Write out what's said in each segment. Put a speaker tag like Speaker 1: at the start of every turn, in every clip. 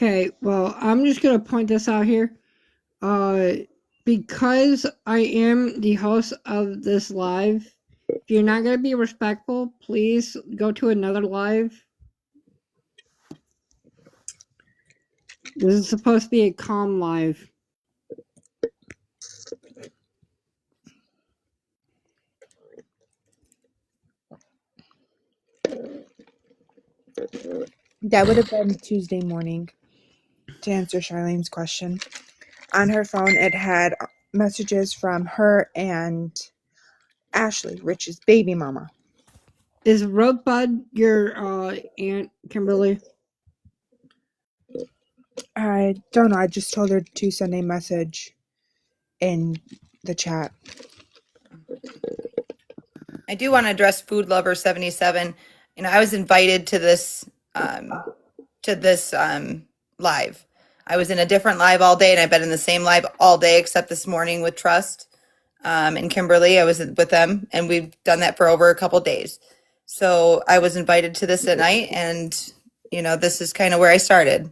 Speaker 1: Okay, well, I'm just gonna point this out here. Uh, because I am the host of this live, if you're not gonna be respectful, please go to another live. This is supposed to be a calm live.
Speaker 2: That would have been Tuesday morning, to answer Charlene's question. On her phone, it had messages from her and Ashley, Rich's baby mama.
Speaker 1: Is Rosebud your aunt, Kimberly?
Speaker 2: I don't know. I just told her to send a message in the chat.
Speaker 3: I do want to address Food Lover 77. You know, I was invited to this live. I was in a different live all day, and I've been in the same live all day except this morning with Trust and Kimberly. I was with them, and we've done that for over a couple days. So I was invited to this at night, and you know, this is kind of where I started.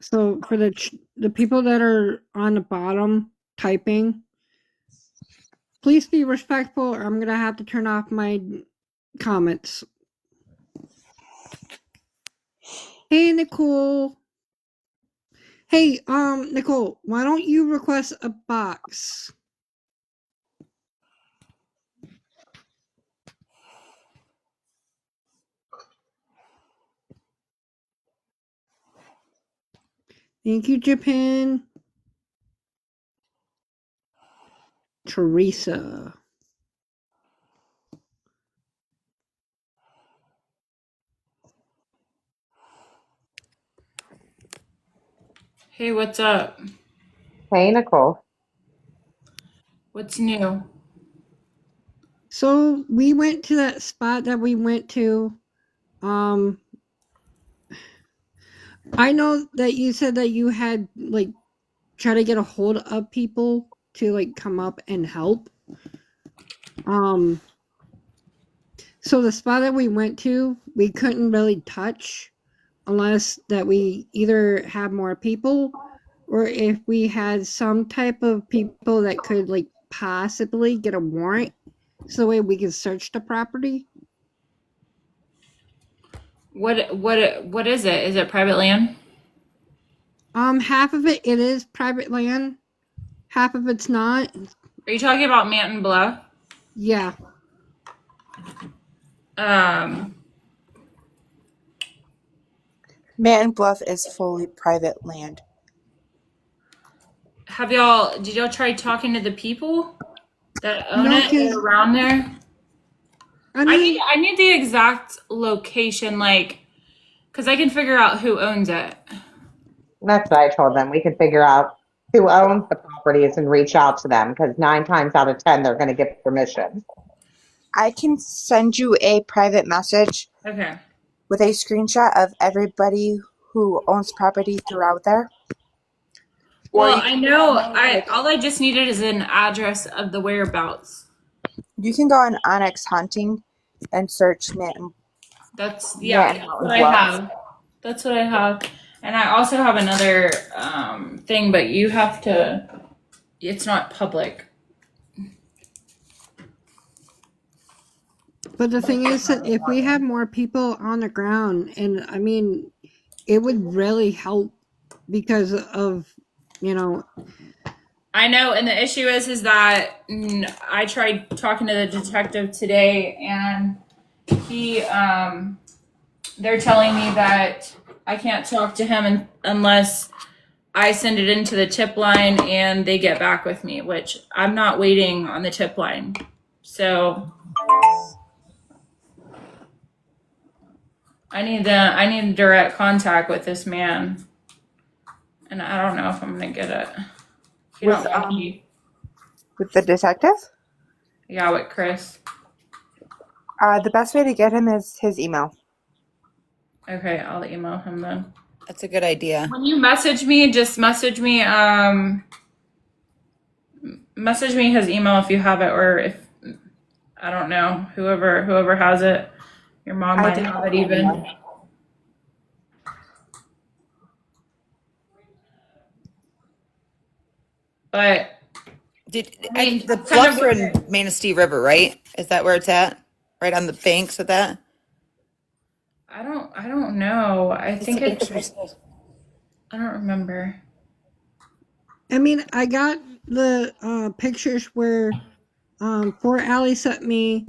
Speaker 1: So for the people that are on the bottom typing, please be respectful, or I'm gonna have to turn off my comments. Hey, Nicole. Hey, Nicole, why don't you request a box? Thank you, Japan. Teresa.
Speaker 4: Hey, what's up?
Speaker 5: Hey, Nicole.
Speaker 4: What's new?
Speaker 1: So we went to that spot that we went to. I know that you said that you had like try to get a hold of people to like come up and help. So the spot that we went to, we couldn't really touch unless that we either have more people or if we had some type of people that could like possibly get a warrant so the way we could search the property.
Speaker 4: What is it? Is it private land?
Speaker 1: Half of it is private land, half of it's not.
Speaker 4: Are you talking about Manton Bluff?
Speaker 1: Yeah.
Speaker 2: Manton Bluff is fully private land.
Speaker 4: Did y'all try talking to the people that own
Speaker 1: No,
Speaker 4: it and around there? I need the exact location, like, because I can figure out who owns it.
Speaker 5: That's what I told them. We can figure out who owns the properties and reach out to them because 9 times out of 10, they're going to give permission.
Speaker 2: I can send you a private message.
Speaker 4: Okay.
Speaker 2: With a screenshot of everybody who owns property throughout there.
Speaker 4: Well, I know. All I just needed is an address of the whereabouts.
Speaker 2: You can go on Onyx Hunting and search Manton.
Speaker 4: That's what I have. That's what I have. And I also have another thing, but you have to. It's not public.
Speaker 1: But the thing is that if we have more people on the ground, and I mean, it would really help because of, you know.
Speaker 4: I know, and the issue is that I tried talking to the detective today, and they're telling me that I can't talk to him unless I send it into the tip line and they get back with me, which I'm not waiting on the tip line. So I need direct contact with this man, and I don't know if I'm gonna get it.
Speaker 2: With the detective?
Speaker 4: Yeah, with Chris.
Speaker 2: The best way to get him is his email.
Speaker 4: Okay, I'll email him then.
Speaker 3: That's a good idea.
Speaker 4: When you message me, just message me message me his email if you have it, or if I don't know. Whoever has it, your mom
Speaker 2: I
Speaker 4: might
Speaker 2: think
Speaker 4: have it even. But I mean,
Speaker 3: The
Speaker 4: it's kind of
Speaker 3: bluffs are in Manistee River, right? Is that where it's at? Right on the banks of that?
Speaker 4: I don't know. I think
Speaker 3: Pictures.
Speaker 4: I don't remember.
Speaker 1: I mean, I got the pictures where poor Allie sent me,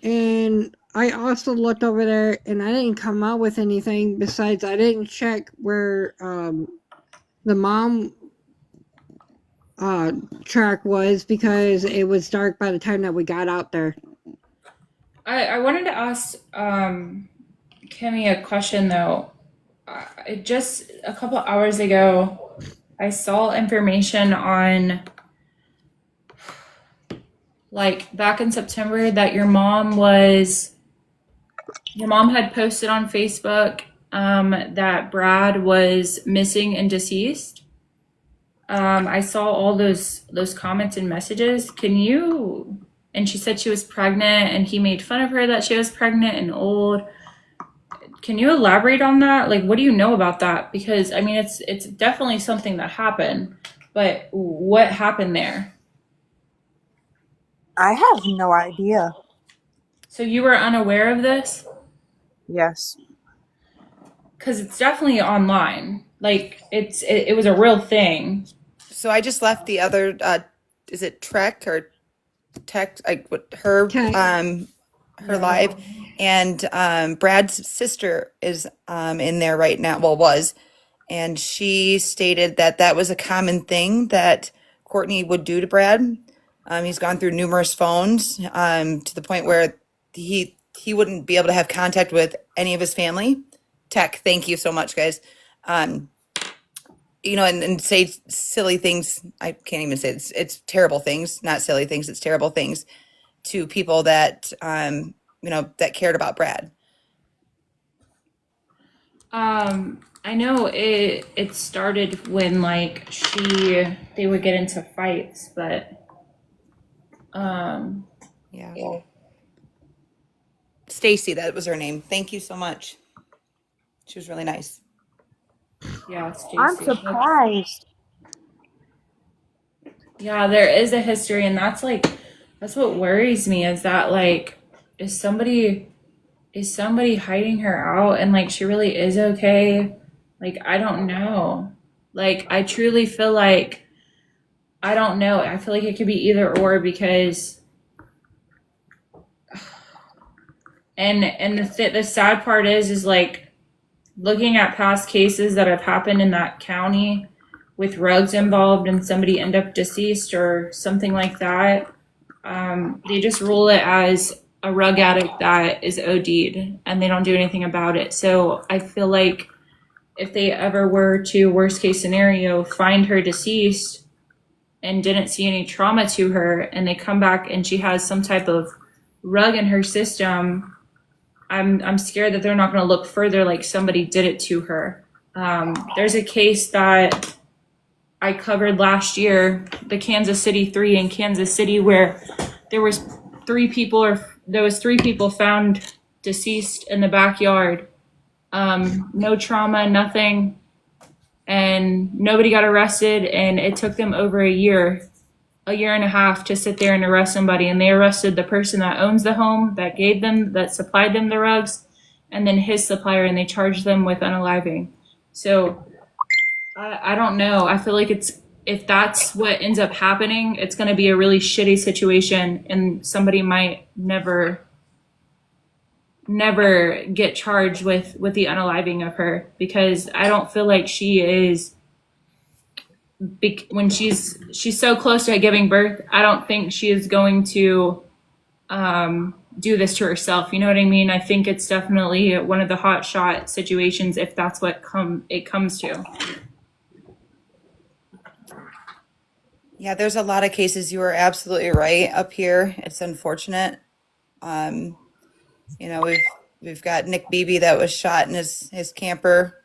Speaker 1: and I also looked over there, and I didn't come out with anything besides I didn't check where the mom track was because it was dark by the time that we got out there.
Speaker 4: I wanted to ask Kimmy a question though. Just a couple hours ago, I saw information on like back in September that your mom had posted on Facebook that Brad was missing and deceased. I saw all those comments and messages. And she said she was pregnant and he made fun of her that she was pregnant and old. Can you elaborate on that? Like, what do you know about that? Because I mean, it's definitely something that happened, but what happened there?
Speaker 2: I have no idea.
Speaker 4: So you were unaware of this?
Speaker 2: Yes.
Speaker 4: Because it's definitely online. Like, it was a real thing.
Speaker 3: So I just left the other, is it Trek or Tech? Like what her,
Speaker 1: Okay.
Speaker 3: her live, and Brad's sister is in there right now. Well, was, and she stated that that was a common thing that Courtney would do to Brad. He's gone through numerous phones to the point where he wouldn't be able to have contact with any of his family. Tech, thank you so much, guys. You know, and say silly things. I can't even say it's terrible things, not silly things. It's terrible things to people that you know, that cared about Brad.
Speaker 4: I know it started when like they would get into fights, but
Speaker 3: Yeah. Stacy, that was her name. Thank you so much. She was really nice.
Speaker 4: yeah, Stacy.
Speaker 2: I'm surprised.
Speaker 4: Yeah, there is a history, and that's what worries me is that like is somebody hiding her out and like she really is okay? Like I don't know. Like I truly feel like I don't know. I feel like it could be either or because and the sad part is like looking at past cases that have happened in that county with rugs involved and somebody end up deceased or something like that. They just rule it as a rug addict that is OD'd and they don't do anything about it. So I feel like if they ever were to, worst case scenario, find her deceased and didn't see any trauma to her and they come back and she has some type of rug in her system, I'm scared that they're not going to look further like somebody did it to her. There's a case that I covered last year, the Kansas City 3 in Kansas City, where there was three people found deceased in the backyard. No trauma, nothing, and nobody got arrested. And it took them over a year and a half to sit there and arrest somebody. And they arrested the person that owns the home, that supplied them the rugs, and then his supplier, and they charged them with unaliving. So I don't know. I feel like if that's what ends up happening, it's going to be a really shitty situation, and somebody might never get charged with the unaliving of her, because I don't feel like she is, when she's so close to giving birth, I don't think she is going to do this to herself. You know what I mean? I think it's definitely one of the hot shot situations if that's what it comes to.
Speaker 3: Yeah, there's a lot of cases. You are absolutely right. Up here, it's unfortunate. You know, we've got Nick Beebe that was shot in his camper.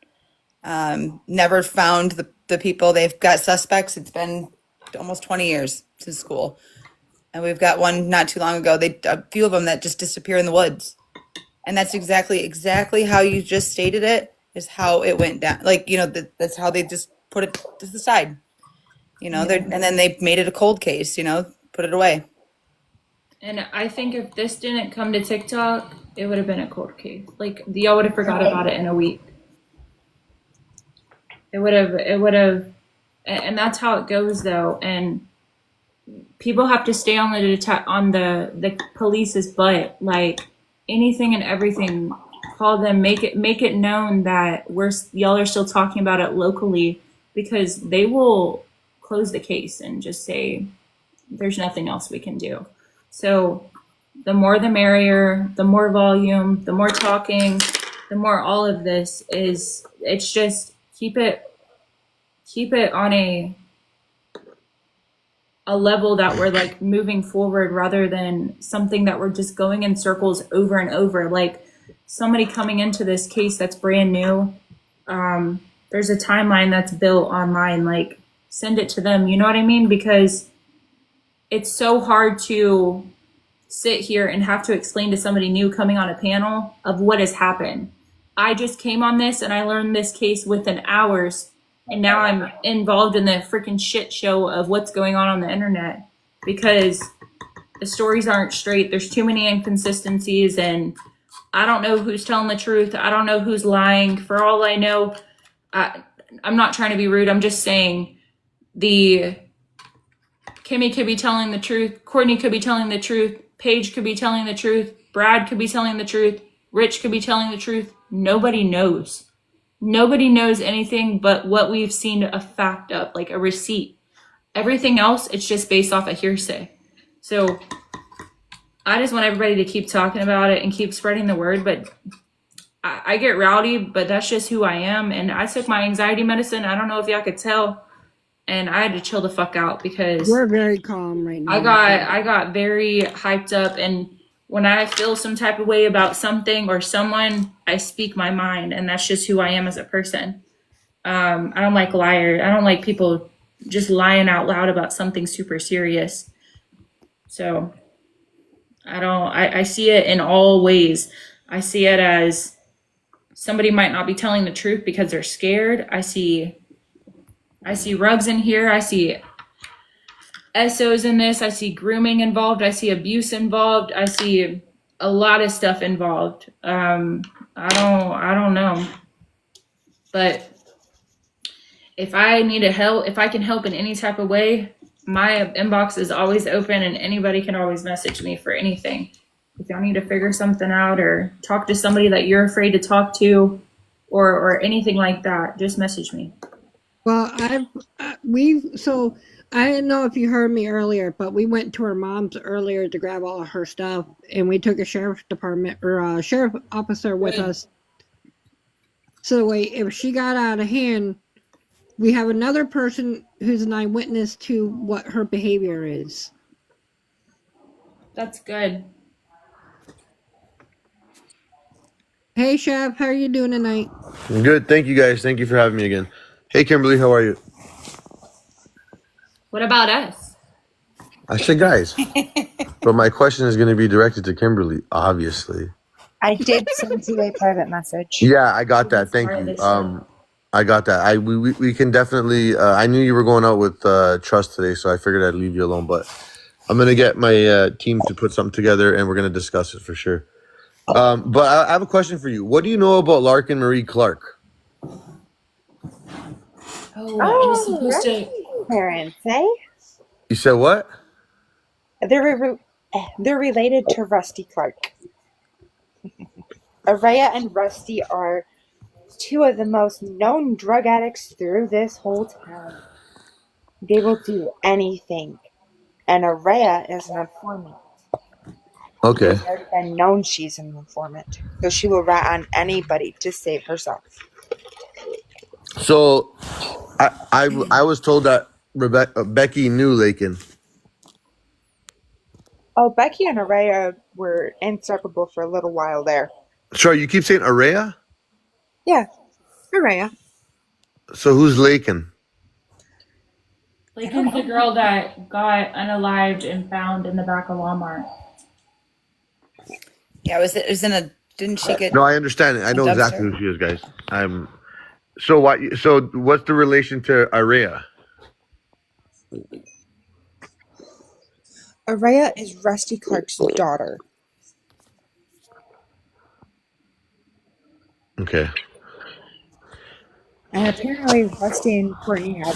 Speaker 3: Never found the people. They've got suspects. It's been almost 20 years since school. And we've got one not too long ago. A few of them that just disappear in the woods. And that's exactly how you just stated it is how it went down. Like, that's how they just put it to the side. And then they made it a cold case, put it away.
Speaker 4: And I think if this didn't come to TikTok, it would have been a cold case. Like, y'all would have forgot about it in a week. It would have, and that's how it goes though. And people have to stay on the police's butt. Like, anything and everything, call them, make it known that y'all are still talking about it locally, because they will close the case and just say there's nothing else we can do. So the more the merrier, the more volume, the more talking, the more all of this is. It's just keep it on a level that we're like moving forward, rather than something that we're just going in circles over and over. Like, somebody coming into this case that's brand new, there's a timeline that's built online. Like, send it to them, you know what I mean? Because it's so hard to sit here and have to explain to somebody new coming on a panel of what has happened. I just came on this and I learned this case within hours, and now I'm involved in the freaking shit show of what's going on the internet, because the stories aren't straight. There's too many inconsistencies, and I don't know who's telling the truth. I don't know who's lying. For all I know, I'm not trying to be rude. I'm just saying Kimmy could be telling the truth. Courtney could be telling the truth. Paige could be telling the truth. Brad could be telling the truth. Rich could be telling the truth. Nobody knows. Nobody knows anything but what we've seen a fact of, like a receipt. Everything else, it's just based off of hearsay. So I just want everybody to keep talking about it and keep spreading the word. But I get rowdy, but that's just who I am. And I took my anxiety medicine. I don't know if y'all could tell. And I had to chill the fuck out, because
Speaker 1: We're very calm right now.
Speaker 4: I got very hyped up, and when I feel some type of way about something or someone, I speak my mind, and that's just who I am as a person. I don't like liars. I don't like people just lying out loud about something super serious. So I see it in all ways. I see it as somebody might not be telling the truth because they're scared. I see rugs in here. I see SOs in this. I see grooming involved. I see abuse involved. I see a lot of stuff involved. I don't know. But if I need help, if I can help in any type of way, my inbox is always open, and anybody can always message me for anything. If y'all need to figure something out or talk to somebody that you're afraid to talk to, or anything like that, just message me.
Speaker 1: Well, I don't know if you heard me earlier, but we went to her mom's earlier to grab all of her stuff, and we took a sheriff's department or a sheriff officer with us. So if she got out of hand, we have another person who's an eyewitness to what her behavior is.
Speaker 4: That's good.
Speaker 1: Hey, Chef, how are you doing tonight?
Speaker 6: Good. Thank you, guys. Thank you for having me again. Hey, Kimberly, how are you?
Speaker 4: What about us?
Speaker 6: I said guys. But my question is going to be directed to Kimberly, obviously.
Speaker 2: I did send you a private message.
Speaker 6: Yeah, I got that. Thank you. I got that. We can definitely. I knew you were going out with Trust today, so I figured I'd leave you alone. But I'm gonna get my team to put something together, and we're gonna discuss it for sure. But I have a question for you. What do you know about Larkin Marie Clark?
Speaker 4: I was supposed to.
Speaker 2: Parents, eh?
Speaker 6: You said what?
Speaker 2: They're related to Rusty Clark. Araya and Rusty are two of the most known drug addicts through this whole town. They will do anything. And Araya is an informant.
Speaker 6: Okay.
Speaker 2: It's already been known she's an informant. So she will rat on anybody to save herself.
Speaker 6: So I was told that Becky knew Lakin.
Speaker 2: Oh, Becky and Araya were inseparable for a little while there.
Speaker 6: Sorry, you keep saying Araya?
Speaker 2: Yeah, Araya.
Speaker 6: So who's Lakin?
Speaker 4: Lakin's the girl that got unalived and found in the back of Walmart.
Speaker 3: Yeah, it was in a. Didn't she get
Speaker 6: No, I understand it. I
Speaker 3: a
Speaker 6: know exactly
Speaker 3: dumpster?
Speaker 6: who she is, guys. So what? So what's the relation to Araya?
Speaker 2: Araya is Rusty Clark's daughter.
Speaker 6: Okay.
Speaker 2: And apparently Rusty and Courtney had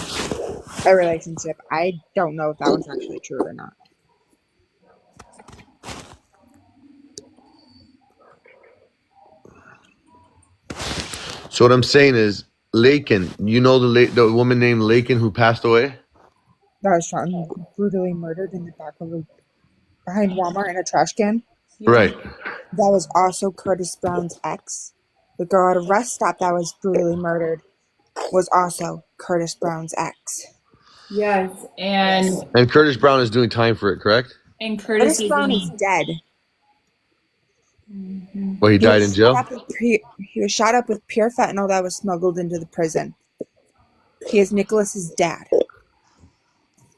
Speaker 2: a relationship. I don't know if that was actually true or not.
Speaker 6: So what I'm saying is, Lakin. You know the woman named Lakin who passed away.
Speaker 2: That was shot and brutally murdered in the back of behind Walmart in a trash can.
Speaker 4: Yeah.
Speaker 6: Right.
Speaker 2: That was also Curtis Brown's ex. The girl at a rest stop that was brutally murdered was also Curtis Brown's ex.
Speaker 4: Yes, and
Speaker 6: And Curtis Brown is doing time for it, correct?
Speaker 4: Curtis
Speaker 2: Curtis
Speaker 4: is
Speaker 2: Brown is
Speaker 4: in.
Speaker 2: dead.
Speaker 6: Well, he
Speaker 2: He
Speaker 6: died in
Speaker 2: was shot
Speaker 6: jail.
Speaker 2: up with he was shot up with pure fentanyl that was smuggled into the prison. He is Nicholas's dad.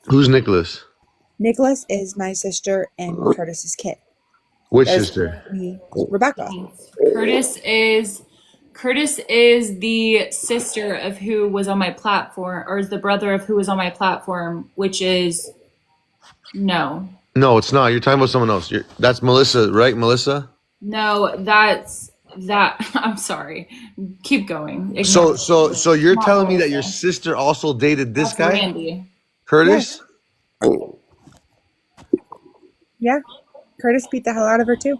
Speaker 6: Who's Nicholas?
Speaker 2: Nicholas is my sister and Curtis's kid.
Speaker 6: Which
Speaker 2: That is
Speaker 6: sister?
Speaker 2: currently Rebecca.
Speaker 4: Curtis is the sister of who was on my platform, or is the brother of who was on my platform, which is no.
Speaker 6: No, it's not. You're talking about someone else. That's Melissa, right? Melissa.
Speaker 4: No, that's that. I'm sorry. Keep going. Ignore
Speaker 6: So you're
Speaker 4: Not
Speaker 6: telling me that your
Speaker 4: Melissa.
Speaker 6: sister also dated this
Speaker 4: That's
Speaker 6: guy,
Speaker 4: Randy.
Speaker 6: Curtis?
Speaker 2: Yeah. Curtis beat the hell out of her too.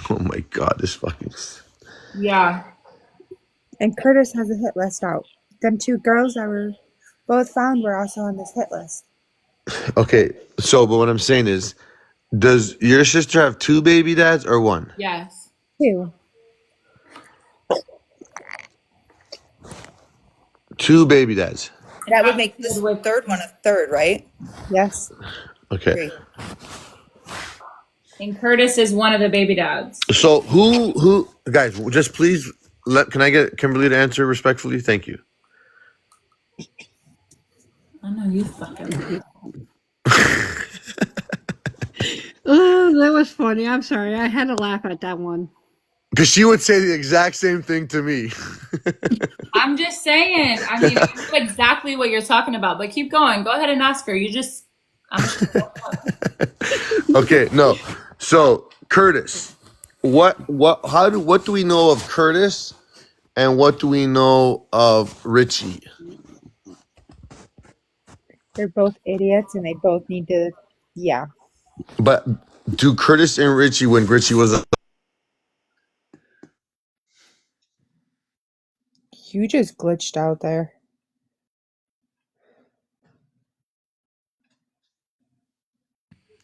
Speaker 6: Oh my God, this fucking.
Speaker 4: Yeah.
Speaker 2: And Curtis has a hit list out. Them two girls that were both found were also on this hit list.
Speaker 6: Okay, but what I'm saying is, does your sister have two baby dads or one?
Speaker 4: Yes.
Speaker 2: Two.
Speaker 6: Two baby dads.
Speaker 3: That would make this third one a third, right?
Speaker 2: Yes.
Speaker 6: Okay.
Speaker 3: Agree.
Speaker 4: And Curtis is one of the baby dads.
Speaker 6: So who guys, just please can I get Kimberly to answer respectfully? Thank you.
Speaker 4: I know you fucking.
Speaker 1: Oh, that was funny. I'm sorry. I had to laugh at that one.
Speaker 6: Because she would say the exact same thing to me.
Speaker 4: I'm just saying. I mean, I know exactly what you're talking about, but keep going. Go ahead and ask her.
Speaker 6: Okay, no. So Curtis, what do we know of Curtis and what do we know of Richie?
Speaker 2: They're both idiots and they both need to, yeah.
Speaker 6: But do Curtis and Richie, when Richie was
Speaker 2: You just glitched out there.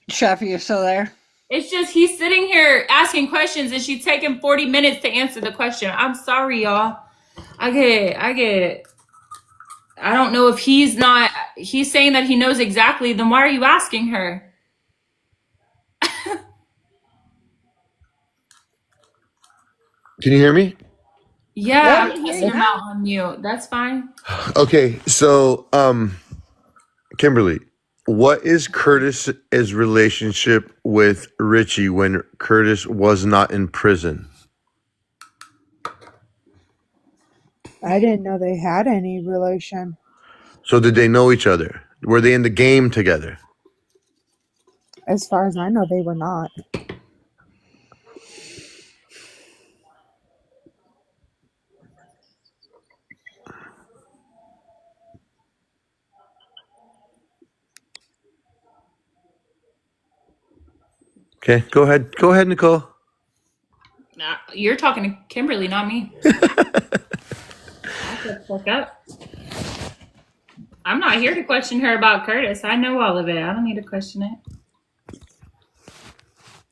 Speaker 1: Chef, you're still there?
Speaker 4: It's just he's sitting here asking questions and she's taking 40 minutes to answer the question. I'm sorry, y'all. I get it. I don't know if he's saying that he knows exactly, then why are you asking her?
Speaker 6: Can you hear me?
Speaker 4: Yeah, I'm
Speaker 2: Yeah,
Speaker 4: testing him out on mute. That's fine.
Speaker 6: Okay, so Kimberly, what is Curtis's relationship with Richie when Curtis was not in prison?
Speaker 2: I didn't know they had any relation.
Speaker 6: So did they know each other? Were they in the game together?
Speaker 2: As far as I know, they were not.
Speaker 6: Okay, go ahead. Go ahead, Nicole.
Speaker 4: Nah, you're talking to Kimberly, not me. I'll just fuck up. I'm not here to question her about Curtis. I know all of it. I don't need to question it.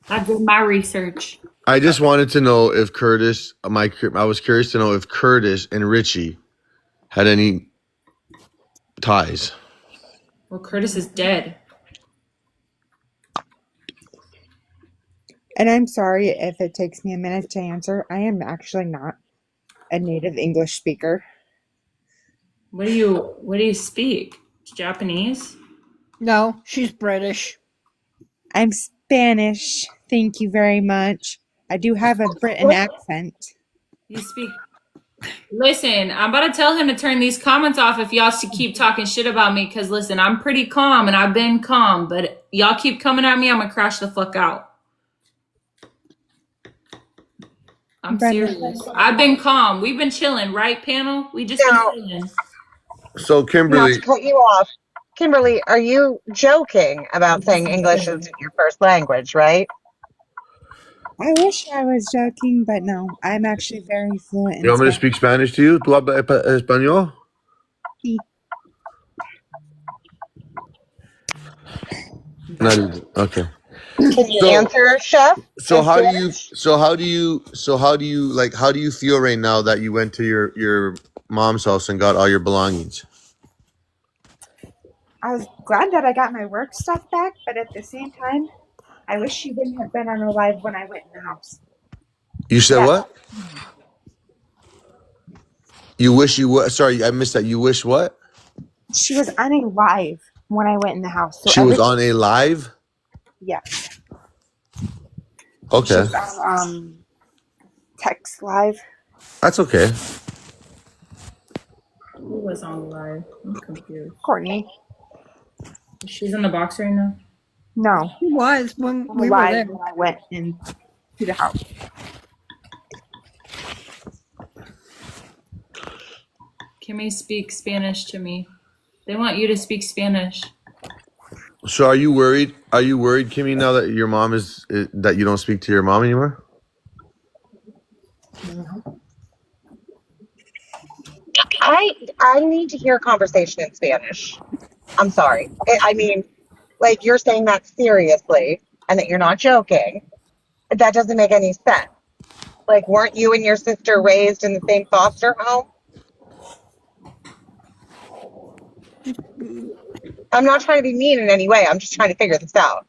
Speaker 4: I did my research.
Speaker 6: I just wanted to know if I was curious to know if Curtis and Richie had any ties.
Speaker 4: Well, Curtis is dead.
Speaker 2: And I'm sorry if it takes me a minute to answer. I am actually not a native English speaker.
Speaker 4: What do you speak? Japanese?
Speaker 1: No, she's British.
Speaker 2: I'm Spanish. Thank you very much. I do have a Britain accent.
Speaker 4: You speak. Listen, I'm about to tell him to turn these comments off if y'all keep talking shit about me. Cause listen, I'm pretty calm and I've been calm, but y'all keep coming at me, I'm gonna crash the fuck out. I'm
Speaker 2: Brenda
Speaker 4: serious.
Speaker 2: says,
Speaker 4: I've been calm. We've been chilling, right, panel? We just been
Speaker 5: Now,
Speaker 4: chilling.
Speaker 6: So
Speaker 5: not
Speaker 6: Kimberly,
Speaker 5: to cut you off, Kimberly, are you joking about
Speaker 4: We've just
Speaker 5: saying
Speaker 4: been
Speaker 5: English
Speaker 4: chilling.
Speaker 5: isn't your first language, right?
Speaker 2: I wish I was joking, but no, I'm actually very fluent
Speaker 6: you
Speaker 2: in
Speaker 6: want me to
Speaker 2: Spanish.
Speaker 6: speak Spanish to you? ¿Tú hablas español?
Speaker 2: Sí.
Speaker 6: Not
Speaker 2: Brenda.
Speaker 6: even. Okay.
Speaker 5: Can you
Speaker 6: So
Speaker 5: answer, Chef,
Speaker 6: so
Speaker 5: in
Speaker 6: how do you
Speaker 5: Spanish?
Speaker 6: how do you feel right now that you went to your mom's house and got all your belongings?
Speaker 2: I was glad that I got my work stuff back, but at the same time, I wish she wouldn't have been on her live when I went in the house.
Speaker 6: You said
Speaker 2: That
Speaker 6: what? You wish you would. Sorry, I missed that. You wish what?
Speaker 2: she was on a live when I went in the house. So
Speaker 6: She was
Speaker 2: everything,
Speaker 6: on a live.
Speaker 2: yes, she
Speaker 6: Okay,
Speaker 2: was on text live.
Speaker 6: that's okay.
Speaker 4: Who was on live? I'm confused.
Speaker 2: Courtney,
Speaker 4: She's in the box right now.
Speaker 2: no,
Speaker 1: She was when
Speaker 2: on a
Speaker 1: we were
Speaker 2: live
Speaker 1: there.
Speaker 2: when I went into the house.
Speaker 4: Kimmy, speak Spanish to me. They want you to speak Spanish.
Speaker 6: So are you worried? Are you worried, Kimmy, now that your mom is that you don't speak to your mom anymore?
Speaker 5: I need to hear a conversation in Spanish. I'm sorry. I mean, like you're saying that seriously and that you're not joking. That doesn't make any sense. Like, weren't you and your sister raised in the same foster home? I'm not trying to be mean in any way. I'm just trying to figure this out.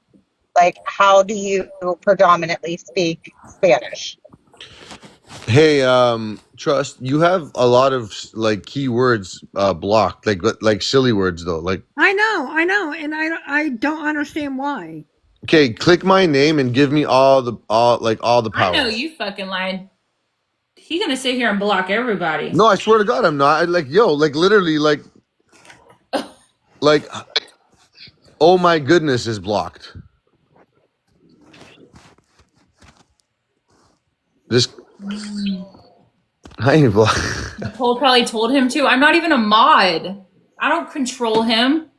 Speaker 5: Like, how do you predominantly speak Spanish?
Speaker 6: Hey, Trust, you have a lot of like keywords blocked, like silly words though. Like,
Speaker 1: I know, and I don't understand why.
Speaker 6: okay, click my name and give me all the
Speaker 4: I know
Speaker 6: powers.
Speaker 4: you fucking lying. He gonna sit here and block everybody.
Speaker 6: No, I swear to God, I'm not. Like, yo, like literally, like, oh my goodness, is blocked. This I ain't blocked.
Speaker 4: Nicole probably told him to. I'm not even a mod. I don't control him.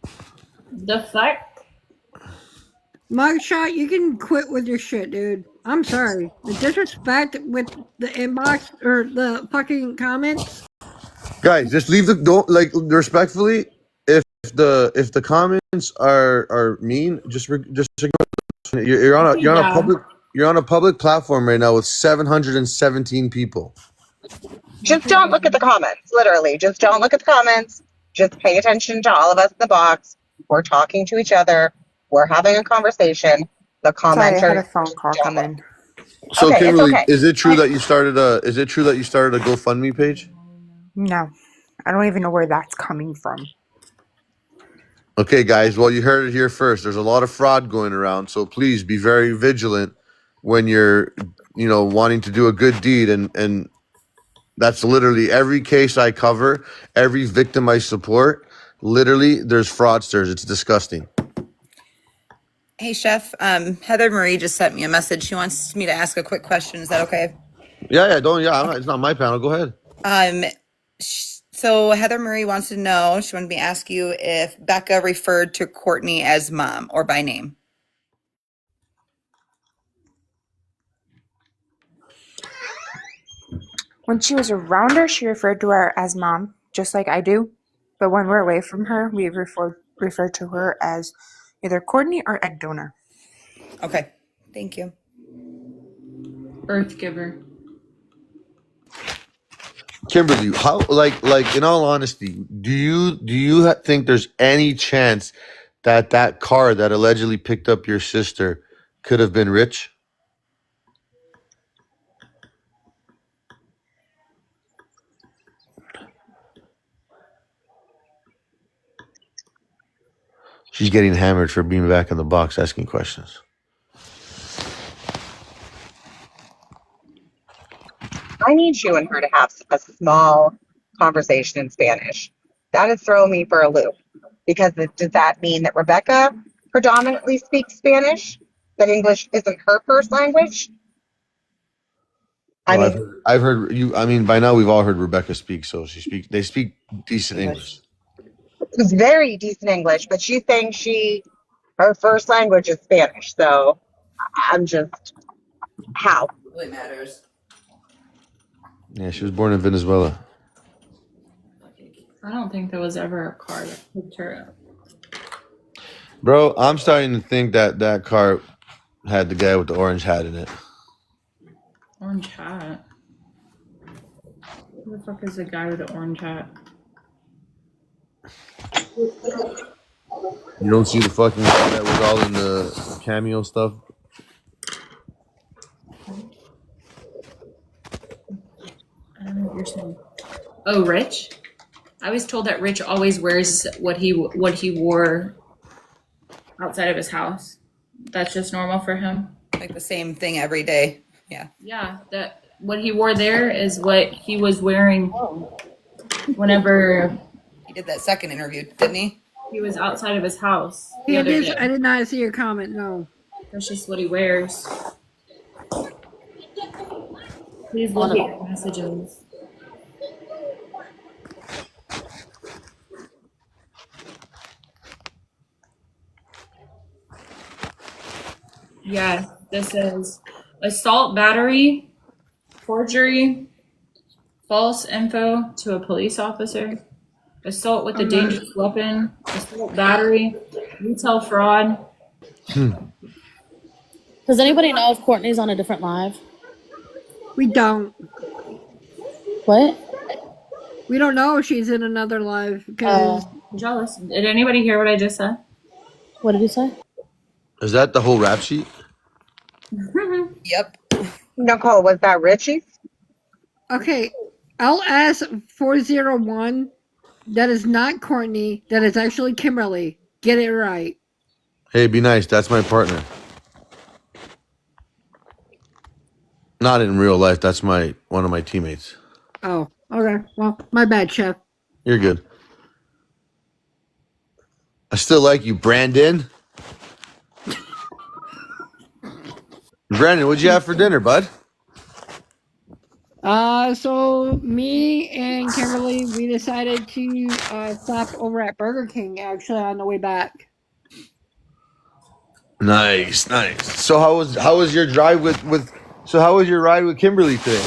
Speaker 4: The fuck?
Speaker 1: Mugshot, you can quit with your shit, dude. I'm sorry. The disrespect with the inbox or the fucking comments.
Speaker 6: Guys, just leave the don't like respectfully. If the comments are mean, just ignore.
Speaker 4: Okay, Dad.
Speaker 6: You're on a public platform right now with 717 people.
Speaker 5: Just
Speaker 4: Okay,
Speaker 5: don't look at the
Speaker 4: Dad.
Speaker 5: comments, literally. Just don't look at the comments. Just pay attention to all of us in the box. We're talking to each other. We're having a conversation. The
Speaker 2: Sorry, I had
Speaker 5: commenters,
Speaker 2: a phone
Speaker 5: just
Speaker 2: call
Speaker 5: don't
Speaker 2: come
Speaker 5: look.
Speaker 2: in.
Speaker 6: So
Speaker 5: Okay, it's
Speaker 6: Kimberly,
Speaker 5: okay.
Speaker 6: is it true
Speaker 5: I,
Speaker 6: that you started a GoFundMe page?
Speaker 2: No, I don't even know where that's coming from.
Speaker 6: Okay, guys. Well, you heard it here first. There's a lot of fraud going around, so please be very vigilant when you're, wanting to do a good deed. And that's literally every case I cover, every victim I support. Literally, there's fraudsters. It's disgusting.
Speaker 3: Hey, Chef. Heather Marie just sent me a message. She wants me to ask a quick question. Is that okay?
Speaker 6: Yeah, don't. Yeah, I'm not, it's not my panel. Go ahead.
Speaker 3: So Heather Marie wants to know, she wanted me to ask you if Becca referred to Courtney as mom or by name.
Speaker 2: When she was around her, she referred to her as mom, just like I do. But when we're away from her, we refer to her as either Courtney or egg donor.
Speaker 3: Okay. Thank you.
Speaker 4: Earth giver.
Speaker 6: Kimberly, how like in all honesty, do you think there's any chance that car that allegedly picked up your sister could have been Rich? She's getting hammered for being back in the box asking questions.
Speaker 5: I need you and her to have a small conversation in Spanish. That is throwing me for a loop. Because does that mean that Rebecca predominantly speaks Spanish? That English isn't her first language? I
Speaker 6: Well,
Speaker 5: mean,
Speaker 6: I've heard you. I mean, by now we've all heard Rebecca speak, so they speak decent English.
Speaker 5: it's very decent English, but she's saying her first language is Spanish. So I'm just, how?
Speaker 3: Really matters.
Speaker 6: Yeah, she was born in Venezuela.
Speaker 4: I don't think there was ever a car that picked her up.
Speaker 6: Bro, I'm starting to think that car had the guy with the orange hat in it.
Speaker 4: Orange hat. Who the fuck is the guy with the orange hat?
Speaker 6: You don't see the fucking guy that was all in the cameo stuff?
Speaker 4: I don't know what you're saying. Oh, Rich? I was told that Rich always wears what he wore outside of his house. That's just normal for him.
Speaker 3: Like the same thing every day. Yeah.
Speaker 4: Yeah, that what he wore there is what he was wearing whenever
Speaker 3: He did that second interview, didn't he?
Speaker 4: he was outside of his house the
Speaker 1: Yeah,
Speaker 4: other day.
Speaker 1: I did not see your comment. No.
Speaker 4: That's just what he wears. Please look at your messages. Yes, this is assault, battery, forgery, false info to a police officer, assault with a dangerous weapon, assault, battery, retail fraud.
Speaker 7: Does anybody know if Courtney's on a different live?
Speaker 1: We don't.
Speaker 7: What?
Speaker 1: We don't know if she's in another live because
Speaker 4: I'm jealous. Did anybody hear what I just said?
Speaker 7: What did you say?
Speaker 6: Is that the whole rap sheet?
Speaker 3: Yep.
Speaker 5: Nicole, was that Richie's?
Speaker 1: okay, LS 401. That is not Courtney. That is actually Kimberly. Get it right.
Speaker 6: Hey, be nice. That's my partner. Not in real life. That's one of my teammates.
Speaker 1: Oh, okay. Well, my bad, chef.
Speaker 6: You're good. I still like you, Brandon. Brandon, what'd you have for dinner, bud?
Speaker 1: So me and Kimberly, we decided to stop over at Burger King actually on the way back.
Speaker 6: Nice. So how was your drive with so how was your ride with Kimberly today?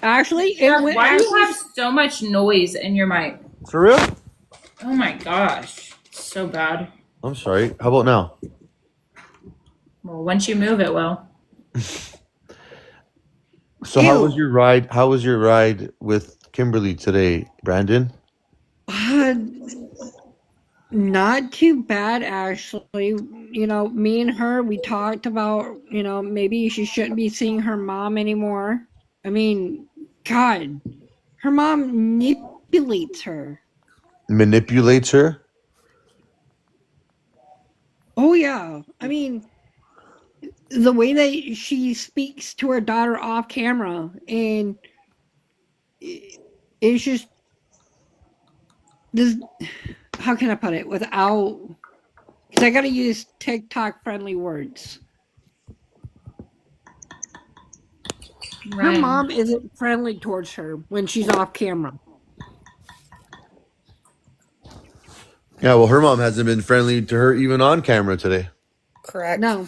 Speaker 1: Actually,
Speaker 4: Why do you have so much noise in your mic?
Speaker 6: For real?
Speaker 4: Oh my gosh. So bad.
Speaker 6: I'm sorry. How about now?
Speaker 4: Well, once you move, it will.
Speaker 6: So how was your ride? How was your ride with Kimberly today, Brandon?
Speaker 1: Not too bad, actually. You know, me and her, we talked about, maybe she shouldn't be seeing her mom anymore. I mean, God, her mom manipulates her.
Speaker 6: Manipulates her?
Speaker 1: Oh, yeah. I mean, the way that she speaks to her daughter off camera, and it's just this. How can I put it without? Because I gotta use TikTok friendly words. Her
Speaker 4: Right.
Speaker 1: mom isn't friendly towards her when she's off camera.
Speaker 6: Yeah, well, her mom hasn't been friendly to her even on camera today.
Speaker 3: Correct.
Speaker 1: No.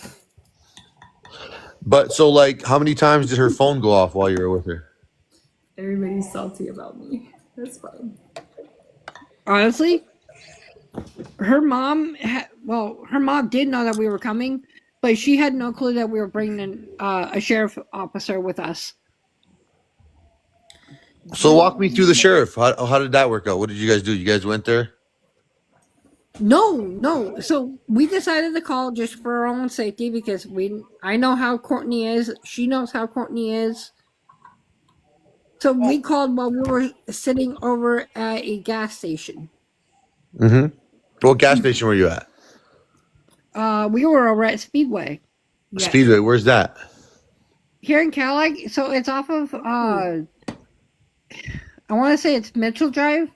Speaker 6: But so, like, how many times did her phone go off while you were with her?
Speaker 4: Everybody's salty about me. That's fine.
Speaker 1: Honestly, her mom her mom did know that we were coming, but she had no clue that we were bringing in, a sheriff officer with us.
Speaker 6: So walk me through the sheriff. How did that work out? What did you guys do? You guys went there?
Speaker 1: No. So we decided to call just for our own safety because I know how Courtney is. She knows how Courtney is. So we called while we were sitting over at a gas station.
Speaker 6: Mm-hmm. What gas station were you at?
Speaker 1: We were over at Speedway. Yes.
Speaker 6: Speedway. Where's that?
Speaker 1: Here in Cadillac, so it's off of I want to say it's Mitchell Drive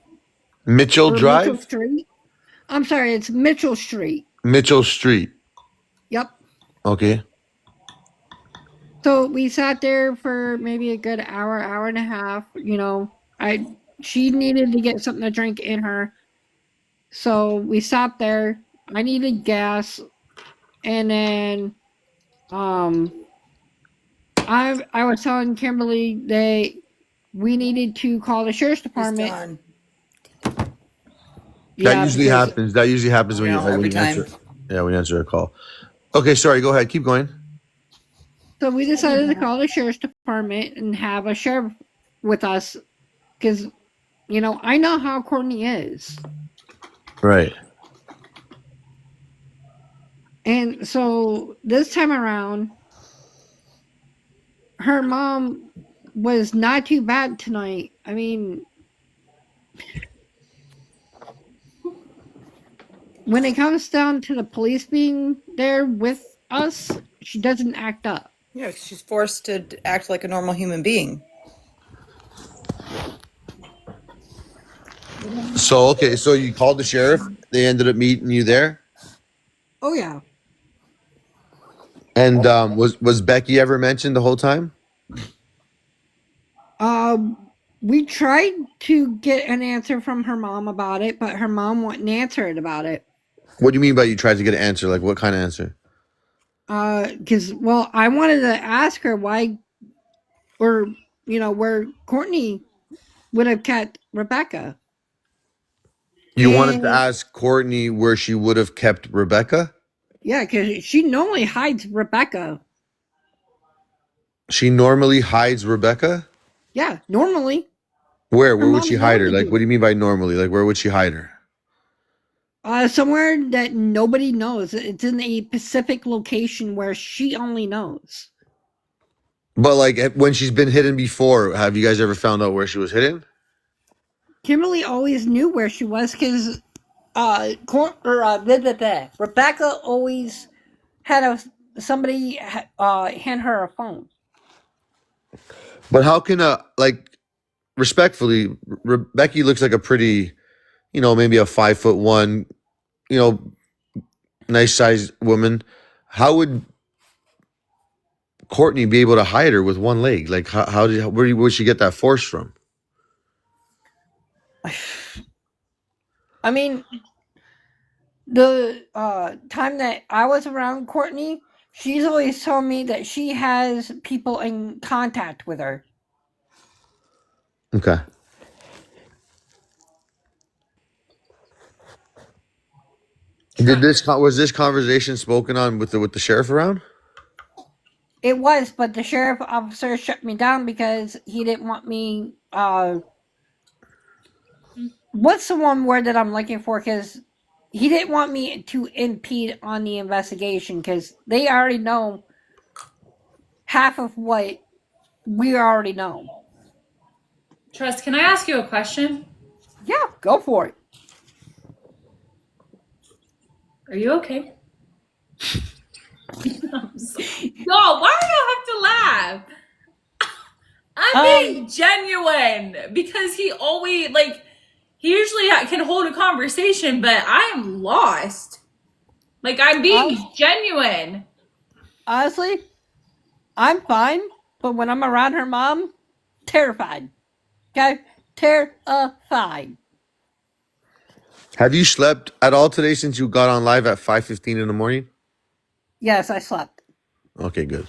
Speaker 6: Mitchell
Speaker 1: or Mitchell
Speaker 6: Drive?
Speaker 1: Street. I'm sorry, it's Mitchell Street.
Speaker 6: Mitchell Street.
Speaker 1: Yep.
Speaker 6: Okay.
Speaker 1: So we sat there for maybe a good hour and a half. You know, she needed to get something to drink in her, so we stopped there. I needed gas, and then I was telling Kimberly that we needed to call the sheriff's department.
Speaker 6: That usually happens. That usually happens when you
Speaker 3: every time.
Speaker 6: answer. Yeah, when you answer a call. Okay, sorry. Go ahead. Keep going.
Speaker 1: So we decided to call the sheriff's department and have a sheriff with us because, you know, I know how Courtney is.
Speaker 6: Right.
Speaker 1: And so this time around, her mom was not too bad tonight. I mean, when it comes down to the police being there with us, she doesn't act up.
Speaker 3: Yeah, she's forced to act like a normal human being.
Speaker 6: So, okay. So you called the sheriff. They ended up meeting you there.
Speaker 1: Oh, yeah.
Speaker 6: And was Becky ever mentioned the whole time?
Speaker 1: We tried to get an answer from her mom about it, but her mom wouldn't answer it about it.
Speaker 6: What do you mean by you tried to get an answer? Like what kind of answer?
Speaker 1: Because, well, I wanted to ask her why, or, you know, where Courtney would have kept Rebecca.
Speaker 6: You wanted to ask Courtney where she would have kept Rebecca?
Speaker 1: Yeah, because she normally hides Rebecca.
Speaker 6: She normally hides Rebecca?
Speaker 1: Yeah, normally.
Speaker 6: Where? Where would she hide her? Like, what do you mean by normally? Like, where would she hide her?
Speaker 1: Somewhere that nobody knows. It's in a specific location where she only knows.
Speaker 6: But like, when she's been hidden before, have you guys ever found out where she was hidden?
Speaker 1: Kimberly always knew where she was because Rebecca always had somebody hand her a phone.
Speaker 6: But how can respectfully, Becky looks like a pretty, you know, maybe a 5'1", you know, nice sized woman. How would Courtney be able to hide her with one leg? Like, where would she get that force from?
Speaker 1: I mean, the time that I was around Courtney, she's always told me that she has people in contact with her.
Speaker 6: Okay. Was this conversation spoken on with the sheriff around?
Speaker 1: It was, but the sheriff officer shut me down because he didn't want me. What's the one word that I'm looking for? Because he didn't want me to impede on the investigation because they already know half of what we already know.
Speaker 4: Trust, can I ask you a question?
Speaker 1: Yeah, go for it.
Speaker 4: Are you okay? No, why do you have to laugh? I'm being genuine because he always, like, he usually can hold a conversation, but I'm lost. Like, I'm being genuine.
Speaker 1: Honestly, I'm fine, but when I'm around her mom, terrified. Okay? Terrified.
Speaker 6: Have you slept at all today since you got on live at 5:15 in the morning?
Speaker 1: Yes, I slept.
Speaker 6: Okay, good.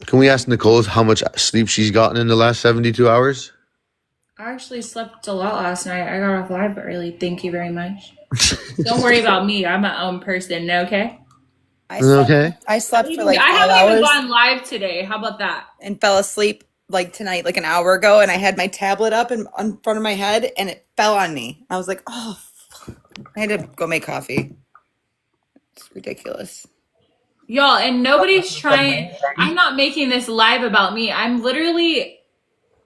Speaker 6: Can we ask Nicole how much sleep she's gotten in the last 72 hours?
Speaker 4: I actually slept a lot last night. I got off live early. Thank you very much. Don't worry about me. I'm my own person, okay?
Speaker 3: I slept for like 5 hours.
Speaker 4: I haven't even gone live today. How about that?
Speaker 3: And fell asleep like tonight, like an hour ago, and I had my tablet up in front of my head, and it fell on me. I was like, oh, I had to go make coffee. It's ridiculous.
Speaker 4: Y'all, and nobody's trying. I'm not making this live about me. I'm literally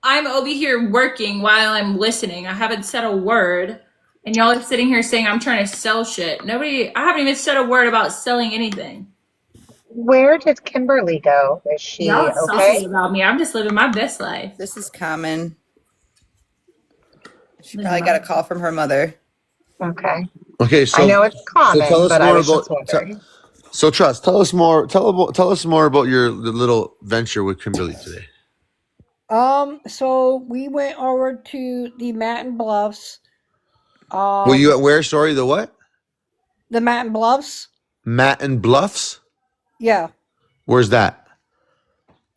Speaker 4: I'm over here working while I'm listening. I haven't said a word. And y'all are sitting here saying I'm trying to sell shit. I haven't even said a word about selling anything.
Speaker 5: Where did Kimberly go? Is
Speaker 4: Y'all
Speaker 5: she
Speaker 4: are saucy
Speaker 5: okay?
Speaker 4: about me. I'm just living my best life.
Speaker 3: This is common. She
Speaker 4: Living
Speaker 3: probably
Speaker 4: my-
Speaker 3: got a call from her mother.
Speaker 5: Okay.
Speaker 6: Okay,
Speaker 5: I know it's
Speaker 6: so tell
Speaker 5: common,
Speaker 6: us
Speaker 5: but I
Speaker 6: more
Speaker 5: was just
Speaker 6: about.
Speaker 5: wondering.
Speaker 6: So Trust, tell us more. Tell us more about your the little venture with Kimberly today.
Speaker 1: So we went over to the Mountain Bluffs.
Speaker 6: Were you at where? Sorry, the what?
Speaker 1: The Mountain Bluffs.
Speaker 6: Matin Bluffs.
Speaker 1: Yeah,
Speaker 6: Where's that?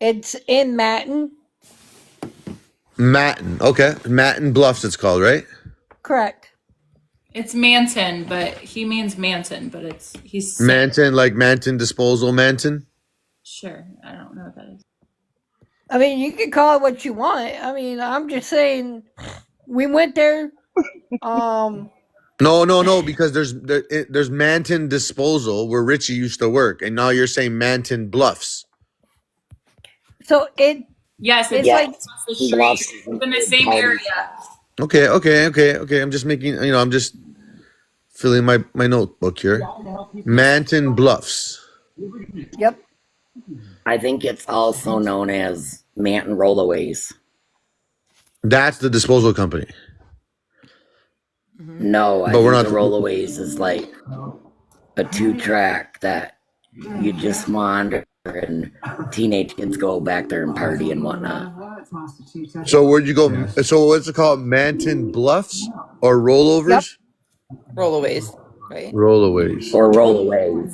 Speaker 1: it's in Matin.
Speaker 6: Matin. Okay, Matin Bluffs. It's called, right?
Speaker 1: Correct.
Speaker 4: It's Manton, but he means Manton, but he's saying
Speaker 6: Manton, like Manton Disposal, Manton.
Speaker 4: sure. I don't know what that is.
Speaker 1: I mean, you can call it what you want. I mean, I'm just saying, we went there.
Speaker 6: No, because there's Manton Disposal where Richie used to work, and now you're saying Manton Bluffs.
Speaker 1: So
Speaker 4: Yes,
Speaker 1: it's
Speaker 7: Yeah,
Speaker 1: like,
Speaker 4: across the street.
Speaker 7: Bluffs is
Speaker 4: It's in the
Speaker 7: in
Speaker 4: same
Speaker 7: Tiny
Speaker 4: area.
Speaker 6: Okay. I'm just making. I'm just filling my notebook here. Manton Bluffs.
Speaker 1: yep.
Speaker 7: I think it's also known as Manton Rollaways.
Speaker 6: That's the disposal company.
Speaker 7: No, I
Speaker 6: But we're
Speaker 7: think
Speaker 6: not.
Speaker 7: the Rollaways is like a 2-track that you just wander and teenage kids go back there and party and whatnot.
Speaker 6: So where'd you go? So what's it called? Manton Bluffs or
Speaker 1: Yep.
Speaker 6: rollovers?
Speaker 3: Rollaways, right?
Speaker 6: Rollaways.
Speaker 7: Or Rollaways.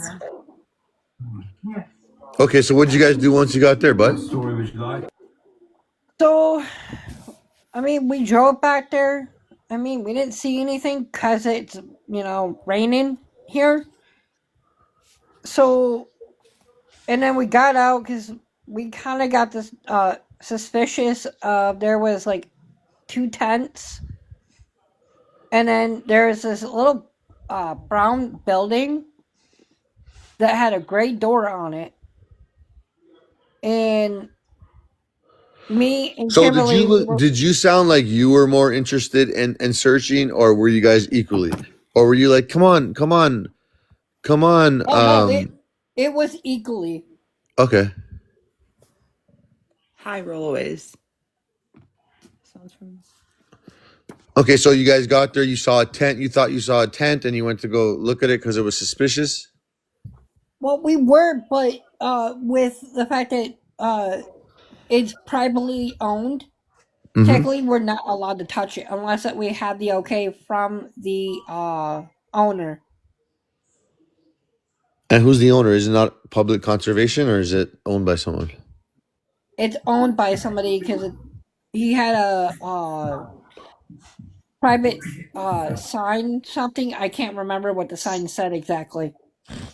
Speaker 6: Okay, so what'd you guys do once you got there, bud?
Speaker 1: So, I mean, we drove back there. I mean, we didn't see anything because it's, raining here. So, and then we got out because we kind of got this suspicious of there was like 2 tents. And then there's this little brown building that had a gray door on it. And me and
Speaker 6: So
Speaker 1: Kimberly,
Speaker 6: did you sound like you were more interested in searching, or were you guys equally? Or were you like, come on,
Speaker 1: oh no, it was equally.
Speaker 6: okay.
Speaker 3: Hi, Rollaways. Sounds from.
Speaker 6: Okay, so you guys got there, you saw a tent, you thought you saw a tent, and you went to go look at it because it was suspicious?
Speaker 1: Well, we were, but with the fact that it's privately owned,
Speaker 6: Mm-hmm.
Speaker 1: technically we're not allowed to touch it unless that we have the okay from the owner.
Speaker 6: And who's the owner? Is it not public conservation or is it owned by someone?
Speaker 1: It's owned by somebody because he had a private sign something. I can't remember what the sign said exactly.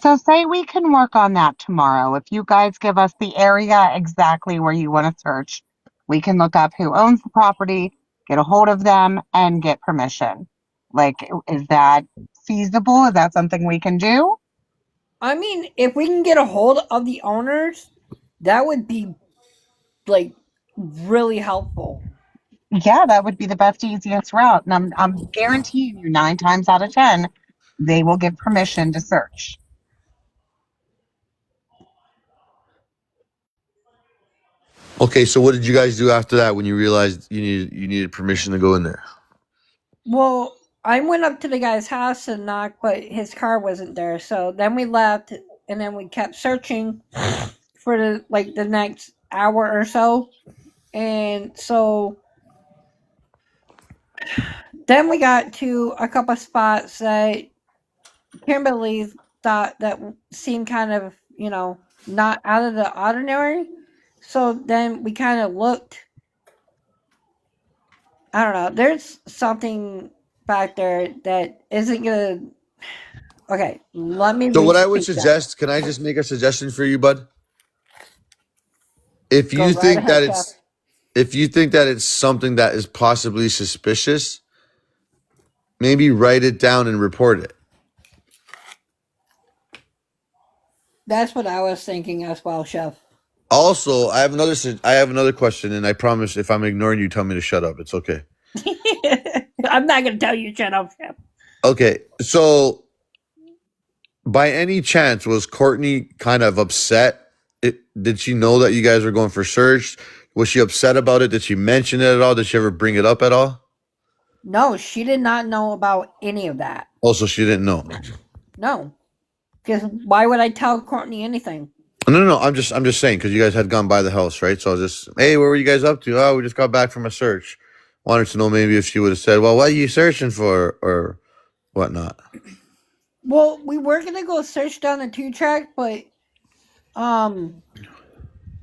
Speaker 5: So say we can work on that tomorrow. If you guys give us the area exactly where you want to search, we can look up who owns the property, get a hold of them, and get permission. Like, is that feasible? Is that something we can do?
Speaker 1: I mean, if we can get a hold of the owners, that would be like really helpful.
Speaker 5: Yeah, that would be the best, easiest route. And I'm guaranteeing you 9 times out of 10, they will give permission to search.
Speaker 6: Okay, so what did you guys do after that when you realized you needed permission to go in there?
Speaker 1: Well, I went up to the guy's house and knocked, but his car wasn't there. So then we left, and then we kept searching for the next hour or so. And so then we got to a couple spots that Kimberly thought that seemed kind of, not out of the ordinary. So then we kind of looked. I don't know. There's something back there that isn't gonna. Okay, let me
Speaker 6: So what I would
Speaker 1: restate that.
Speaker 6: suggest, can I just make a suggestion for you, bud? If
Speaker 1: Go
Speaker 6: you
Speaker 1: right
Speaker 6: think
Speaker 1: ahead,
Speaker 6: that
Speaker 1: Chef.
Speaker 6: it's something that is possibly suspicious, maybe write it down and report it.
Speaker 1: That's what I was thinking as well, Chef.
Speaker 6: Also, I have another question, and I promise if I'm ignoring you, tell me to shut up. It's okay.
Speaker 1: I'm not gonna tell you shut up, Shep.
Speaker 6: Okay, so by any chance, was Courtney kind of upset? Did she know that you guys were going for search? Was she upset about it? Did she mention it at all? Did she ever bring it up at all?
Speaker 1: No, she did not know about any of that.
Speaker 6: Also, she didn't know.
Speaker 1: No, because why would I tell Courtney anything?
Speaker 6: No. I'm just saying because you guys had gone by the house, right? So I was just, hey, where were you guys up to? Oh, we just got back from a search. Wanted to know maybe if she would have said, well, what are you searching for or whatnot.
Speaker 1: Well, we were gonna go search down the 2-track, but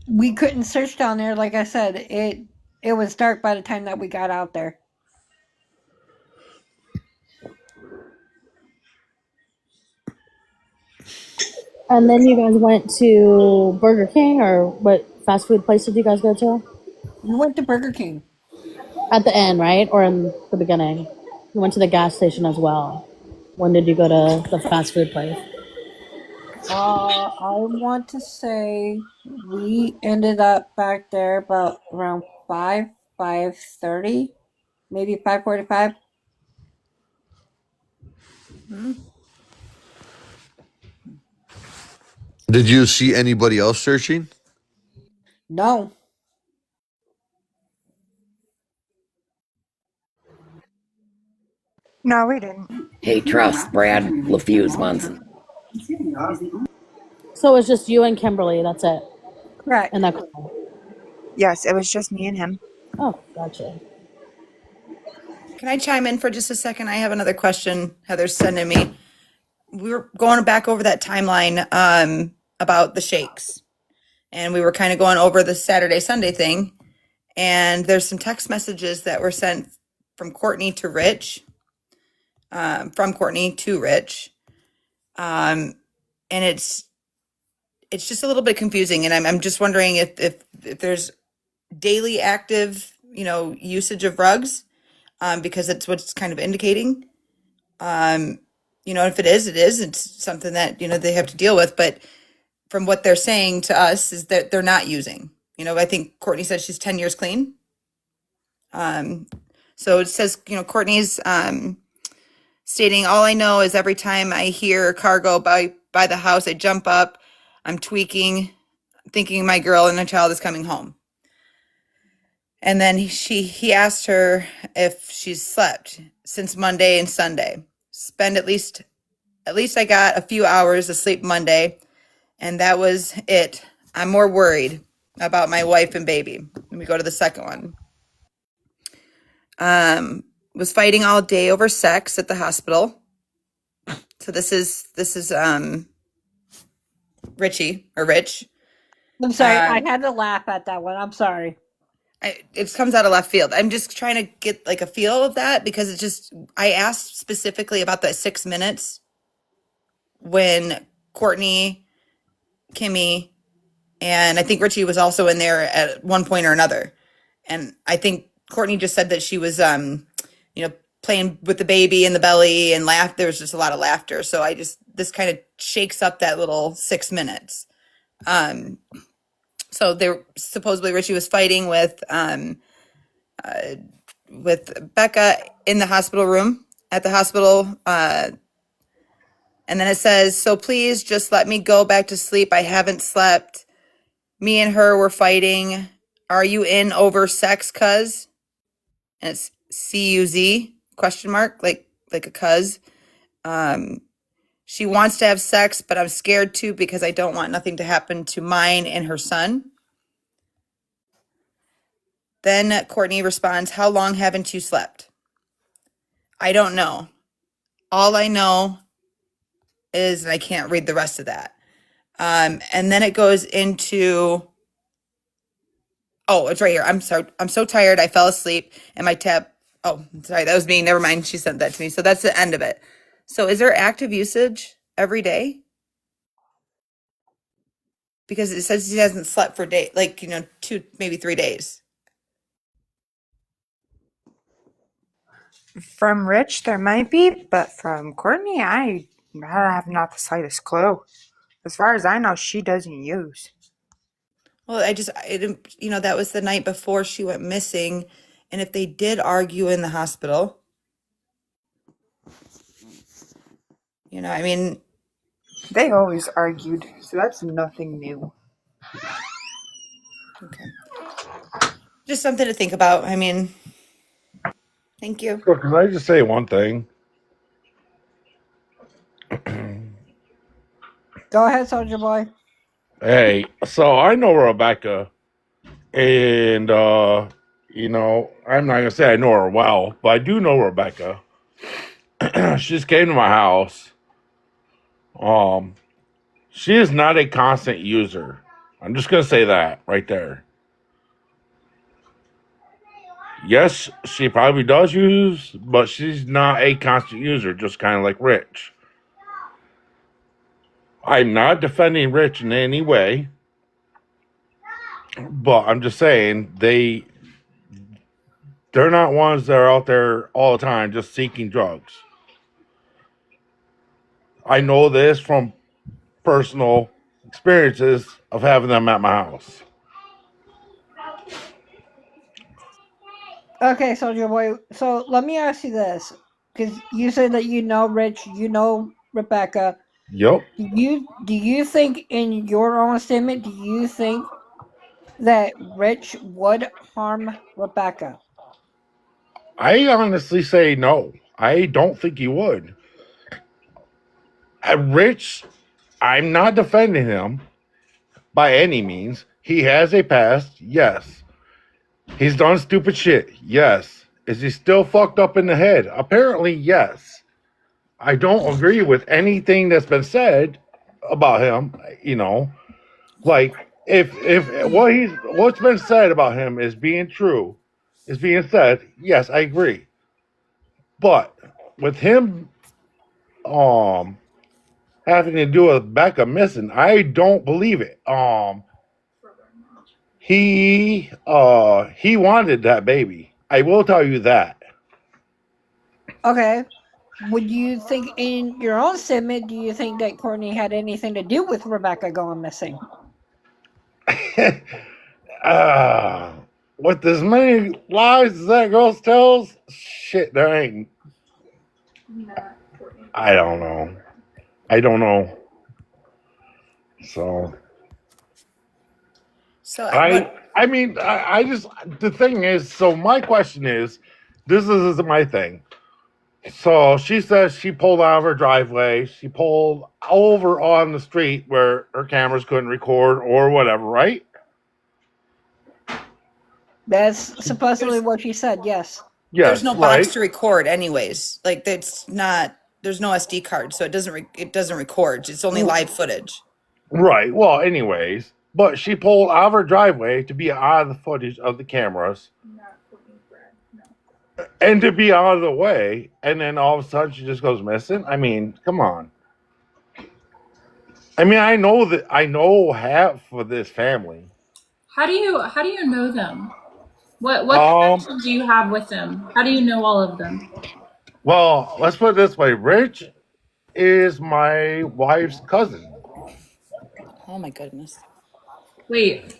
Speaker 1: we couldn't search down there. Like I said, it was dark by the time that we got out there.
Speaker 8: And then you guys went to Burger King, or what fast food place did you guys go to?
Speaker 1: We went to Burger King.
Speaker 8: At the end, right? Or in the beginning? You went to the gas station as well. When did you go to the fast food place?
Speaker 1: I want to say we ended up back there about around 5:30, maybe 5:45.
Speaker 6: Did you see anybody else searching?
Speaker 1: No,
Speaker 2: No, we didn't.
Speaker 7: Hey, trust Brad LaFuse Munson.
Speaker 8: So it's just you and Kimberly, that's it.
Speaker 1: correct.
Speaker 8: And that car.
Speaker 2: Yes, it was just me and him.
Speaker 8: Oh, gotcha.
Speaker 3: Can I chime in for just a second? I have another question Heather's sending me. We were going back over that timeline about the shakes, and we were kind of going over the Saturday Sunday thing, and there's some text messages that were sent from Courtney to Rich, from Courtney to Rich, and it's just a little bit confusing, and I'm just wondering if there's daily active usage of rugs, because it's what's kind of indicating. If it is, it's something that they have to deal with, but from what they're saying to us is that they're not using. I think Courtney said she's 10 years clean. So it says, Courtney's stating, all I know is every time I hear a car go by the house, I jump up, I'm tweaking, thinking my girl and a child is coming home. And then he asked her if she's slept since Monday and Sunday. Spend at least I got a few hours of sleep Monday, and that was it. I'm more worried about my wife and baby. Let me go to the second one. Was fighting all day over sex at the hospital. So this is Richie or Rich.
Speaker 1: I'm sorry, I had to laugh at that one. I'm sorry.
Speaker 3: It comes out of left field. I'm just trying to get like a feel of that because I asked specifically about the 6 minutes when Courtney, Kimmy, and I think Richie was also in there at one point or another. And I think Courtney just said that she was, playing with the baby in the belly and laugh. There was just a lot of laughter. So this kind of shakes up that little 6 minutes. So supposedly Richie was fighting with Becca in the hospital room at the hospital. And then it says, so please just let me go back to sleep. I haven't slept. Me and her were fighting. Are you in over sex, cuz? And it's CUZ question mark, like a cuz. She wants to have sex, but I'm scared too because I don't want nothing to happen to mine and her son. Then Courtney responds, how long haven't you slept? I don't know. All I know is, and I can't read the rest of that. And then it goes into, oh, it's right here. I'm so tired. I fell asleep and my tab. Oh, sorry. That was me. Never mind. She sent that to me. So that's the end of it. So is there active usage every day? Because it says he hasn't slept for days, 2, maybe 3 days.
Speaker 2: From Rich, there might be, but from Courtney, I have not the slightest clue. As far as I know, she doesn't use.
Speaker 3: Well, that was the night before she went missing. And if they did argue in the hospital, I mean,
Speaker 2: They always argued, so that's nothing new.
Speaker 3: okay. Just something to think about. I mean, thank you.
Speaker 9: So can I just say one thing?
Speaker 1: Go ahead, Soldier Boy.
Speaker 9: Hey, so I know Rebecca, and I'm not gonna say I know her well, but I do know Rebecca. She just came to my house. Um, she is not a constant user. I'm just gonna say that right there. Yes, she probably does use, but she's not a constant user, just kind of like Rich. I'm not defending Rich in any way, but I'm just saying they're not ones that are out there all the time just seeking drugs. I know this from personal experiences of having them at my house.
Speaker 1: Okay, Soldier Boy. So let me ask you this, because you said that you know Rich, you know Rebecca.
Speaker 9: Yep.
Speaker 1: Do you think, in your own statement, do you think that Rich would harm Rebecca?
Speaker 9: I honestly say no. I don't think he would. Rich, I'm not defending him by any means. He has a past, yes. He's done stupid shit, yes. Is he still fucked up in the head? Apparently, yes. I don't agree with anything that's been said about him, Like if what's been said about him is being true, is being said, yes, I agree. But with him having to do with Becca missing, I don't believe it. He wanted that baby. I will tell you that.
Speaker 1: Okay. Would you think, in your own statement, do you think that Courtney had anything to do with Rebecca going missing?
Speaker 9: uh, with as many lies as that girl tells, shit, there ain't. I don't know. I don't know. So
Speaker 3: So
Speaker 9: I
Speaker 3: what?
Speaker 9: I mean I just the thing is, so my question is, this is my thing. So she says she pulled out of her driveway, she pulled over on the street where her cameras couldn't record or whatever, right?
Speaker 1: That's supposedly
Speaker 3: There's
Speaker 1: what she said, yes.
Speaker 3: there's
Speaker 9: Yes,
Speaker 3: no box
Speaker 9: right.
Speaker 3: to record, anyways. Like that's not. There's no SD card, so it doesn't record. It's only live footage.
Speaker 9: Right. Well, anyways, but she pulled out of her driveway to be out of the footage of the cameras and to be out of the way, and then all of a sudden she just goes missing. I mean, come on. I mean, I know half of this family.
Speaker 4: How do you know them? What
Speaker 9: Um,
Speaker 4: connection do you have with them? How do you know all of them?
Speaker 9: well, let's put it this way. Rich is my wife's cousin.
Speaker 3: Oh my goodness.
Speaker 4: Wait,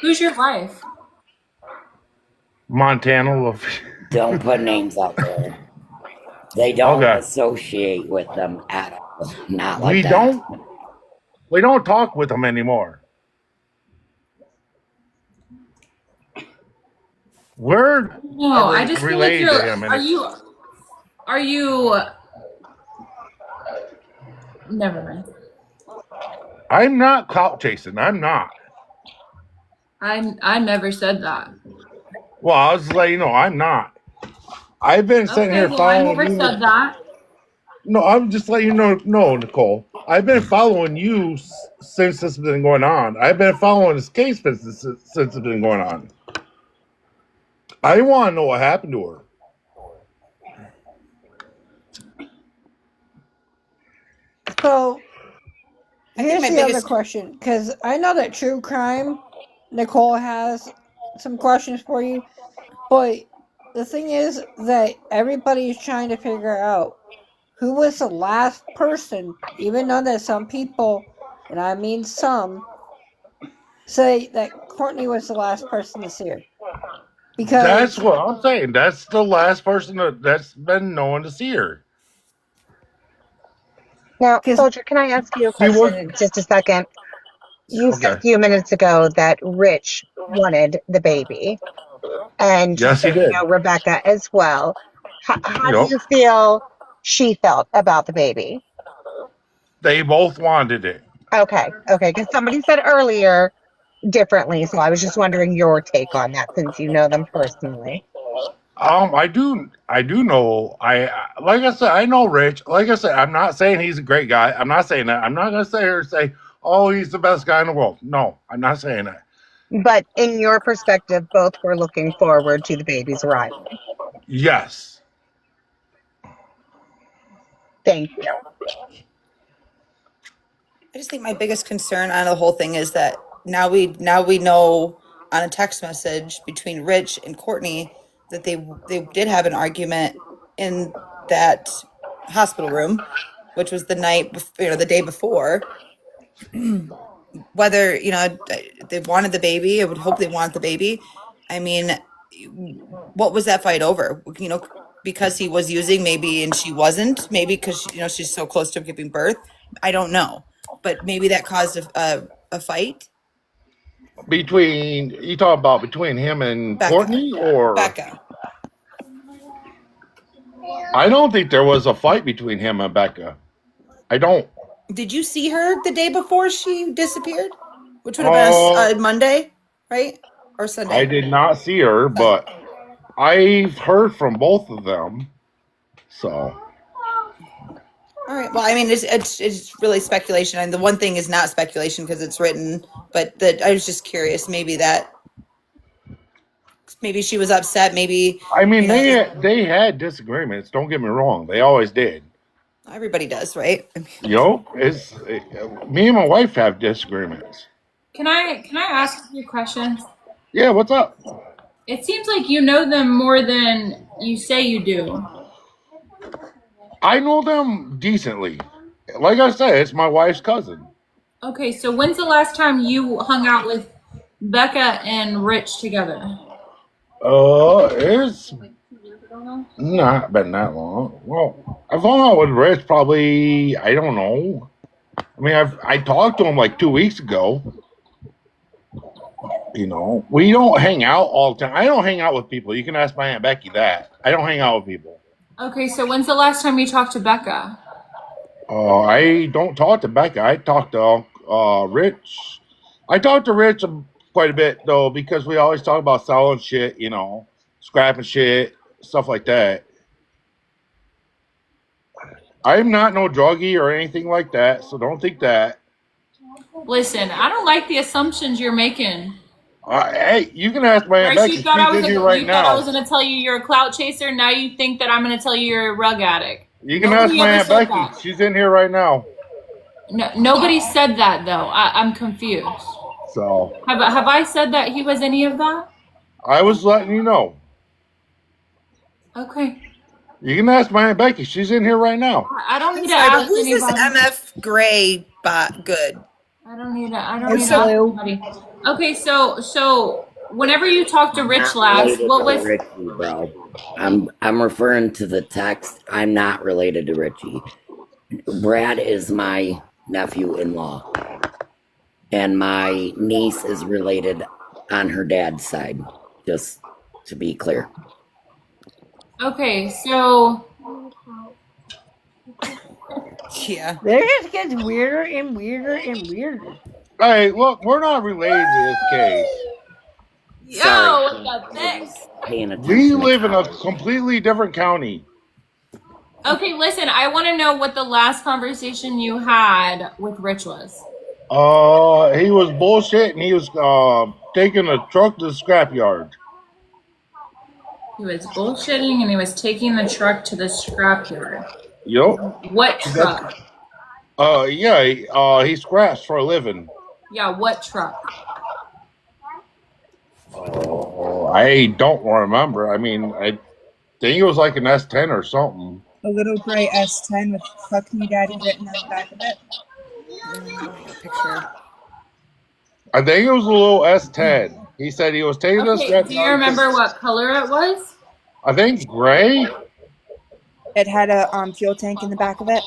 Speaker 4: who's your wife?
Speaker 9: Montana.
Speaker 7: Don't put names out there. They don't
Speaker 9: Okay.
Speaker 7: associate with them at all. Not like
Speaker 9: We
Speaker 7: that.
Speaker 9: don't we don't talk with them anymore. We're
Speaker 4: No, I just feel like
Speaker 9: related to
Speaker 4: you're.
Speaker 9: him, and
Speaker 4: Are
Speaker 9: it's
Speaker 4: you? Are you? Never mind.
Speaker 9: I'm not clout chasing. I'm not.
Speaker 4: I never said that.
Speaker 9: Well, I was like, I'm not. I've been sitting
Speaker 4: Okay,
Speaker 9: here
Speaker 4: well, I
Speaker 9: following
Speaker 4: never
Speaker 9: you.
Speaker 4: said that.
Speaker 9: No, I'm just letting you know. No, Nicole, I've been following you since this has been going on. I've been following this case since it's been going on. I want to know what happened to her.
Speaker 1: So
Speaker 3: I think
Speaker 1: here's
Speaker 3: my
Speaker 1: the other
Speaker 3: biggest.
Speaker 1: question, because I know that true crime, Nicole has some questions for you, but the thing is that everybody's trying to figure out who was the last person, even though that some people, and I mean some, say that Courtney was the last person to see her.
Speaker 9: That's
Speaker 1: Because
Speaker 9: what I'm saying. That's the last person that's been known to see her.
Speaker 5: Now,
Speaker 1: because
Speaker 5: Soldier, can I ask you a
Speaker 9: She was
Speaker 5: question in just a second? You said a
Speaker 9: okay.
Speaker 5: few minutes ago that Rich wanted the baby, and you
Speaker 9: Yes, he
Speaker 5: said you
Speaker 9: did.
Speaker 5: know Rebecca as well. How do
Speaker 9: Yep.
Speaker 5: you feel she felt about the baby?
Speaker 9: They both wanted it.
Speaker 5: Okay, okay, because somebody said earlier differently, so I was just wondering your take on that since you know them personally.
Speaker 9: I do know. Like I said, I know Rich. Like I said, I'm not saying he's a great guy. I'm not saying that. I'm not gonna sit here and say, oh, he's the best guy in the world. No, I'm not saying that.
Speaker 5: But in your perspective, both were looking forward to the baby's arrival.
Speaker 9: Yes.
Speaker 5: Thank you.
Speaker 3: I just think my biggest concern on the whole thing is that now we know on a text message between Rich and Courtney that they did have an argument in that hospital room, which was the night the day before. Whether they wanted the baby, I would hope they want the baby. I mean, what was that fight over? Because he was using, maybe, and she wasn't, maybe because she's so close to giving birth. I don't know, but maybe that caused a fight.
Speaker 9: Between you talking about between him and
Speaker 3: Becca,
Speaker 9: Courtney, or
Speaker 3: Becca,
Speaker 9: I don't think there was a fight between him and Becca. I don't.
Speaker 3: did you see her the day before she disappeared, which would have been
Speaker 9: Uh,
Speaker 3: a Monday, right, or
Speaker 9: I
Speaker 3: Sunday?
Speaker 9: did not see her, but I've heard from both of them. So
Speaker 3: All right. Well, I mean, it's really speculation, and the one thing is not speculation because it's written. But I was just curious. Maybe she was upset. Maybe
Speaker 9: I mean,
Speaker 3: you know
Speaker 9: they had disagreements. Don't get me wrong; they always did.
Speaker 3: everybody does, right? I mean,
Speaker 9: It's me and my wife have disagreements.
Speaker 4: Can I ask you a question?
Speaker 9: Yeah, what's up?
Speaker 4: It seems like you know them more than you say you do.
Speaker 9: I know them decently. Like I said, it's my wife's cousin.
Speaker 4: Okay, so when's the last time you hung out with Becca and Rich together?
Speaker 9: It's not been that long. Well, I've hung out with Rich probably, I don't know. I mean, I talked to him like 2 weeks ago. We don't hang out all the time. I don't hang out with people. You can ask my Aunt Becky that. I don't hang out with people.
Speaker 4: Okay, so when's the last time you talked to Becca?
Speaker 9: I don't talk to Becca. I talk to Rich. I talk to Rich quite a bit though because we always talk about selling shit, scrapping shit, stuff like that. I'm not no druggie or anything like that, so don't think that.
Speaker 4: Listen, I don't like the assumptions you're making.
Speaker 9: Hey, you can ask my Aunt
Speaker 4: First,
Speaker 9: Becky. She's in here right
Speaker 4: you thought I
Speaker 9: now.
Speaker 4: was gonna tell you you're a clout chaser. Now you think that I'm gonna tell you you're a rug addict.
Speaker 9: You can ask
Speaker 4: Nobody
Speaker 9: my
Speaker 4: ever
Speaker 9: Aunt
Speaker 4: said
Speaker 9: Becky.
Speaker 4: that.
Speaker 9: She's in here right now.
Speaker 4: No, nobody said that though. I'm confused.
Speaker 9: So
Speaker 4: Have I said that he was any of that?
Speaker 9: I was letting you know.
Speaker 4: Okay.
Speaker 9: You can ask my Aunt Becky. She's in here right now.
Speaker 4: I don't need
Speaker 3: I'm
Speaker 4: to
Speaker 3: sorry, but
Speaker 4: ask
Speaker 3: who's this
Speaker 4: anybody.
Speaker 3: MF Gray bot? Good.
Speaker 4: I don't need to
Speaker 2: It's
Speaker 4: ask
Speaker 2: Lou.
Speaker 4: anybody. Okay, so whenever you talked to
Speaker 7: I'm
Speaker 4: Rich
Speaker 7: not
Speaker 4: last,
Speaker 7: related
Speaker 4: what
Speaker 7: to
Speaker 4: was
Speaker 7: Richie, bro. I'm referring to the text. I'm not related to Richie. Brad is my nephew-in-law, and my niece is related on her dad's side. Just to be clear.
Speaker 4: okay, so
Speaker 3: Yeah.
Speaker 1: This just gets weirder and weirder and weirder.
Speaker 9: Hey, look, we're not related to this case.
Speaker 7: Sorry,
Speaker 4: yo, what the
Speaker 7: I
Speaker 4: heck?
Speaker 7: was paying
Speaker 9: We
Speaker 7: attention to
Speaker 9: live in a
Speaker 7: college.
Speaker 9: completely different county.
Speaker 4: Okay, listen, I want to know what the last conversation you had with Rich was.
Speaker 9: He was bullshit and he was taking a truck to the scrapyard.
Speaker 4: He was bullshitting and he was taking the truck to the scrapyard.
Speaker 9: Yep.
Speaker 4: What truck?
Speaker 9: Yeah, he scraps for a living.
Speaker 4: Yeah, what truck?
Speaker 9: Oh, I don't remember. I mean, I think it was like an S10 or something.
Speaker 2: A little gray S10 with "Fuck Me Daddy" written on the back of it.
Speaker 3: I don't have a picture.
Speaker 9: I think it was a little S10. He said he was taking a
Speaker 4: Okay,
Speaker 9: scratch.
Speaker 4: do you remember what color it was?
Speaker 9: I think gray.
Speaker 2: It had a fuel tank in the back of it.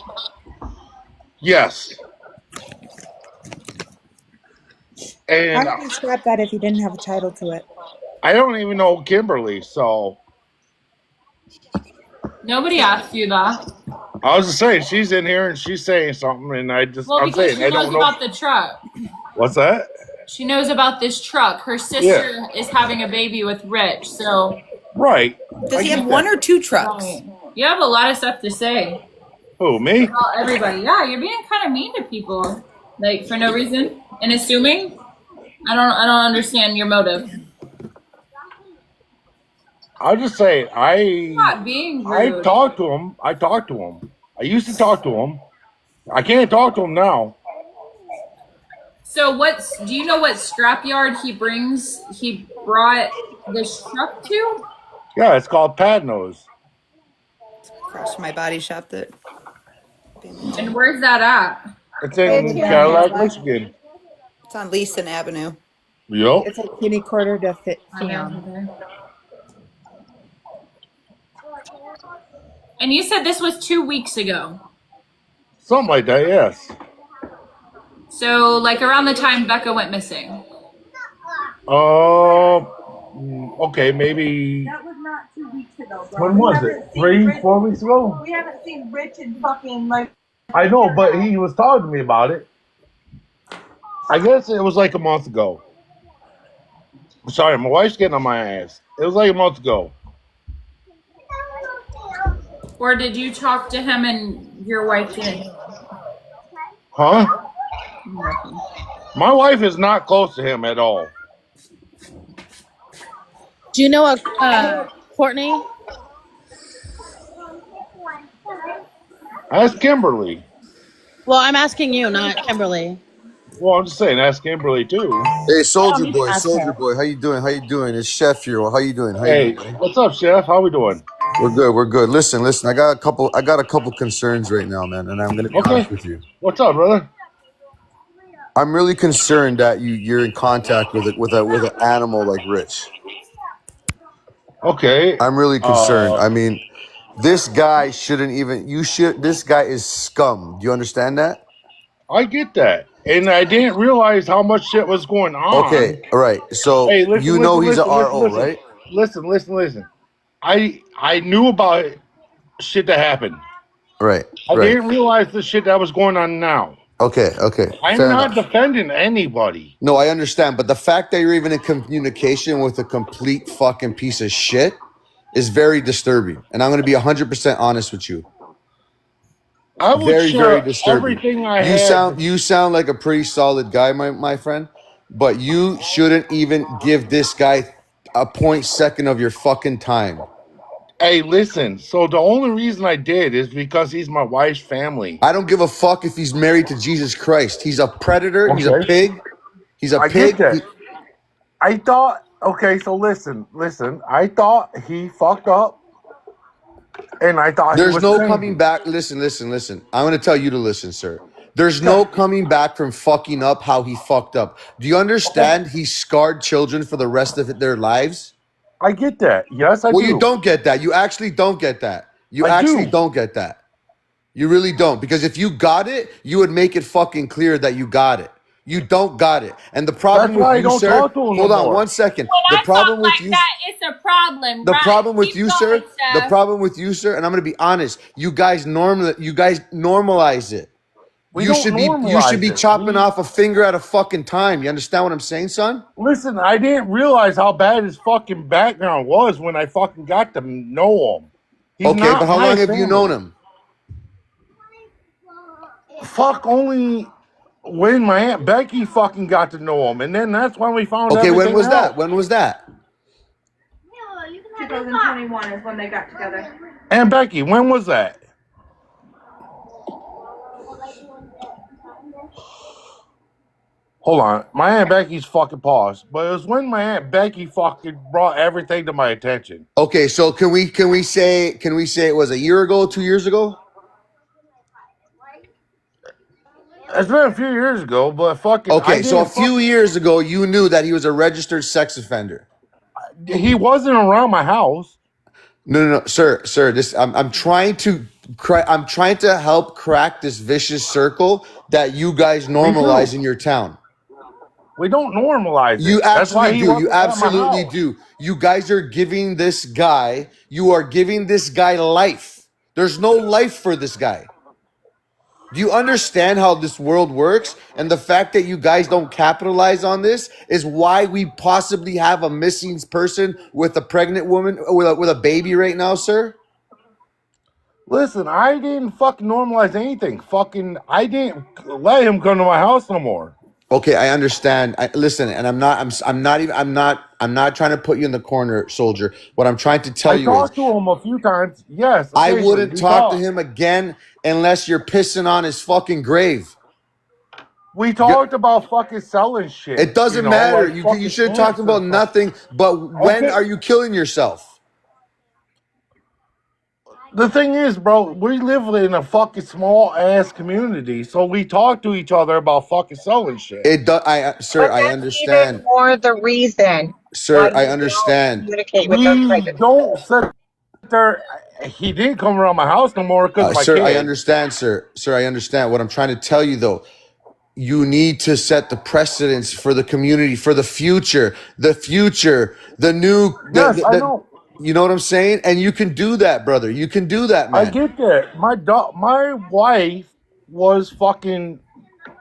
Speaker 9: Yes.
Speaker 2: How
Speaker 9: And
Speaker 2: did he scrap that if he didn't have a title to it?
Speaker 9: I don't even know Kimberly, so
Speaker 4: Nobody asked you that.
Speaker 9: I was just saying she's in here and she's saying something, and
Speaker 4: Well,
Speaker 9: I'm
Speaker 4: because
Speaker 9: saying
Speaker 4: she
Speaker 9: I
Speaker 4: knows
Speaker 9: don't know.
Speaker 4: about the truck.
Speaker 9: What's that?
Speaker 4: She knows about this truck. Her sister is having a baby with Rich, so
Speaker 9: Right.
Speaker 3: Does
Speaker 9: I
Speaker 3: he
Speaker 9: get
Speaker 3: have one
Speaker 9: that.
Speaker 3: or two trucks?
Speaker 4: right. You have a lot of stuff to say
Speaker 9: Who, me?
Speaker 4: about everybody. Yeah, you're being kind of mean to people, like for no reason and assuming. I don't understand your motive.
Speaker 9: I'll just say
Speaker 4: Not being
Speaker 9: I
Speaker 4: rude.
Speaker 9: talked to him. I talked to him. I used to talk to him. I can't talk to him now.
Speaker 4: So do you know what scrapyard he brought this truck to?
Speaker 9: Yeah, it's called Pad Nose.
Speaker 3: Across from my body shop that.
Speaker 4: And where's that at?
Speaker 9: It's
Speaker 2: It's
Speaker 9: in
Speaker 2: here in
Speaker 9: Cadillac,
Speaker 2: Cadillac.
Speaker 9: Michigan.
Speaker 3: It's on Leeson Avenue.
Speaker 9: Yup.
Speaker 2: It's a cutie quarter to fit
Speaker 4: I know,
Speaker 2: Fiam.
Speaker 4: Heather. And you said this was 2 weeks ago.
Speaker 9: Something like that, yes.
Speaker 4: So like around the time Becca went missing.
Speaker 9: Okay, maybe.
Speaker 10: That was not 2 weeks ago, bro.
Speaker 9: When was it? 3, 4 weeks ago?
Speaker 10: We haven't seen Rich in fucking like.
Speaker 9: I know, but he was talking to me about it. I guess it was like a month ago. Sorry, my wife's getting on my ass. It was like a month ago.
Speaker 4: Or did you talk to him and your wife didn't?
Speaker 9: Huh? My wife is not close to him at all.
Speaker 8: Do you know Courtney?
Speaker 9: Ask Kimberly.
Speaker 8: Well, I'm asking you, not Kimberly.
Speaker 9: Well, I'm just saying, ask Kimberly too.
Speaker 6: Hey,
Speaker 8: I don't
Speaker 6: Soldier
Speaker 8: need to
Speaker 6: Boy,
Speaker 8: ask
Speaker 6: Soldier
Speaker 8: her.
Speaker 6: Boy, how you doing? How you doing? It's Chef here. How you doing? How you
Speaker 9: Hey,
Speaker 6: doing, buddy?
Speaker 9: what's up, Chef? How we doing?
Speaker 6: We're good. We're good. Listen. I got a couple concerns right now, man, and I'm gonna be honest
Speaker 9: Okay.
Speaker 6: with you.
Speaker 9: What's up, brother?
Speaker 6: I'm really concerned that you're in contact with an animal like Rich.
Speaker 9: Okay.
Speaker 6: I'm really concerned. I mean, this guy shouldn't even. This guy is scum. Do you understand that?
Speaker 9: I get that. And I didn't realize how much shit was going on.
Speaker 6: Okay. All right. So
Speaker 9: Hey, listen,
Speaker 6: you know he's a RO,
Speaker 9: listen.
Speaker 6: right?
Speaker 9: Listen. I knew about shit that happened.
Speaker 6: Right.
Speaker 9: I
Speaker 6: Right.
Speaker 9: didn't realize the shit that was going on now.
Speaker 6: Okay.
Speaker 9: I'm
Speaker 6: Fair
Speaker 9: not
Speaker 6: enough.
Speaker 9: defending anybody.
Speaker 6: No, I understand, but the fact that you're even in communication with a complete fucking piece of shit is very disturbing. And I'm going to be 100% honest with you.
Speaker 9: I would
Speaker 6: Very,
Speaker 9: share
Speaker 6: very disturbing.
Speaker 9: everything I had.
Speaker 6: You sound like a pretty solid guy, my friend, but you shouldn't even give this guy a 0.2 of your fucking time.
Speaker 9: Hey, listen. So the only reason I did is because he's my wife's family.
Speaker 6: I don't give a fuck if he's married to Jesus Christ. He's a predator. He's a
Speaker 9: Okay.
Speaker 6: pig. He's a
Speaker 9: I
Speaker 6: pig.
Speaker 9: get that. I thought, okay, so listen. I thought he fucked up, and I thought he
Speaker 6: There's
Speaker 9: was
Speaker 6: no
Speaker 9: crazy.
Speaker 6: coming back. Listen. I'm going to tell you to listen, sir. There's no coming back from fucking up how he fucked up. Do you understand he scarred children for the rest of their lives?
Speaker 9: I get that. Yes, I do.
Speaker 6: Well, you don't get that. You actually don't get that. You
Speaker 9: I
Speaker 6: actually
Speaker 9: do.
Speaker 6: don't get that. You really don't. Because if you got it, you would make it fucking clear that you got it. You don't got it. And the problem
Speaker 9: That's why I
Speaker 6: with you,
Speaker 9: don't
Speaker 6: sir,
Speaker 9: talk to him
Speaker 6: hold
Speaker 9: no
Speaker 6: on
Speaker 9: more.
Speaker 6: 1 second.
Speaker 4: When
Speaker 6: The
Speaker 4: I
Speaker 6: problem
Speaker 4: talk
Speaker 6: with
Speaker 4: like
Speaker 6: you,
Speaker 4: that, it's a problem.
Speaker 6: the
Speaker 4: right?
Speaker 6: problem with
Speaker 4: Keep
Speaker 6: you,
Speaker 4: going,
Speaker 6: sir, the
Speaker 4: Steph.
Speaker 6: problem with you, sir, and I'm going to be honest, you guys normalize it. You should be chopping off a finger at a fucking time. You understand what I'm saying, son?
Speaker 9: Listen, I didn't realize how bad his fucking background was when I fucking got to know him. He's
Speaker 6: Okay,
Speaker 9: not
Speaker 6: but how
Speaker 9: my
Speaker 6: long have you known
Speaker 9: family.
Speaker 6: him?
Speaker 9: Fuck, only when my Aunt Becky fucking got to know him. And then that's when we found
Speaker 6: Okay,
Speaker 9: everything
Speaker 6: when was
Speaker 9: out.
Speaker 6: that? When was that?
Speaker 10: 2021 is when they got together.
Speaker 9: Aunt Becky, when was that? Hold on. My Aunt Becky's fucking paused. But it was when my Aunt Becky fucking brought everything to my attention.
Speaker 6: Okay, so can we say it was a year ago, 2 years ago?
Speaker 9: It's been a few years ago, but fucking, I
Speaker 6: Okay, so a
Speaker 9: didn't
Speaker 6: few years ago, you knew that he was a registered sex offender.
Speaker 9: He wasn't around my house.
Speaker 6: No, sir. This I'm trying to I'm trying to help crack this vicious circle that you guys
Speaker 9: Me too.
Speaker 6: normalize in your town.
Speaker 9: We don't normalize
Speaker 6: You
Speaker 9: it. That's why
Speaker 6: actually
Speaker 9: he
Speaker 6: do. You
Speaker 9: wasn't at my
Speaker 6: absolutely
Speaker 9: house.
Speaker 6: do. You guys are giving this guy. You are giving this guy life. There's no life for this guy. Do you understand how this world works? And the fact that you guys don't capitalize on this is why we possibly have a missing person with a pregnant woman with a baby right now, sir.
Speaker 9: Listen, I didn't fucking normalize anything. Fucking, I didn't let him come to my house no more.
Speaker 6: Okay, I understand. Listen, and I'm not trying to put you in the corner, soldier. What I'm trying to tell
Speaker 9: I
Speaker 6: you is
Speaker 9: talked to him a few times. Yes,
Speaker 6: I
Speaker 9: occasionally
Speaker 6: wouldn't
Speaker 9: we
Speaker 6: talk to
Speaker 9: talked.
Speaker 6: him again unless you're pissing on his fucking grave.
Speaker 9: We talked about fucking selling shit.
Speaker 6: It
Speaker 9: You
Speaker 6: doesn't
Speaker 9: know,
Speaker 6: matter.
Speaker 9: like
Speaker 6: You
Speaker 9: fucking
Speaker 6: should have talked
Speaker 9: amps and
Speaker 6: about
Speaker 9: stuff.
Speaker 6: nothing. But when
Speaker 9: Okay.
Speaker 6: are you killing yourself?
Speaker 9: The thing is, bro, we live in a fucking small ass community, so we talk to each other about fucking selling shit.
Speaker 6: It does. Sir,
Speaker 5: But
Speaker 6: I
Speaker 5: that's even
Speaker 6: understand.
Speaker 5: more the reason why
Speaker 6: Sir, I
Speaker 5: you don't
Speaker 6: understand.
Speaker 5: communicate with those
Speaker 9: We
Speaker 5: pregnant
Speaker 9: don't
Speaker 5: people.
Speaker 9: sit there. He didn't come around my house no more because of my
Speaker 6: Sir, I
Speaker 9: kid.
Speaker 6: understand, sir. Sir, I understand. What I'm trying to tell you, though, you need to set the precedence for the community, for the future, the new,
Speaker 9: Yes, I know.
Speaker 6: you know what I'm saying? And you can do that, brother. You can do that,
Speaker 9: I
Speaker 6: man.
Speaker 9: get that. My wife was fucking,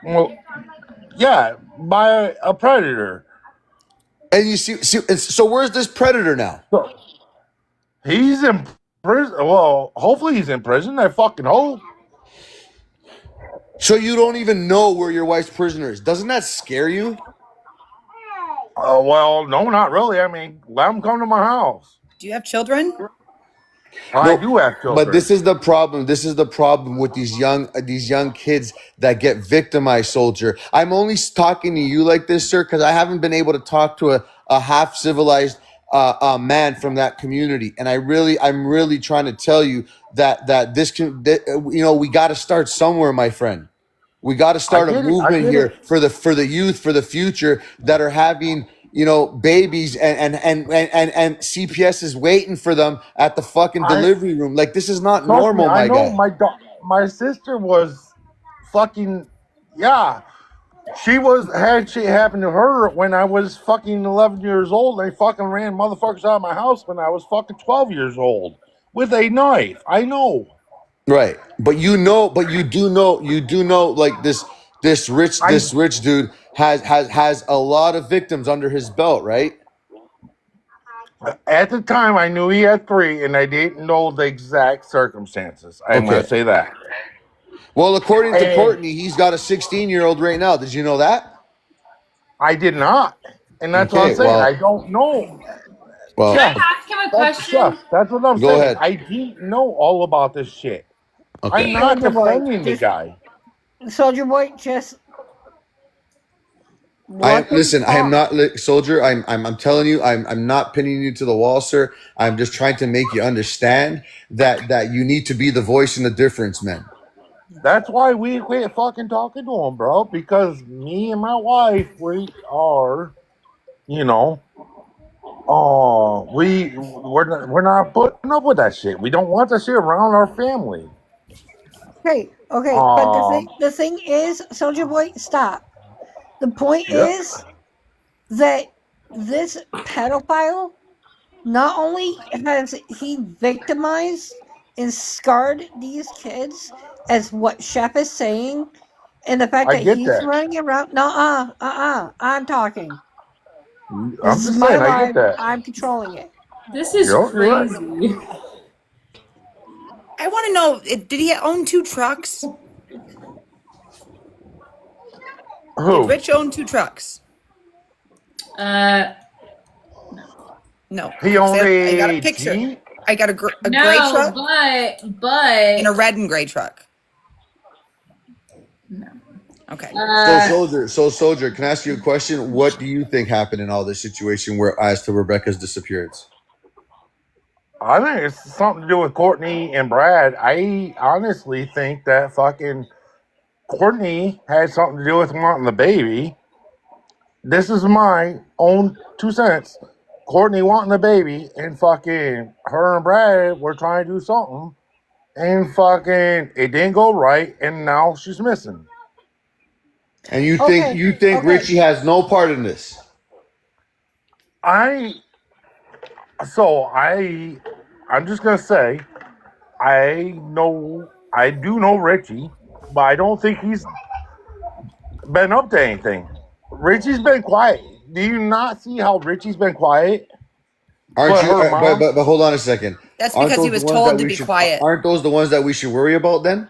Speaker 9: well, yeah, by a predator.
Speaker 6: And you see, so where's this predator now?
Speaker 9: So he's in prison. Well, hopefully he's in prison. I fucking hope.
Speaker 6: So you don't even know where your wife's prisoner is. Doesn't that scare you?
Speaker 9: Well, no, not really. I mean, let him come to my house.
Speaker 3: Do you have children?
Speaker 9: I
Speaker 6: No,
Speaker 9: do have
Speaker 6: but
Speaker 9: children.
Speaker 6: this is the problem. This is the problem with these young kids that get victimized, soldier. I'm only talking to you like this, sir, because I haven't been able to talk to a half civilized man from that community, and I'm really trying to tell you that we got to start somewhere, my friend. We got to
Speaker 9: I
Speaker 6: start a
Speaker 9: get it. I
Speaker 6: movement
Speaker 9: get it.
Speaker 6: here for the youth, for the future that are having babies and CPS is waiting for them at the fucking
Speaker 9: I
Speaker 6: delivery room. Like this is not
Speaker 9: Trust me.
Speaker 6: normal,
Speaker 9: I
Speaker 6: my
Speaker 9: know
Speaker 6: guy.
Speaker 9: my sister was fucking, yeah. She was had shit happen to her when I was fucking 11 years old. They fucking ran motherfuckers out of my house when I was fucking 12 years old with a knife. I know.
Speaker 6: Right. But you do know like
Speaker 9: I
Speaker 6: this rich dude has a lot of victims under his belt, right?
Speaker 9: At the time I knew he had three, and I didn't know the exact circumstances. I'm gonna
Speaker 6: Okay.
Speaker 9: say that.
Speaker 6: Well, according to
Speaker 9: And
Speaker 6: Courtney, he's got a 16-year-old right now. Did you know that?
Speaker 9: I did not, and that's what I'm
Speaker 6: Okay.
Speaker 9: saying. I don't know.
Speaker 4: Can I
Speaker 9: Chef,
Speaker 4: ask him a
Speaker 9: that's chef.
Speaker 4: question?
Speaker 9: That's what I'm
Speaker 6: Go
Speaker 9: saying.
Speaker 6: ahead.
Speaker 9: I didn't know all about this shit. I'm
Speaker 6: Okay.
Speaker 9: not
Speaker 1: Soldier Boy,
Speaker 9: defending the
Speaker 1: just
Speaker 9: guy.
Speaker 1: Soldier Boy, just let them
Speaker 6: I am
Speaker 1: talk.
Speaker 6: not soldier. I'm telling you, I'm not pinning you to the wall, sir. I'm just trying to make you understand that you need to be the voice and the difference, man.
Speaker 9: That's why we quit fucking talking to him, bro. Because me and my wife, we are, you know, we're not putting up with that shit. We don't want that shit around our family.
Speaker 1: Okay, okay, but
Speaker 9: Um,
Speaker 1: the thing is, Soldier Boy, stop. The point
Speaker 9: yeah,
Speaker 1: is that this pedophile not only has he victimized and scarred these kids, as what Chef is saying, and the fact
Speaker 9: I
Speaker 1: that
Speaker 9: get
Speaker 1: he's
Speaker 9: that.
Speaker 1: running around. I'm talking. This
Speaker 9: I'm
Speaker 1: is
Speaker 9: just
Speaker 1: my
Speaker 9: saying, I get
Speaker 1: life.
Speaker 9: that.
Speaker 1: I'm controlling it.
Speaker 4: This is
Speaker 9: You're right.
Speaker 4: crazy.
Speaker 3: I want to know, did he own two trucks? Did
Speaker 9: Who?
Speaker 3: Rich own two trucks?
Speaker 4: Uh,
Speaker 3: No.
Speaker 9: He
Speaker 3: Okay,
Speaker 9: owned
Speaker 3: so I got a
Speaker 9: a
Speaker 3: picture.
Speaker 9: Jeep?
Speaker 3: I got a gray
Speaker 4: no,
Speaker 3: truck and a
Speaker 4: but
Speaker 3: red and gray truck.
Speaker 4: no.
Speaker 3: Okay.
Speaker 6: Soldier, can I ask you a question? What do you think happened in all this situation where as to Rebecca's disappearance?
Speaker 9: I think it's something to do with Courtney and Brad. I honestly think that fucking Courtney had something to do with wanting the baby. This is my own 2 cents. Courtney wanting the baby, and fucking her and Brad were trying to do something, and fucking it didn't go right, and now she's missing.
Speaker 6: And you
Speaker 1: Okay,
Speaker 6: think
Speaker 1: okay.
Speaker 6: Richie has no part in this?
Speaker 9: I'm just gonna say I do know Richie, but I don't think he's been up to anything. Richie's been quiet. Do you not see how Richie's been quiet?
Speaker 6: Aren't
Speaker 9: But
Speaker 6: you?
Speaker 9: her mom,
Speaker 6: But hold on a second.
Speaker 3: That's
Speaker 6: Aren't
Speaker 3: because he
Speaker 6: those the
Speaker 3: was
Speaker 6: ones that
Speaker 3: told to
Speaker 6: we
Speaker 3: be
Speaker 6: should?
Speaker 3: quiet.
Speaker 6: Aren't those the ones that we should worry about then?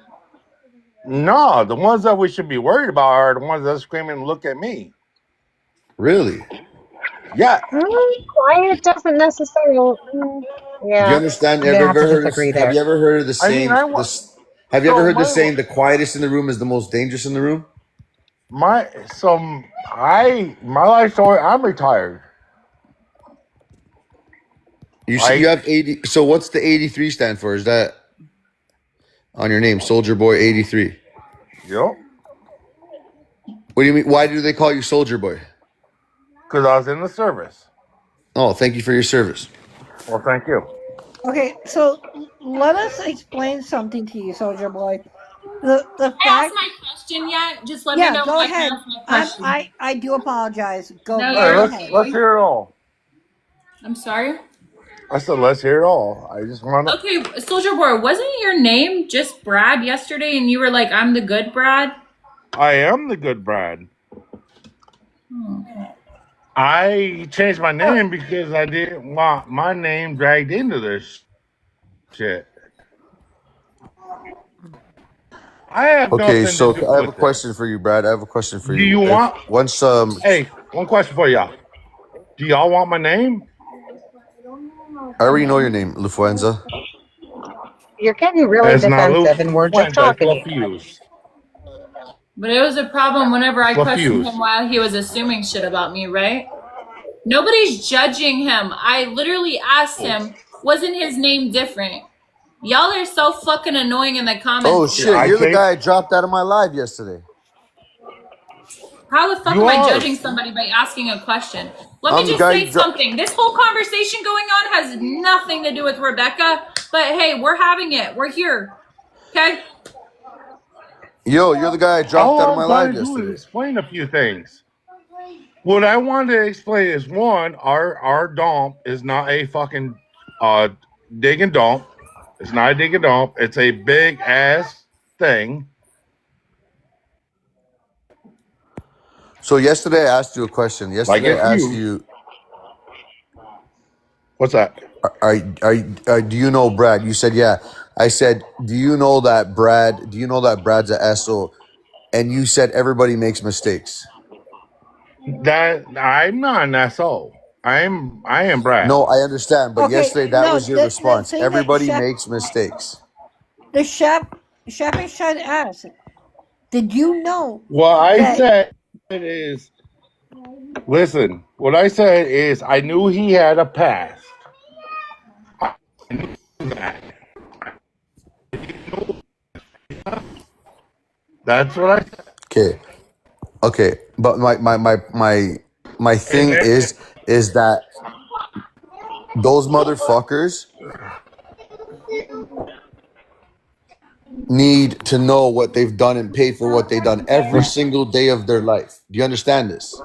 Speaker 9: no, the ones that we should be worried about are the ones that scream and look at me.
Speaker 6: Really?
Speaker 9: Yeah,
Speaker 5: Quiet doesn't necessarily.
Speaker 6: Do you
Speaker 5: Yeah,
Speaker 6: understand?
Speaker 5: I'm gonna have to disagree
Speaker 6: Have
Speaker 5: there.
Speaker 6: you ever heard of the
Speaker 9: I mean,
Speaker 6: saying?
Speaker 9: I want
Speaker 6: This. Have you ever
Speaker 9: so
Speaker 6: heard the saying? The quietest in the room is the most dangerous in the room.
Speaker 9: my life story. I'm retired.
Speaker 6: You
Speaker 9: Like,
Speaker 6: have 80. So what's the 83 stand for? Is that on your name, Soldier Boy 83?
Speaker 9: yep,
Speaker 6: What do you mean? Why do they call you Soldier Boy?
Speaker 9: because I was in the service.
Speaker 6: Oh, thank you for your service.
Speaker 9: Well, thank you.
Speaker 1: Okay, so let us explain something to you, Soldier Boy. The
Speaker 4: I asked
Speaker 1: fact,
Speaker 4: my question yet? Just let me
Speaker 1: yeah,
Speaker 4: know
Speaker 1: go
Speaker 4: when I can
Speaker 1: ahead.
Speaker 4: ask my question.
Speaker 1: I do apologize.
Speaker 4: No,
Speaker 9: All right,
Speaker 1: Go
Speaker 4: you're
Speaker 1: ahead.
Speaker 9: let's
Speaker 4: okay.
Speaker 9: hear it all.
Speaker 4: I'm sorry.
Speaker 9: I said let's hear it all. I just want to.
Speaker 4: Okay, Soldier Boy, wasn't your name just Brad yesterday and you were like, I'm the good Brad?
Speaker 9: I am the good Brad. I changed my name because I didn't want my name dragged into this shit. I have
Speaker 6: Okay,
Speaker 9: nothing to
Speaker 6: so
Speaker 9: do
Speaker 6: I have a
Speaker 9: with
Speaker 6: question
Speaker 9: this.
Speaker 6: for you, Brad. I have a question for
Speaker 9: Do
Speaker 6: you.
Speaker 9: you
Speaker 6: If
Speaker 9: want?
Speaker 6: once
Speaker 9: Hey, one question for y'all. Do y'all want my name?
Speaker 6: I already know your name, Lufuenza.
Speaker 5: You're getting really
Speaker 9: It's not Lil
Speaker 5: defensive, and we're just
Speaker 9: Fuente, it's
Speaker 5: talking here.
Speaker 9: LaFuse.
Speaker 4: But it was a problem whenever
Speaker 9: It's
Speaker 4: I questioned him
Speaker 9: LaFuse.
Speaker 4: while he was assuming shit about me, right? Nobody's judging him. I literally asked him, wasn't his name different? Y'all are so fucking annoying in the
Speaker 6: Oh
Speaker 4: comments.
Speaker 6: shit,
Speaker 9: I
Speaker 6: you're the
Speaker 9: changed.
Speaker 6: guy I dropped out of my live yesterday.
Speaker 4: How the fuck
Speaker 9: You
Speaker 4: am I
Speaker 9: are.
Speaker 4: judging somebody by asking a question? Let me
Speaker 6: I'm the
Speaker 4: just
Speaker 6: guy
Speaker 4: say something. This whole conversation going on has nothing to do with Rebecca, but hey, we're having it. We're here. Okay?
Speaker 6: Yo, you're the guy I dropped out
Speaker 9: All
Speaker 6: of
Speaker 9: I'm
Speaker 6: my
Speaker 9: trying
Speaker 6: live
Speaker 9: to do is
Speaker 6: yesterday.
Speaker 9: explain a few things. What I wanted to explain is one, our dump is not a fucking uh dig and dump. It's not a dig and dump. It's a big ass thing.
Speaker 6: So yesterday I asked you a question.
Speaker 9: Like
Speaker 6: Yesterday
Speaker 9: it's
Speaker 6: I asked
Speaker 9: huge.
Speaker 6: you,
Speaker 9: What's that?
Speaker 6: do you know Brad? You said yeah. I said, do you know that Brad? Do you know that Brad's a SO? And you said everybody makes mistakes.
Speaker 9: That I'm not an SO. I am Brad.
Speaker 6: No, I understand, but
Speaker 1: Okay,
Speaker 6: yesterday that
Speaker 1: no,
Speaker 6: was your
Speaker 1: the
Speaker 6: response.
Speaker 1: thing that
Speaker 6: Everybody makes mistakes.
Speaker 1: the chef is trying to ask, did you know
Speaker 9: What I
Speaker 1: that?
Speaker 9: said is listen, what I said is I knew he had a past. I knew that. That's what I said.
Speaker 6: Okay. Okay. But my
Speaker 9: And
Speaker 6: thing is that those motherfuckers need to know what they've done and pay for what they've done every single day of their life. Do you understand this?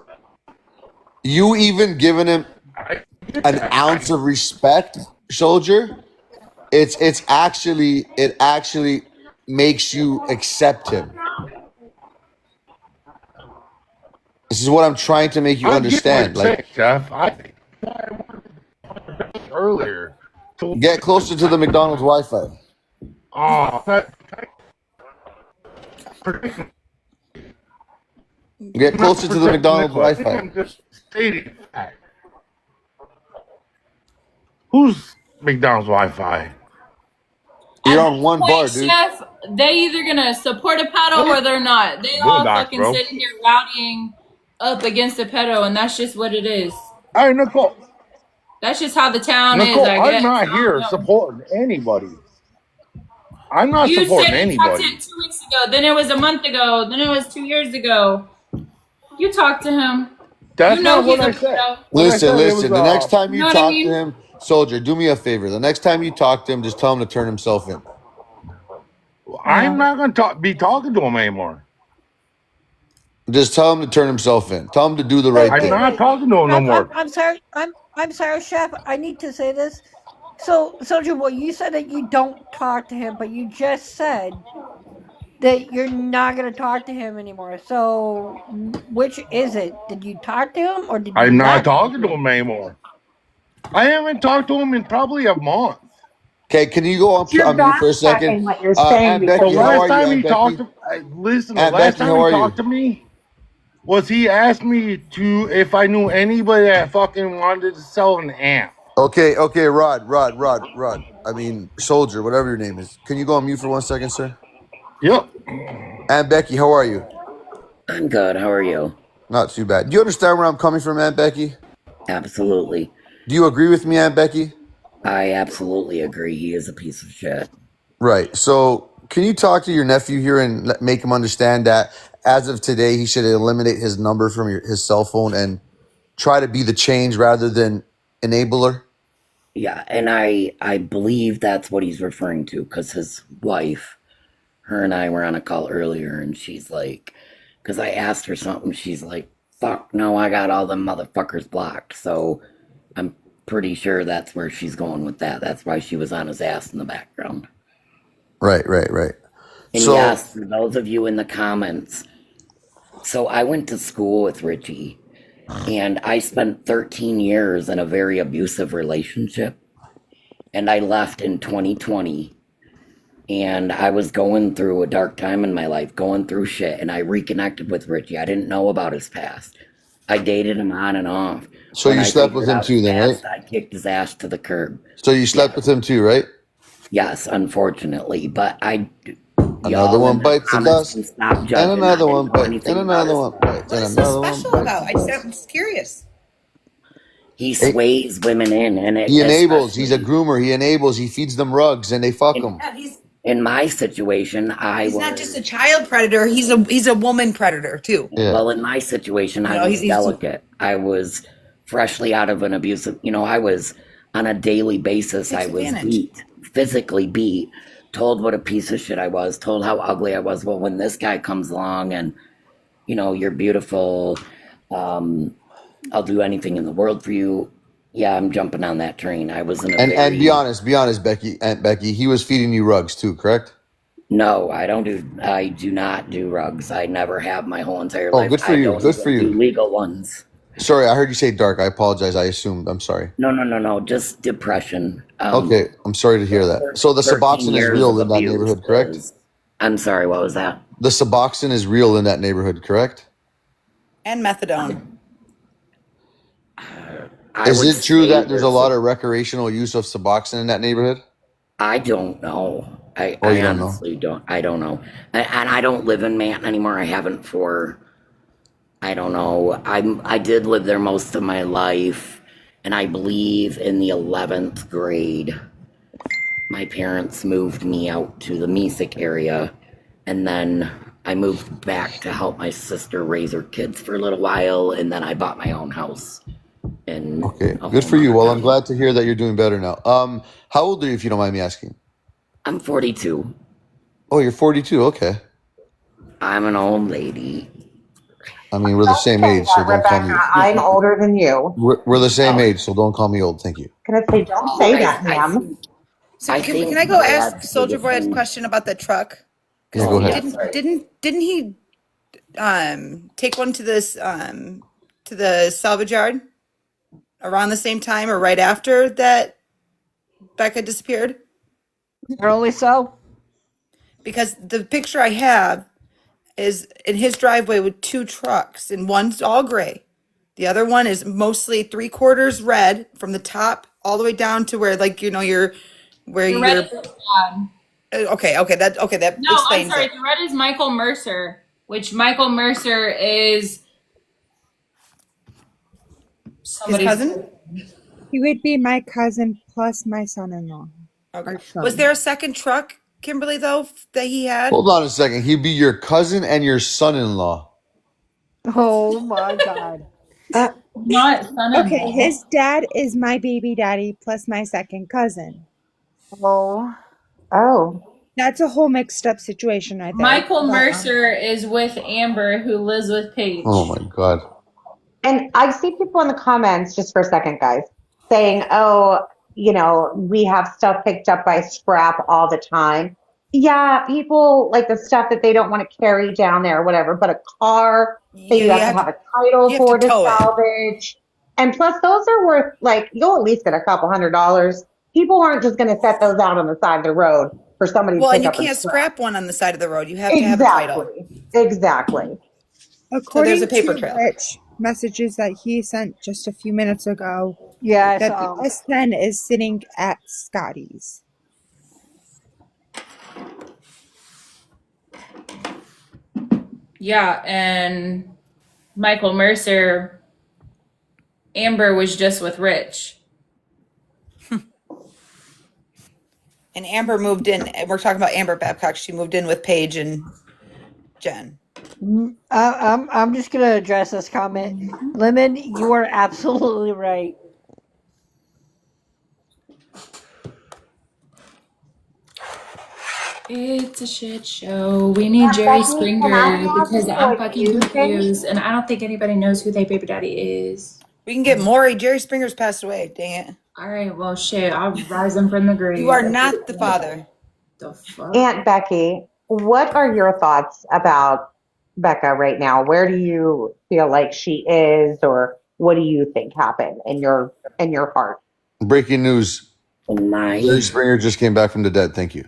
Speaker 6: You even giving him
Speaker 9: I get
Speaker 6: an
Speaker 9: that.
Speaker 6: ounce of respect, soldier, it actually makes you accept him. This is what I'm trying to make you
Speaker 9: I get what
Speaker 6: understand.
Speaker 9: you're
Speaker 6: Like,
Speaker 9: saying, Jeff. I think earlier. So,
Speaker 6: get closer to the McDonald's Wi-Fi.
Speaker 9: that,
Speaker 6: Get
Speaker 9: I'm not
Speaker 6: closer to the
Speaker 9: protecting
Speaker 6: McDonald's
Speaker 9: Nicola. I think
Speaker 6: Wi-Fi.
Speaker 9: I'm just stating fact. Who's McDonald's Wi-Fi?
Speaker 6: You're
Speaker 4: At
Speaker 6: on
Speaker 4: this
Speaker 6: one bar,
Speaker 4: point,
Speaker 6: dude.
Speaker 4: Chef, they either gonna support a pedo
Speaker 9: What
Speaker 4: or they're not. They
Speaker 9: are you
Speaker 4: all
Speaker 9: doing,
Speaker 4: fucking
Speaker 9: bro?
Speaker 4: sitting here rowdying up against the pedo, and that's just what it is.
Speaker 9: Hey, Nicole.
Speaker 4: That's just how the town is,
Speaker 9: Nicole,
Speaker 4: I
Speaker 9: I'm
Speaker 4: guess.
Speaker 9: not
Speaker 4: I don't
Speaker 9: here
Speaker 4: know.
Speaker 9: supporting anybody. I'm not
Speaker 4: You said
Speaker 9: supporting
Speaker 4: you talked to him
Speaker 9: anybody.
Speaker 4: 2 weeks ago. Then it was a month ago. Then it was 2 years ago. You talk to him.
Speaker 9: That's
Speaker 4: You know
Speaker 9: not
Speaker 4: he's
Speaker 9: what
Speaker 4: a
Speaker 9: I said.
Speaker 4: pedo.
Speaker 9: What I
Speaker 6: Listen,
Speaker 9: said, it was
Speaker 6: listen. The next time
Speaker 4: You
Speaker 6: you
Speaker 4: know what I
Speaker 6: talk to
Speaker 4: mean?
Speaker 6: him, soldier, do me a favor. The next time you talk to him, just tell him to turn himself in.
Speaker 9: I'm not going to be talking to him anymore.
Speaker 6: Just tell him to turn himself in. Tell him to do the
Speaker 1: Wait,
Speaker 6: right
Speaker 9: I'm
Speaker 1: wait,
Speaker 6: thing.
Speaker 9: not
Speaker 1: wait.
Speaker 9: talking to him no more.
Speaker 1: I'm sorry. I'm sorry, Chef. I need to say this. So, Soldier Boy, you said that you don't talk to him, but you just said that you're not gonna talk to him anymore. So, which is it? Did you talk to him or did you
Speaker 9: I'm not
Speaker 1: not talk
Speaker 9: talking
Speaker 1: to
Speaker 9: to
Speaker 1: him?
Speaker 9: him anymore. I haven't talked to him in probably a month.
Speaker 6: Okay, can you go
Speaker 5: You're
Speaker 6: on mute for a second?
Speaker 5: backtracking what you're saying
Speaker 6: Aunt
Speaker 9: The
Speaker 5: because
Speaker 6: Becky, how
Speaker 5: you're
Speaker 9: last
Speaker 6: are you,
Speaker 9: time
Speaker 6: Aunt
Speaker 9: he talked
Speaker 6: Becky?
Speaker 9: to, listen, the
Speaker 6: Aunt
Speaker 9: last
Speaker 6: Becky,
Speaker 9: time
Speaker 6: how
Speaker 9: he
Speaker 6: are you?
Speaker 9: talked to me was he asked me to if I knew anybody that fucking wanted to sell an amp.
Speaker 6: Okay, Rod. I mean, soldier, whatever your name is. Can you go on mute for 1 second, sir?
Speaker 9: Yep.
Speaker 6: Aunt Becky, how are you?
Speaker 7: I'm good. How are you?
Speaker 6: Not too bad. Do you understand where I'm coming from, Aunt Becky?
Speaker 7: Absolutely.
Speaker 6: Do you agree with me, Aunt Becky?
Speaker 7: I absolutely agree. He is a piece of shit.
Speaker 6: Right. So, can you talk to your nephew here and make him understand that as of today, he should eliminate his number from his cell phone and try to be the change rather than enabler?
Speaker 7: Yeah, and I believe that's what he's referring to because his wife, her and I were on a call earlier, and she's like, because I asked her something, she's like, "Fuck no, I got all them motherfuckers blocked." So I'm pretty sure that's where she's going with that. That's why she was on his ass in the background.
Speaker 6: Right.
Speaker 7: And
Speaker 6: So,
Speaker 7: yes, for those of you in the comments, so I went to school with Richie, and I spent 13 years in a very abusive relationship, and I left in 2020. And I was going through a dark time in my life, going through shit, and I reconnected with Richie. I didn't know about his past. I dated him on and off.
Speaker 6: so
Speaker 7: When
Speaker 6: you
Speaker 7: I
Speaker 6: slept with
Speaker 7: figured
Speaker 6: him
Speaker 7: out his
Speaker 6: too then, right?
Speaker 7: past, I kicked his ass to the curb.
Speaker 6: So you slept
Speaker 7: Yes,
Speaker 6: with him too, right?
Speaker 7: yes, unfortunately. But
Speaker 6: Another
Speaker 7: y'all in
Speaker 6: one
Speaker 7: the
Speaker 6: bites the
Speaker 7: comments can
Speaker 6: dust,
Speaker 7: stop
Speaker 6: and
Speaker 7: judging. I
Speaker 6: another
Speaker 7: didn't
Speaker 6: one
Speaker 7: know
Speaker 6: bites, and
Speaker 7: anything about
Speaker 6: another
Speaker 7: his
Speaker 6: one bites,
Speaker 3: What
Speaker 6: and
Speaker 3: is so
Speaker 6: another one
Speaker 3: special
Speaker 6: bites
Speaker 3: about?
Speaker 6: the
Speaker 3: I'm
Speaker 6: dust.
Speaker 3: just curious.
Speaker 7: He
Speaker 6: Hey,
Speaker 7: sways women in, and it
Speaker 6: he enables. He's a
Speaker 7: especially
Speaker 6: groomer. He enables. He feeds them rugs, and they fuck
Speaker 7: in,
Speaker 6: them.
Speaker 3: Yeah,
Speaker 7: in my situation, I
Speaker 3: he's not just a
Speaker 7: was
Speaker 3: child predator. He's a woman predator too.
Speaker 6: Yeah.
Speaker 7: well, in my situation,
Speaker 3: You
Speaker 7: I
Speaker 3: know,
Speaker 7: was
Speaker 3: he's
Speaker 7: delicate. I was freshly out of an abusive, I was on a daily basis, I
Speaker 3: takes
Speaker 7: was
Speaker 3: advantage.
Speaker 7: beat, physically beat, told what a piece of shit I was, told how ugly I was. Well, when this guy comes along and, you're beautiful, I'll do anything in the world for you. Yeah, I'm jumping on that train. I was in a
Speaker 6: And
Speaker 7: very,
Speaker 6: be honest, Becky, Aunt Becky. He was feeding you rugs too, correct?
Speaker 7: no, I do not do rugs. I never have my whole entire
Speaker 6: Oh,
Speaker 7: life.
Speaker 6: good for
Speaker 7: I
Speaker 6: you.
Speaker 7: don't
Speaker 6: Good for
Speaker 7: even do
Speaker 6: you.
Speaker 7: legal ones.
Speaker 6: Sorry, I heard you say dark. I apologize. I assumed. I'm sorry.
Speaker 7: No. Just depression.
Speaker 6: Okay, I'm sorry to hear that. So the
Speaker 7: 13
Speaker 6: Suboxone is
Speaker 7: years of
Speaker 6: real in that
Speaker 7: abuse
Speaker 6: neighborhood, correct?
Speaker 7: was. I'm sorry, what was that?
Speaker 6: The Suboxone is real in that neighborhood, correct?
Speaker 3: And methadone.
Speaker 7: I
Speaker 6: Is
Speaker 7: would
Speaker 6: it true
Speaker 7: say
Speaker 6: that there's a
Speaker 7: there's.
Speaker 6: lot of recreational use of Suboxone in that neighborhood?
Speaker 7: I don't know.
Speaker 6: Oh,
Speaker 7: I
Speaker 6: you don't know.
Speaker 7: honestly don't. I don't know. And I don't live in Manton anymore. I haven't for. I don't know. I did live there most of my life. And I believe in the 11th grade, my parents moved me out to the Mesick area. And then I moved back to help my sister raise her kids for a little while. And then I bought my own house in
Speaker 6: Okay,
Speaker 7: a
Speaker 6: good
Speaker 7: whole
Speaker 6: for you.
Speaker 7: nother
Speaker 6: Well, I'm
Speaker 7: county.
Speaker 6: glad to hear that you're doing better now. How old are you, if you don't mind me asking?
Speaker 7: I'm 42.
Speaker 6: Oh, you're 42. Okay.
Speaker 7: I'm an old lady.
Speaker 6: I mean, we're the
Speaker 5: Don't
Speaker 6: same
Speaker 5: say
Speaker 6: age, so
Speaker 5: that,
Speaker 6: don't call me.
Speaker 5: Rebecca. I'm older than you.
Speaker 6: We're the same
Speaker 7: Oh,
Speaker 6: age, so don't call me old. Thank you.
Speaker 5: Gonna say, don't
Speaker 7: well,
Speaker 5: say that,
Speaker 7: I
Speaker 5: ma'am.
Speaker 7: think
Speaker 3: So
Speaker 7: I
Speaker 3: can
Speaker 7: think
Speaker 3: I go ask
Speaker 7: Brad's
Speaker 3: Soldier Boy a
Speaker 7: position.
Speaker 3: question about the truck?
Speaker 6: Yeah,
Speaker 3: Because
Speaker 6: go
Speaker 7: Oh
Speaker 6: ahead.
Speaker 7: yeah,
Speaker 3: didn't
Speaker 7: sorry.
Speaker 3: didn't he take one to this to the salvage yard around the same time or right after that Becca disappeared?
Speaker 1: Apparently so.
Speaker 3: Because the picture I have is in his driveway with two trucks, and one's all gray. The other one is mostly 3/4 red from the top all the way down to where, like, you're where
Speaker 4: The red
Speaker 3: you're
Speaker 4: is Dad.
Speaker 3: that
Speaker 4: No, I'm
Speaker 3: explains
Speaker 4: sorry.
Speaker 3: it.
Speaker 4: The red is Michael Mercer, which Michael Mercer is
Speaker 3: His
Speaker 4: somebody's.
Speaker 3: cousin?
Speaker 2: He would be my cousin plus my son-in-law.
Speaker 3: Okay.
Speaker 2: Our
Speaker 3: Was
Speaker 2: son.
Speaker 3: there a second truck Kimberly, though, that he had?
Speaker 6: Hold on a second. He'd be your cousin and your son-in-law.
Speaker 1: Oh my god.
Speaker 2: Uh,
Speaker 4: Not
Speaker 2: okay,
Speaker 4: son-in-law.
Speaker 2: his dad is my baby daddy plus my second cousin.
Speaker 5: Oh. Oh.
Speaker 2: That's a whole mixed up situation right there.
Speaker 4: Michael
Speaker 2: But,
Speaker 4: Mercer is with Amber, who lives with
Speaker 6: Oh
Speaker 4: Paige.
Speaker 6: my god.
Speaker 5: And I see people in the comments, just for a second, guys, saying, oh, we have stuff picked up by scrap all the time. Yeah, people like the stuff that they don't want to carry down there or whatever, but a car that
Speaker 3: You,
Speaker 5: you
Speaker 3: you
Speaker 5: have to
Speaker 3: have to
Speaker 5: have a title
Speaker 3: you have to
Speaker 5: for to
Speaker 3: tow it.
Speaker 5: salvage. And plus, those are worth, like, you'll at least get a couple $100. People aren't just going to set those out on the side of the road for somebody to
Speaker 3: Well, and
Speaker 5: pick
Speaker 3: you
Speaker 5: up and
Speaker 3: can't
Speaker 5: scrap.
Speaker 3: scrap one on the side of the road. You have to have a title.
Speaker 5: Exactly. Exactly.
Speaker 3: So there's a
Speaker 2: according
Speaker 3: paper
Speaker 2: to
Speaker 3: trail.
Speaker 2: Rich, messages that he sent just a few minutes ago,
Speaker 1: Yeah, I
Speaker 2: that the
Speaker 1: saw.
Speaker 2: S10 is sitting at Scotty's.
Speaker 4: Yeah, and Michael Mercer, Amber was just with Rich.
Speaker 3: And Amber moved in. We're talking about Amber Babcock. She moved in with Paige and Jen.
Speaker 1: I'm just gonna address this comment. Lemon, you are absolutely right.
Speaker 4: It's a shit show. We need Jerry
Speaker 5: Becky, can I
Speaker 4: Springer
Speaker 5: ask
Speaker 4: because
Speaker 5: you
Speaker 4: I'm
Speaker 5: a
Speaker 4: fucking
Speaker 5: few things?
Speaker 4: confused and I don't think anybody knows who their baby daddy is.
Speaker 3: We can get Maury. Jerry Springer's passed away. Dang it.
Speaker 4: All right, well, shit, I'll rise him from the grave.
Speaker 3: You are not the father.
Speaker 4: The fuck?
Speaker 5: Aunt Becky, what are your thoughts about Becca right now? Where do you feel like she is, or what do you think happened in your heart?
Speaker 6: Breaking news.
Speaker 7: My
Speaker 6: Jerry Springer just came back from the dead. Thank you.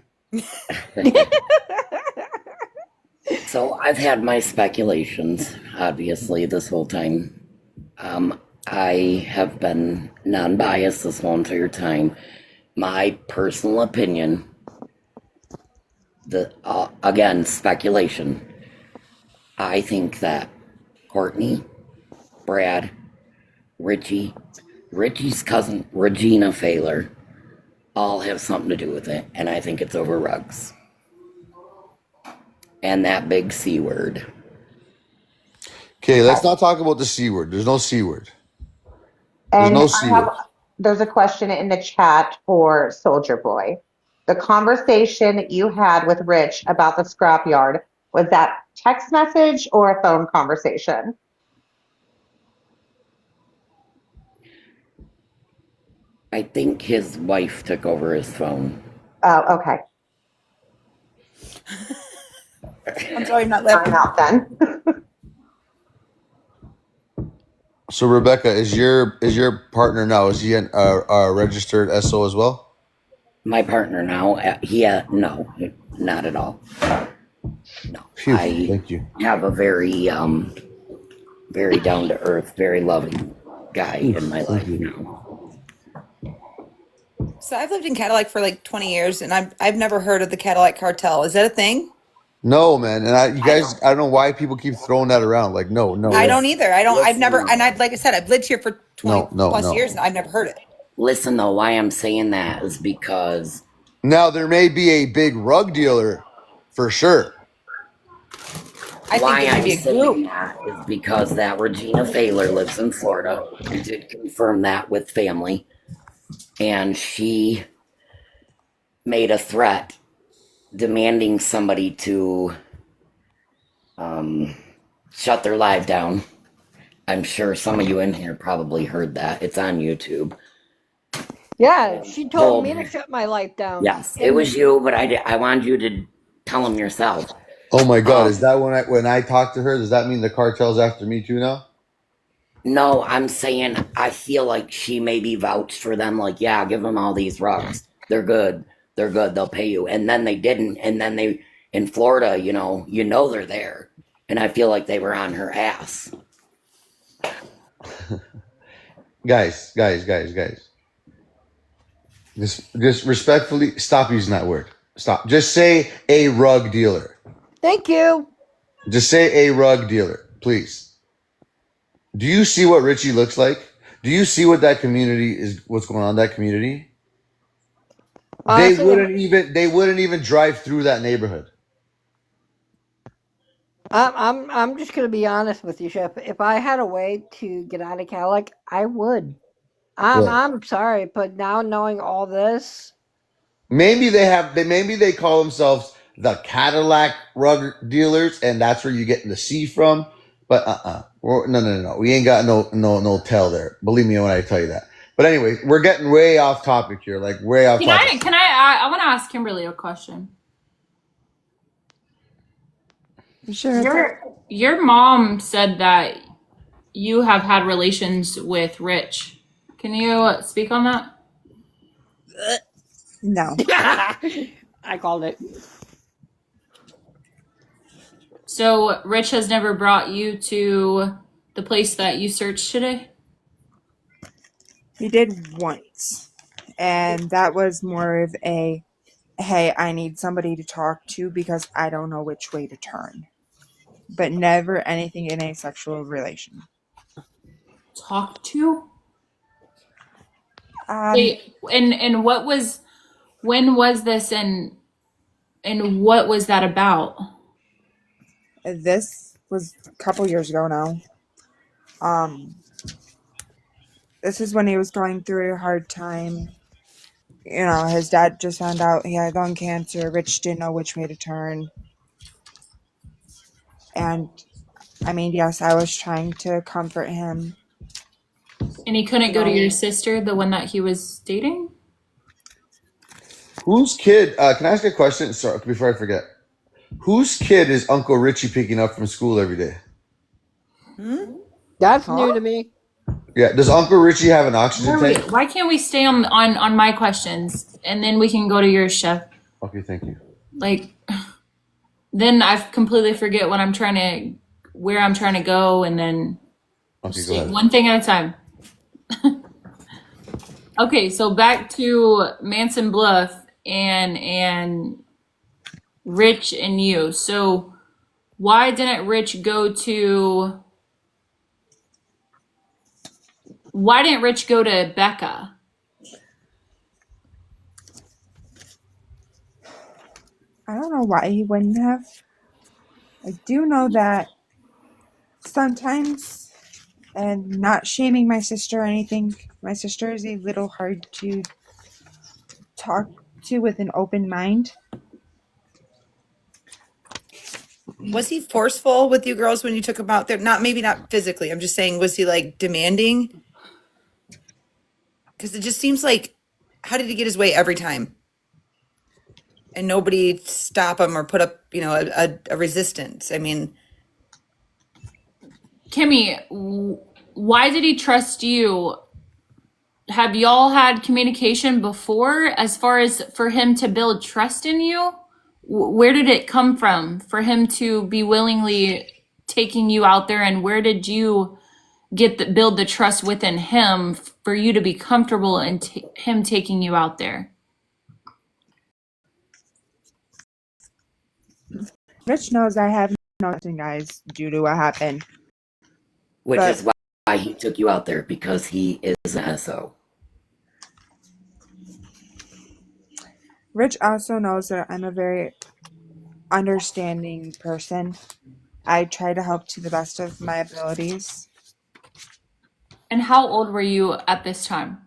Speaker 7: So I've had my speculations, obviously, this whole time. I have been non-biased this whole entire time. My personal opinion, again, speculation. I think that Courtney, Brad, Richie's cousin, Regina Failer, all have something to do with it, and I think it's over Ruggs. And that big C word.
Speaker 6: Okay, let's not talk about the C word. There's no C word. There's
Speaker 5: And
Speaker 6: no C word.
Speaker 5: there's a question in the chat for Soldier Boy. The conversation that you had with Rich about the scrapyard, was that text message or a phone conversation?
Speaker 7: I think his wife took over his phone.
Speaker 5: Oh, okay.
Speaker 3: I'm sorry, I'm not
Speaker 5: I'm
Speaker 3: laughing.
Speaker 5: out then.
Speaker 6: So Rebecca, is your partner now? Is he a registered SO as well?
Speaker 7: My partner now, no, not at all. No,
Speaker 6: Phew,
Speaker 7: I
Speaker 6: thank you.
Speaker 7: have a very, very down to earth, very loving guy in my life now.
Speaker 3: So I've lived in Cadillac for like 20 years, and I've never heard of the Cadillac cartel. Is that a thing?
Speaker 6: No, man, and you guys, I don't know why people keep throwing that around. Like, no.
Speaker 3: I don't either. I've never,
Speaker 7: Listen.
Speaker 3: and like I said, I've lived here for 20 plus
Speaker 6: No.
Speaker 3: years, and I've never heard it.
Speaker 7: Listen, though, why I'm saying that is because
Speaker 6: Now there may be a big rug dealer, for sure.
Speaker 3: I think
Speaker 7: why
Speaker 3: there might
Speaker 7: I'm
Speaker 3: be a
Speaker 7: saying
Speaker 3: group.
Speaker 7: that is because that Regina Failer lives in Florida. I did confirm that with family, and she made a threat demanding somebody to shut their live down. I'm sure some of you in here probably heard that. It's on YouTube.
Speaker 1: Yeah, she told me to shut my life down.
Speaker 7: Yes, it was you, but I wanted you to tell them yourself.
Speaker 6: Oh my God, is that when I talk to her? Does that mean the cartel's after me too now?
Speaker 7: No, I'm saying I feel like she maybe vouched for them. Like, yeah, give them all these rugs. They're good. They're good. They'll pay you. And then they didn't. And then they in Florida, you know they're there. And I feel like they were on her ass.
Speaker 6: Guys. Just respectfully, stop using that word. Stop. Just say a rug dealer.
Speaker 1: Thank you.
Speaker 6: Just say a rug dealer, please. Do you see what Richie looks like? Do you see what that community is? What's going on in that community?
Speaker 1: Honestly,
Speaker 6: They wouldn't even drive through that neighborhood.
Speaker 1: I'm just gonna be honest with you, Chef. If I had a way to get out of Cadillac, I would.
Speaker 6: Yeah.
Speaker 1: I'm sorry, but now knowing all this,
Speaker 6: Maybe they call themselves the Cadillac rug dealers, and that's where you get the C from. But no. We ain't got no tell there. Believe me when I tell you that. But anyway, we're getting way off topic here, like way off topic.
Speaker 4: I want to ask Kimberly a question.
Speaker 2: Sure.
Speaker 4: Your mom said that you have had relations with Rich. Can you speak on that?
Speaker 2: No.
Speaker 1: I called it.
Speaker 4: So Rich has never brought you to the place that you searched today?
Speaker 2: He did once. And that was more of a, hey, I need somebody to talk to because I don't know which way to turn. But never anything in a sexual relation.
Speaker 4: Talk to?
Speaker 2: Um,
Speaker 4: Wait, and when was this and what was that about?
Speaker 2: this was a couple years ago now. This is when he was going through a hard time. You know, his dad just found out he had lung cancer. Rich didn't know which way to turn. And I mean, yes, I was trying to comfort him.
Speaker 4: And he couldn't
Speaker 2: You
Speaker 4: go to
Speaker 2: know,
Speaker 4: your sister, the one that he was dating?
Speaker 6: Whose kid? Can I ask a question? Sorry, before I forget. Whose kid is Uncle Richie picking up from school every day?
Speaker 1: That's
Speaker 2: huh?
Speaker 1: new to me.
Speaker 6: Yeah. Does Uncle Richie have an oxygen tank?
Speaker 4: Why can't we stay on my questions and then we can go to your chef?
Speaker 6: Okay, thank you.
Speaker 4: Like, then I completely forget where I'm trying to go, and then
Speaker 6: Okay,
Speaker 4: just
Speaker 6: go
Speaker 4: take
Speaker 6: ahead.
Speaker 4: one thing at a time. Okay, so back to Manson Bluff and Rich and you. So why didn't Rich go to Becca?
Speaker 2: I don't know why he wouldn't have. I do know that sometimes, and not shaming my sister or anything, my sister is a little hard to talk to with an open mind.
Speaker 3: Was he forceful with you girls when you took him out there? Maybe not physically. I'm just saying, was he like demanding? Because it just seems like, how did he get his way every time? And nobody stop him or put up, a resistance. I mean,
Speaker 4: Kimmy, why did he trust you? Have y'all had communication before as far as for him to build trust in you? Where did it come from for him to be willingly taking you out there, and where did you build the trust within him for you to be comfortable in him taking you out there?
Speaker 2: Rich knows I have nothing, guys, due to what happened.
Speaker 7: Which
Speaker 2: But
Speaker 7: is why he took you out there, because he is an SO.
Speaker 2: Rich also knows that I'm a very understanding person. I try to help to the best of my abilities.
Speaker 4: And how old were you at this time?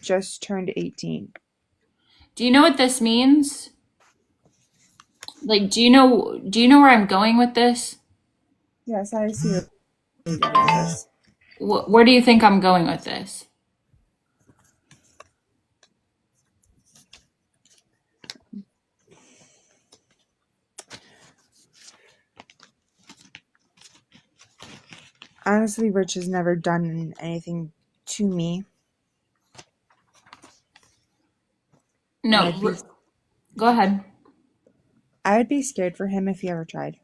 Speaker 2: Just turned 18.
Speaker 4: Do you know what this means? Like, do you know where I'm going with this?
Speaker 2: Yes, I see where you're going with this.
Speaker 4: Where do you think I'm going with this?
Speaker 2: Honestly, Rich has never done anything to me.
Speaker 4: No, go ahead.
Speaker 2: I would be scared for him if he ever tried.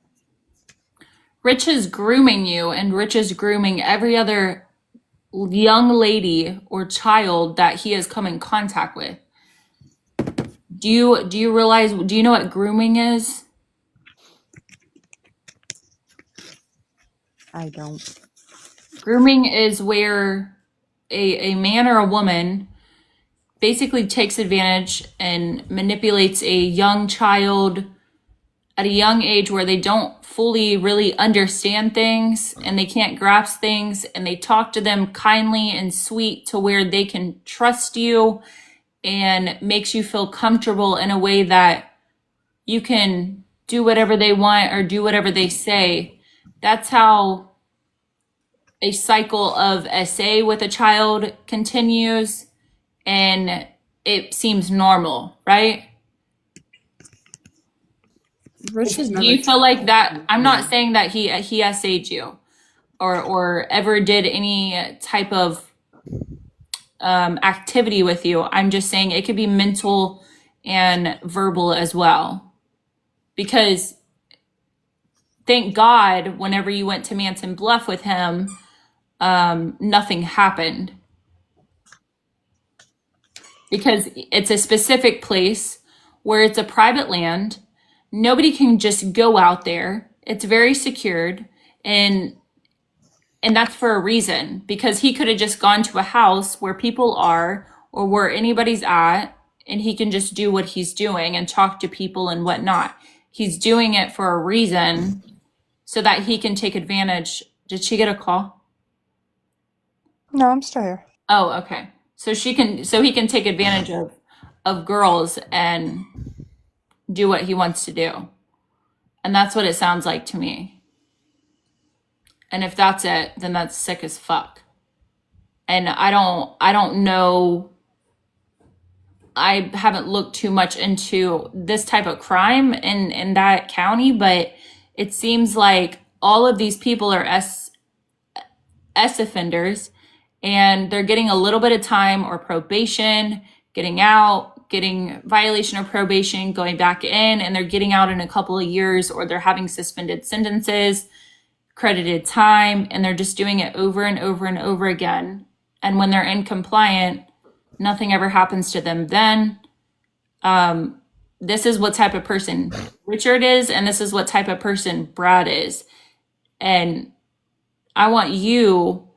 Speaker 4: Rich is grooming you, and Rich is grooming every other young lady or child that he has come in contact with. Do you realize, do you know what grooming is?
Speaker 2: I don't.
Speaker 4: Grooming is where a man or a woman basically takes advantage and manipulates a young child at a young age where they don't fully really understand things and they can't grasp things, and they talk to them kindly and sweet to where they can trust you and makes you feel comfortable in a way that you can do whatever they want or do whatever they say. That's how a cycle of SA with a child continues, and it seems normal, right?
Speaker 2: Rich has
Speaker 4: Do
Speaker 2: never
Speaker 4: you feel
Speaker 2: told
Speaker 4: like that?
Speaker 2: me.
Speaker 4: I'm not saying that he SA'd you or ever did any type of activity with you. I'm just saying it could be mental and verbal as well. Because thank God, whenever you went to Manson Bluff with him, nothing happened. Because it's a specific place where it's a private land. Nobody can just go out there. It's very secured, and that's for a reason, because he could have just gone to a house where people are or where anybody's at, and he can just do what he's doing and talk to people and whatnot. He's doing it for a reason so that he can take advantage. Did she get a call?
Speaker 2: No, I'm still here.
Speaker 4: Oh, okay. So he can take advantage of girls and do what he wants to do. And that's what it sounds like to me. And if that's it, then that's sick as fuck. And I don't know, I haven't looked too much into this type of crime in that county, but it seems like all of these people are S offenders, and they're getting a little bit of time or probation, getting out, getting violation of probation, going back in, and they're getting out in a couple of years, or they're having suspended sentences, credited time, and they're just doing it over and over and over again. And when they're incompliant, nothing ever happens to them then. This is what type of person Richard is, and this is what type of person Brad is. And I want you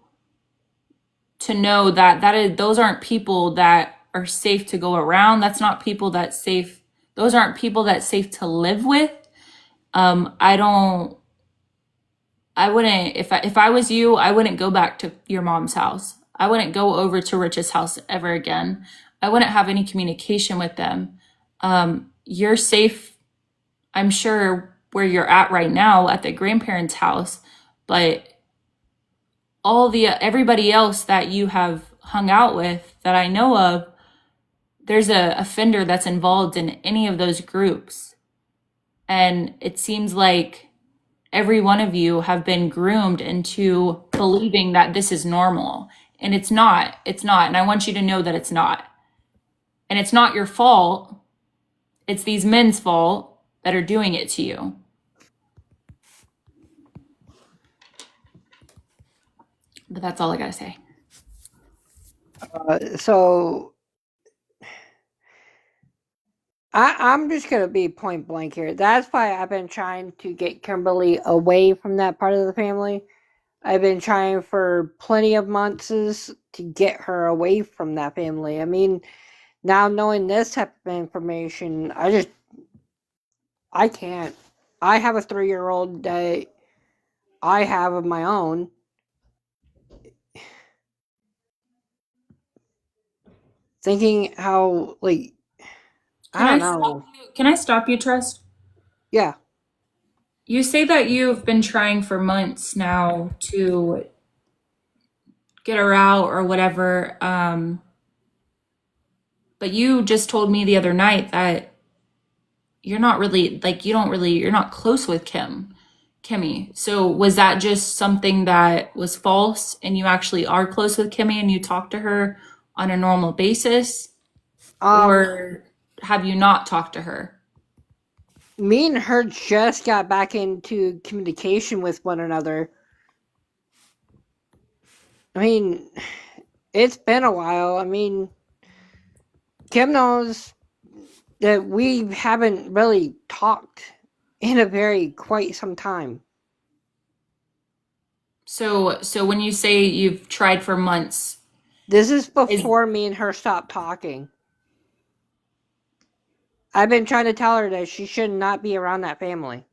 Speaker 4: to know that those aren't people that are safe to go around. That's not people that safe. Those aren't people that's safe to live with. I wouldn't, if I was you, I wouldn't go back to your mom's house. I wouldn't go over to Rich's house ever again. I wouldn't have any communication with them. You're safe, I'm sure, where you're at right now at the grandparents' house, but everybody else that you have hung out with that I know of, there's a offender that's involved in any of those groups. And it seems like every one of you have been groomed into believing that this is normal. And it's not. It's not. And I want you to know that it's not. And it's not your fault. It's these men's fault that are doing it to you. But that's all I gotta say.
Speaker 1: So I'm just gonna be point blank here. That's why I've been trying to get Kimberly away from that part of the family. I've been trying for plenty of months to get her away from that family. I mean, now knowing this type of information, I can't. I have a 3-year-old that I have of my own. Thinking how, like, I don't know.
Speaker 4: Can I stop you, Trust?
Speaker 1: Yeah.
Speaker 4: You say that you've been trying for months now to get her out or whatever. But you just told me the other night that you're not really, like, you're not close with Kimmy. So was that just something that was false, and you actually are close with Kimmy and you talk to her on a normal basis? Or have you not talked to her?
Speaker 1: Me and her just got back into communication with one another. I mean, it's been a while. I mean, Kim knows that we haven't really talked in a very quite some time.
Speaker 4: So when you say you've tried for months,
Speaker 1: This is before me and her stopped talking. I've been trying to tell her that she should not be around that family.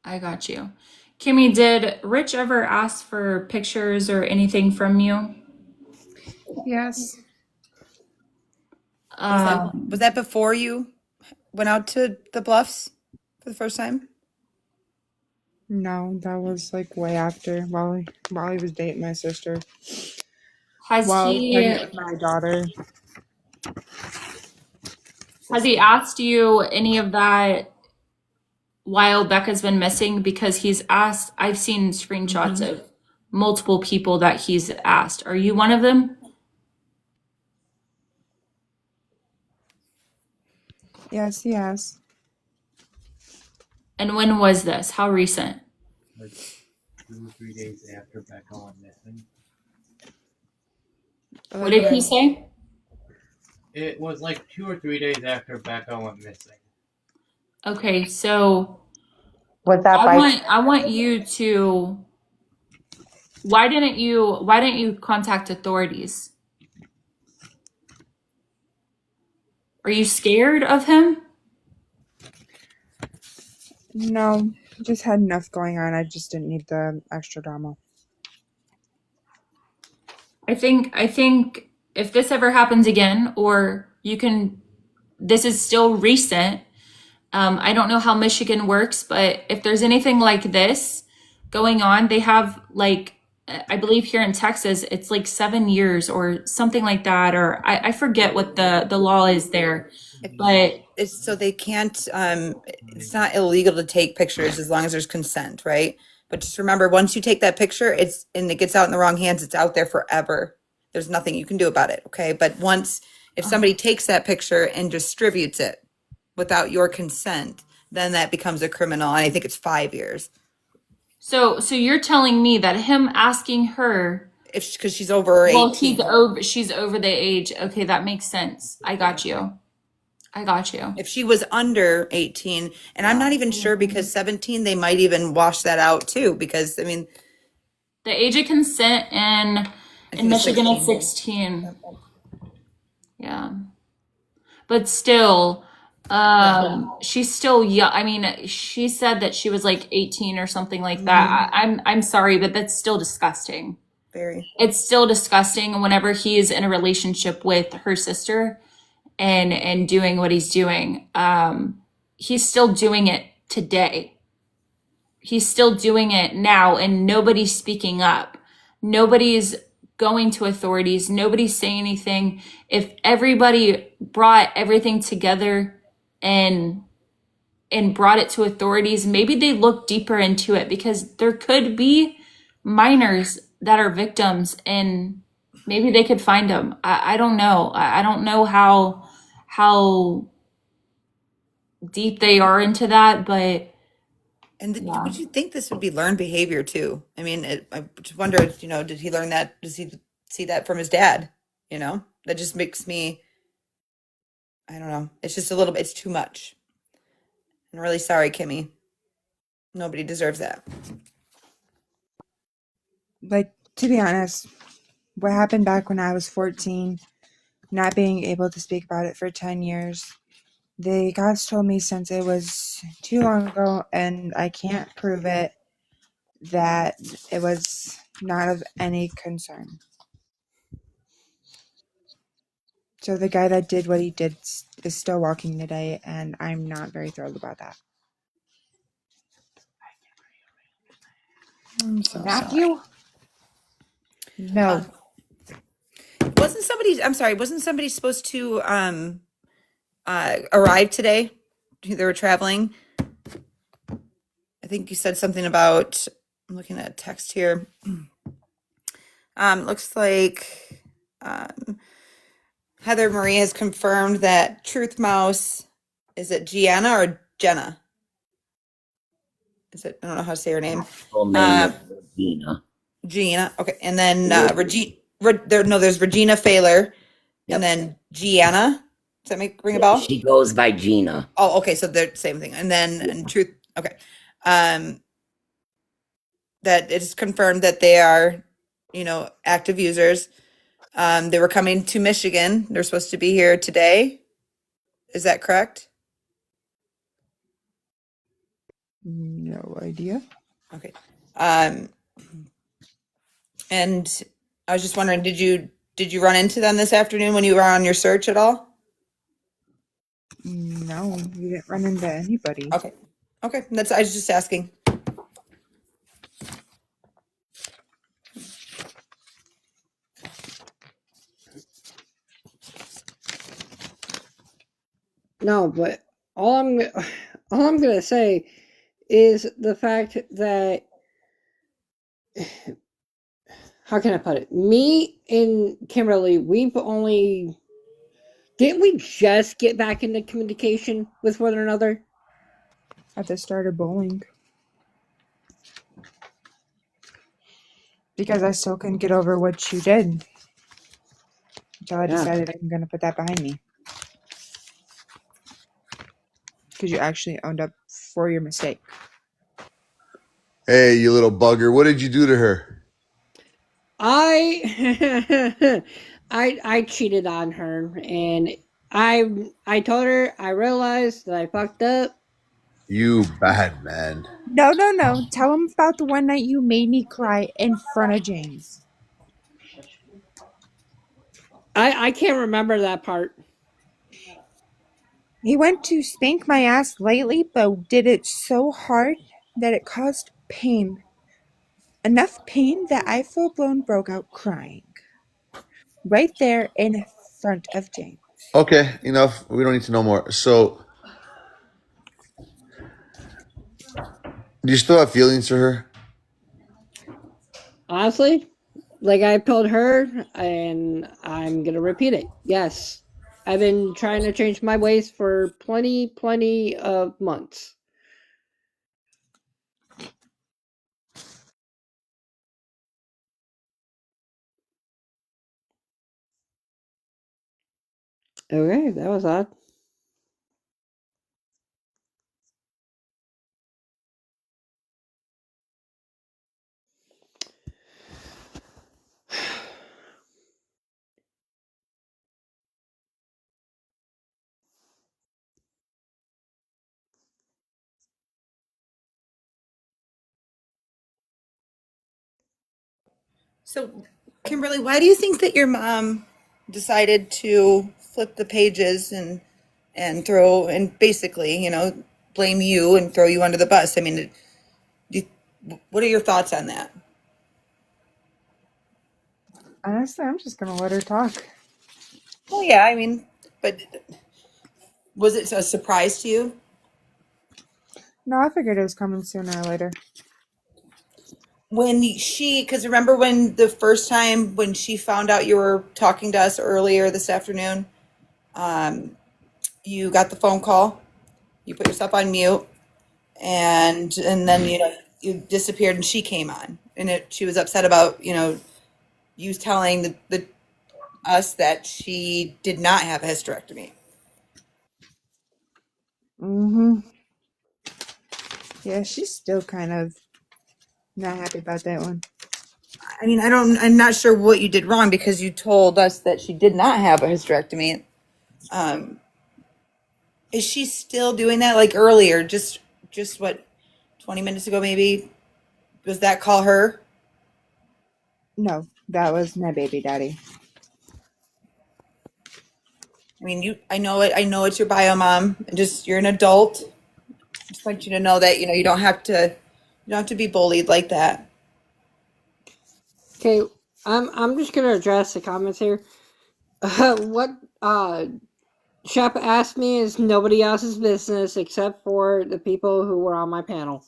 Speaker 4: I got you. Kimmy, did Rich ever ask for pictures or anything from you?
Speaker 2: Yes.
Speaker 3: Was that before you went out to the Bluffs for the first time?
Speaker 2: No, that was like way after while he was dating my sister.
Speaker 4: Has
Speaker 2: While I was
Speaker 4: he
Speaker 2: pregnant with my daughter.
Speaker 4: has he asked you any of that while Becca's been missing? Because he's asked, I've seen screenshots of multiple people that he's asked. Are you one of them?
Speaker 2: Yes, he has.
Speaker 4: And when was this? How recent?
Speaker 11: Like 2 or 3 days after Becca went missing.
Speaker 4: What did he say?
Speaker 11: It was like 2 or 3 days after Becca went missing.
Speaker 4: Okay, so
Speaker 5: Was that by
Speaker 4: I want you to why didn't you contact authorities? Are you scared of him?
Speaker 2: No, just had enough going on. I just didn't need the extra drama.
Speaker 4: I think if this ever happens again, or this is still recent. I don't know how Michigan works, but if there's anything like this going on, they have like, I believe here in Texas, it's like 7 years or something like that, or I forget what the law is there, but
Speaker 3: It's so they can't, it's not illegal to take pictures as long as there's consent, right? But just remember, once you take that picture, and it gets out in the wrong hands, it's out there forever. There's nothing you can do about it, okay? But if somebody takes that picture and distributes it without your consent, then that becomes a criminal, and I think it's 5 years.
Speaker 4: so you're telling me that him asking her,
Speaker 3: Because she's over 18.
Speaker 4: she's over the age. Okay, that makes sense. I got you.
Speaker 3: If she was under 18, and I'm not even sure, because 17, they might even wash that out too, because I mean,
Speaker 4: The age of consent in
Speaker 3: think it's
Speaker 4: Michigan is
Speaker 3: 16.
Speaker 4: 16. Yeah. But still, she's still young. I mean, she said that she was like 18 or something like that. I'm sorry, but that's still disgusting.
Speaker 3: Very.
Speaker 4: It's still disgusting whenever he is in a relationship with her sister and doing what he's doing. He's still doing it today. He's still doing it now, and nobody's speaking up. Nobody's going to authorities. Nobody's saying anything. If everybody brought everything together and brought it to authorities, maybe they look deeper into it, because there could be minors that are victims, and maybe they could find them. I don't know. I don't know how deep they are into that, but
Speaker 3: And
Speaker 4: yeah.
Speaker 3: would you think this would be learned behavior too? I mean, I just wondered, did he learn that? Does he see that from his dad? That just makes me, I don't know. It's just a little bit, it's too much. I'm really sorry, Kimmy. Nobody deserves that.
Speaker 2: Like, to be honest, what happened back when I was 14, not being able to speak about it for 10 years, the gods told me, since it was too long ago and I can't prove it, that it was not of any concern. So the guy that did what he did is still walking today, and I'm not very thrilled about that.
Speaker 3: I'm so
Speaker 2: Matthew? No.
Speaker 3: Wasn't somebody supposed to arrive today? They were traveling. I think you said something about, I'm looking at a text here. Looks like Heather Marie has confirmed that Truth Mouse, is it Gianna or Jenna? I don't know how to say her name.
Speaker 7: Full name is Regina.
Speaker 3: Gina. Okay. And then there's Regina Failer.
Speaker 7: Yep.
Speaker 3: And then Gianna. Does that ring a bell?
Speaker 7: She goes by Gina.
Speaker 3: Oh, okay. So they're the same thing. And then and Truth. Okay. That it's confirmed that they are, active users. They were coming to Michigan. They're supposed to be here today. Is that correct?
Speaker 2: No idea.
Speaker 3: Okay. And I was just wondering, did you run into them this afternoon when you were on your search at all?
Speaker 2: No, you didn't run into anybody.
Speaker 3: Okay. Okay. I was just asking.
Speaker 1: No, but all I'm all I'm gonna say is the fact that, how can I put it? Me and Kimberly, we've only, didn't we just get back into communication with one another?
Speaker 2: At the start of bowling. Because I still couldn't get over what you did. So I decided I'm going to put that behind me. Because you actually owned up for your mistake.
Speaker 6: Hey, you little bugger! What did you do to her?
Speaker 1: I I cheated on her, and I told her I realized that I fucked up.
Speaker 6: You bad man.
Speaker 2: No. Tell him about the one night you made me cry in front of James.
Speaker 1: I can't remember that part.
Speaker 2: He went to spank my ass lightly, but did it so hard that it caused pain. Enough pain that I full blown broke out crying. Right there in front of James.
Speaker 6: Okay, enough. We don't need to know more. So, do you still have feelings for her?
Speaker 1: Honestly, like I told her, and I'm gonna repeat it. Yes, I've been trying to change my ways for plenty of months. Okay, that was odd.
Speaker 3: So, Kimberly, why do you think that your mom decided to flip the pages and throw and basically, blame you and throw you under the bus? I mean, what are your thoughts on that?
Speaker 2: Honestly, I'm just going to let her talk.
Speaker 3: Well, yeah, I mean, but was it a surprise to you?
Speaker 2: No, I figured it was coming sooner or later.
Speaker 3: Because remember when the first time when she found out you were talking to us earlier this afternoon, you got the phone call, you put yourself on mute, and then you disappeared, and she came on, and she was upset about you telling us that she did not have a hysterectomy.
Speaker 2: Mm-hmm. Yeah, she's still kind of not happy about that one.
Speaker 3: I mean, I'm not sure what you did wrong because you told us that she did not have a hysterectomy. Um, is she still doing that like earlier? Just what, 20 minutes ago maybe? Was that call her?
Speaker 2: No, that was my baby daddy.
Speaker 3: I mean, I know it's your bio mom, and just you're an adult. Just want you to know that you don't have to be bullied like that.
Speaker 1: Okay, I'm just gonna address the comments here. What Shep asked me is nobody else's business except for the people who were on my panel.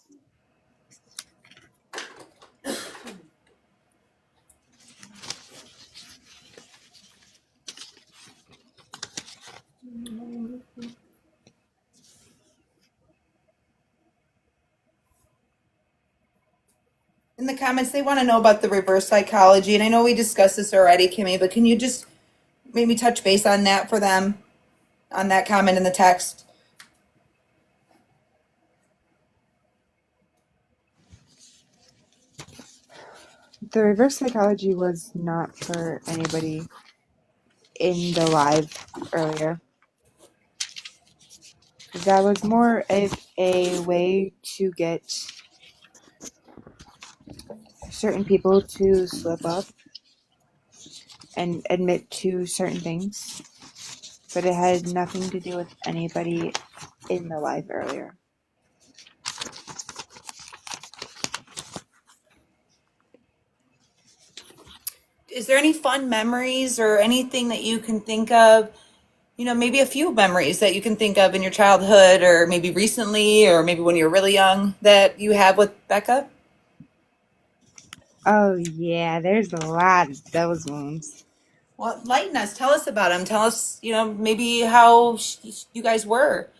Speaker 3: In the comments, they want to know about the reverse psychology, and I know we discussed this already, Kimmy, but can you just maybe touch base on that for them, on that comment in the text?
Speaker 2: the reverse psychology was not for anybody in the live earlier. That was more of a way to get certain people to slip up and admit to certain things, but it had nothing to do with anybody in the live earlier.
Speaker 3: Is there any fun memories or anything that you can think of? You know, maybe a few memories that you can think of in your childhood or maybe recently or maybe when you were really young that you have with Becca?
Speaker 2: Oh yeah, there's a lot of those ones.
Speaker 3: Well, enlighten us. Tell us about them. Tell us, you know, maybe how you guys were.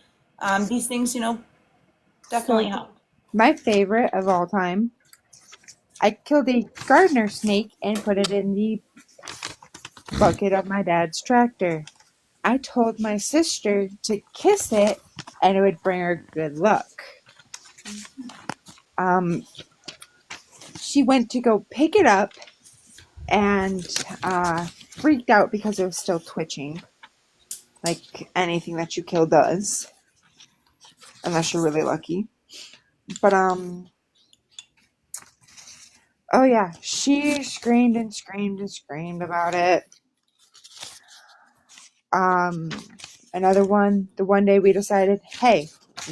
Speaker 3: These things, you know, definitely help.
Speaker 2: My favorite of all time, I killed a gardener snake and put it in the bucket of my dad's tractor. I told my sister to kiss it and it would bring her good luck. She went to go pick it up and freaked out because it was still twitching, like anything that you kill does, unless you're really lucky. But oh yeah, she screamed and screamed and screamed about it. Another one, the one day we decided, hey,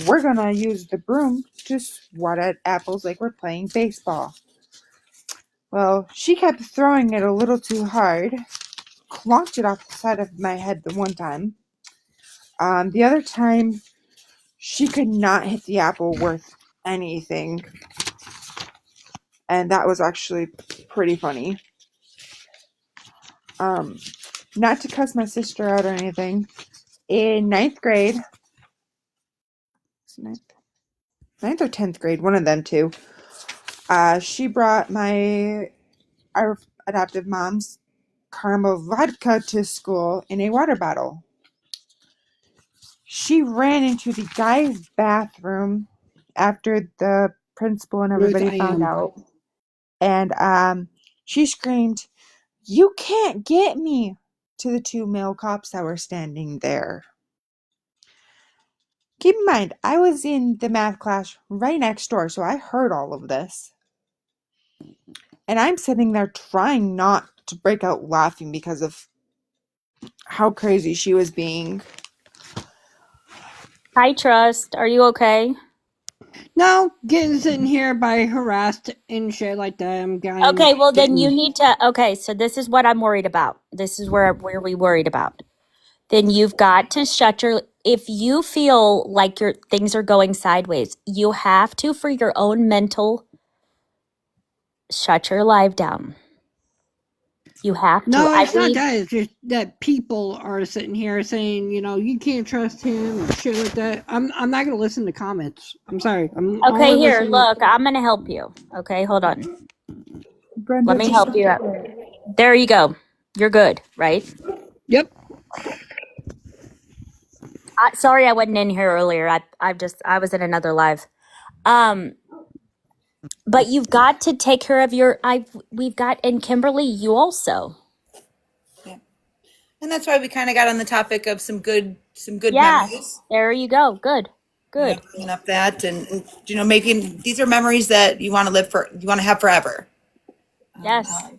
Speaker 2: we're gonna use the broom to swat at apples like we're playing baseball. Well, she kept throwing it a little too hard, clonked it off the side of my head the one time. The other time, she could not hit the apple worth anything, and that was actually pretty funny. Not to cuss my sister out or anything, in ninth grade, ninth or 10th grade, one of them two, she brought our adoptive mom's caramel vodka to school in a water bottle. She ran into the guy's bathroom after the principal and
Speaker 1: Ruth,
Speaker 2: everybody
Speaker 1: I
Speaker 2: found
Speaker 1: am.
Speaker 2: out, and she screamed, "You can't get me!" to the two male cops that were standing there. Keep in mind, I was in the math class right next door, so I heard all of this. And I'm sitting there trying not to break out laughing because of how crazy she was being.
Speaker 12: Hi, Trust. Are you okay?
Speaker 1: No, getting sitting here by harassed and shit like that. I'm
Speaker 12: Okay, well then you
Speaker 1: getting.
Speaker 12: need to. Okay, so this is what I'm worried about. This is where we worried about. Then you've got to shut your. If you feel like your things are going sideways, you have to, for your own mental, shut your live down. You have to.
Speaker 1: No,
Speaker 12: I
Speaker 1: it's not
Speaker 12: read.
Speaker 1: that. It's just that people are sitting here saying, you know, you can't trust him and shit like that. I'm not gonna listen to comments. I'm sorry. I'm only
Speaker 12: Okay, here,
Speaker 1: listening.
Speaker 12: look. I'm gonna help you. Okay, hold on. Let
Speaker 2: Brenda,
Speaker 12: me
Speaker 2: just
Speaker 12: help you out. There you go. You're good, right?
Speaker 1: Yep.
Speaker 12: Sorry, I wasn't in here earlier. I was in another live. Um, but you've got to take care of your. We've got, and Kimberly, you also.
Speaker 3: Yeah. And that's why we kind of got on the topic of some good
Speaker 12: Yeah,
Speaker 3: memories.
Speaker 12: there you go. Good,
Speaker 3: You know,
Speaker 12: good.
Speaker 3: bringing up that and you know, making these are memories that you want to you want to have forever.
Speaker 12: Yes.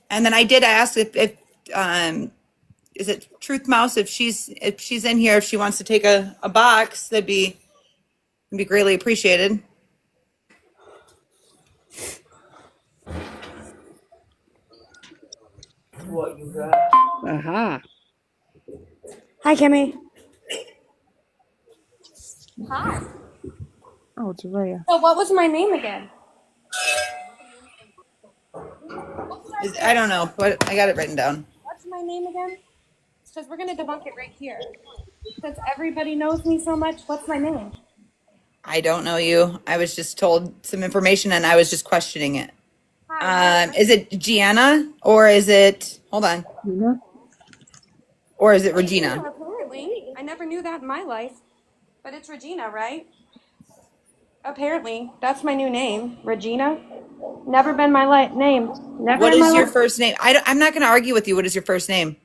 Speaker 3: And then I did ask if is it Truth Mouse if she's in here if she wants to take a box that'd be greatly appreciated.
Speaker 1: Aha.
Speaker 13: Hi, Kimmy.
Speaker 12: Hi.
Speaker 2: oh, it's Raya.
Speaker 13: So, what was my name again?
Speaker 3: I don't know, but I got it written down.
Speaker 13: What's my name again? Because we're gonna debunk it right here. Since everybody knows me so much, what's my name?
Speaker 3: I don't know you. I was just told some information and I was just questioning it.
Speaker 13: Hi.
Speaker 3: Is it Gianna or is it hold on? Or is it Regina?
Speaker 13: Apparently, I never knew that in my life, but it's Regina, right? Apparently, that's my new name, Regina. Never been my name. Never
Speaker 3: What
Speaker 13: in my
Speaker 3: is your
Speaker 13: life.
Speaker 3: first name? I'm not going to argue with you. What is your first name?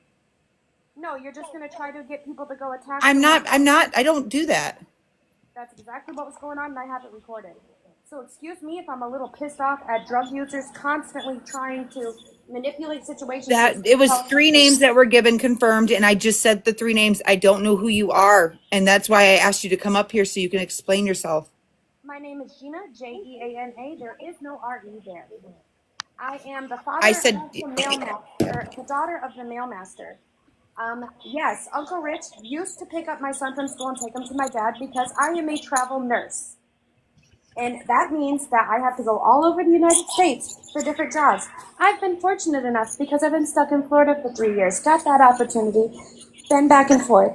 Speaker 13: No, you're just gonna try to get people to go attack
Speaker 3: I'm
Speaker 13: someone.
Speaker 3: not. I'm not. I don't do that.
Speaker 13: That's exactly what was going on, and I have it recorded. So excuse me if I'm a little pissed off at drug users constantly trying to manipulate situations.
Speaker 3: That it was 3 names that were given confirmed, and I just said the 3 names. I don't know who you are, and that's why I asked you to come up here so you can explain yourself.
Speaker 13: My name is Gina, Jeana. There is no R-E there. I am the
Speaker 3: I
Speaker 13: father
Speaker 3: said,
Speaker 13: of the mailmaster, the daughter of the mailmaster. Yes, Uncle Rich used to pick up my son from school and take him to my dad because I am a travel nurse. And that means that I have to go all over the United States for different jobs. I've been fortunate enough because I've been stuck in Florida for 3 years, got that opportunity, been back and forth.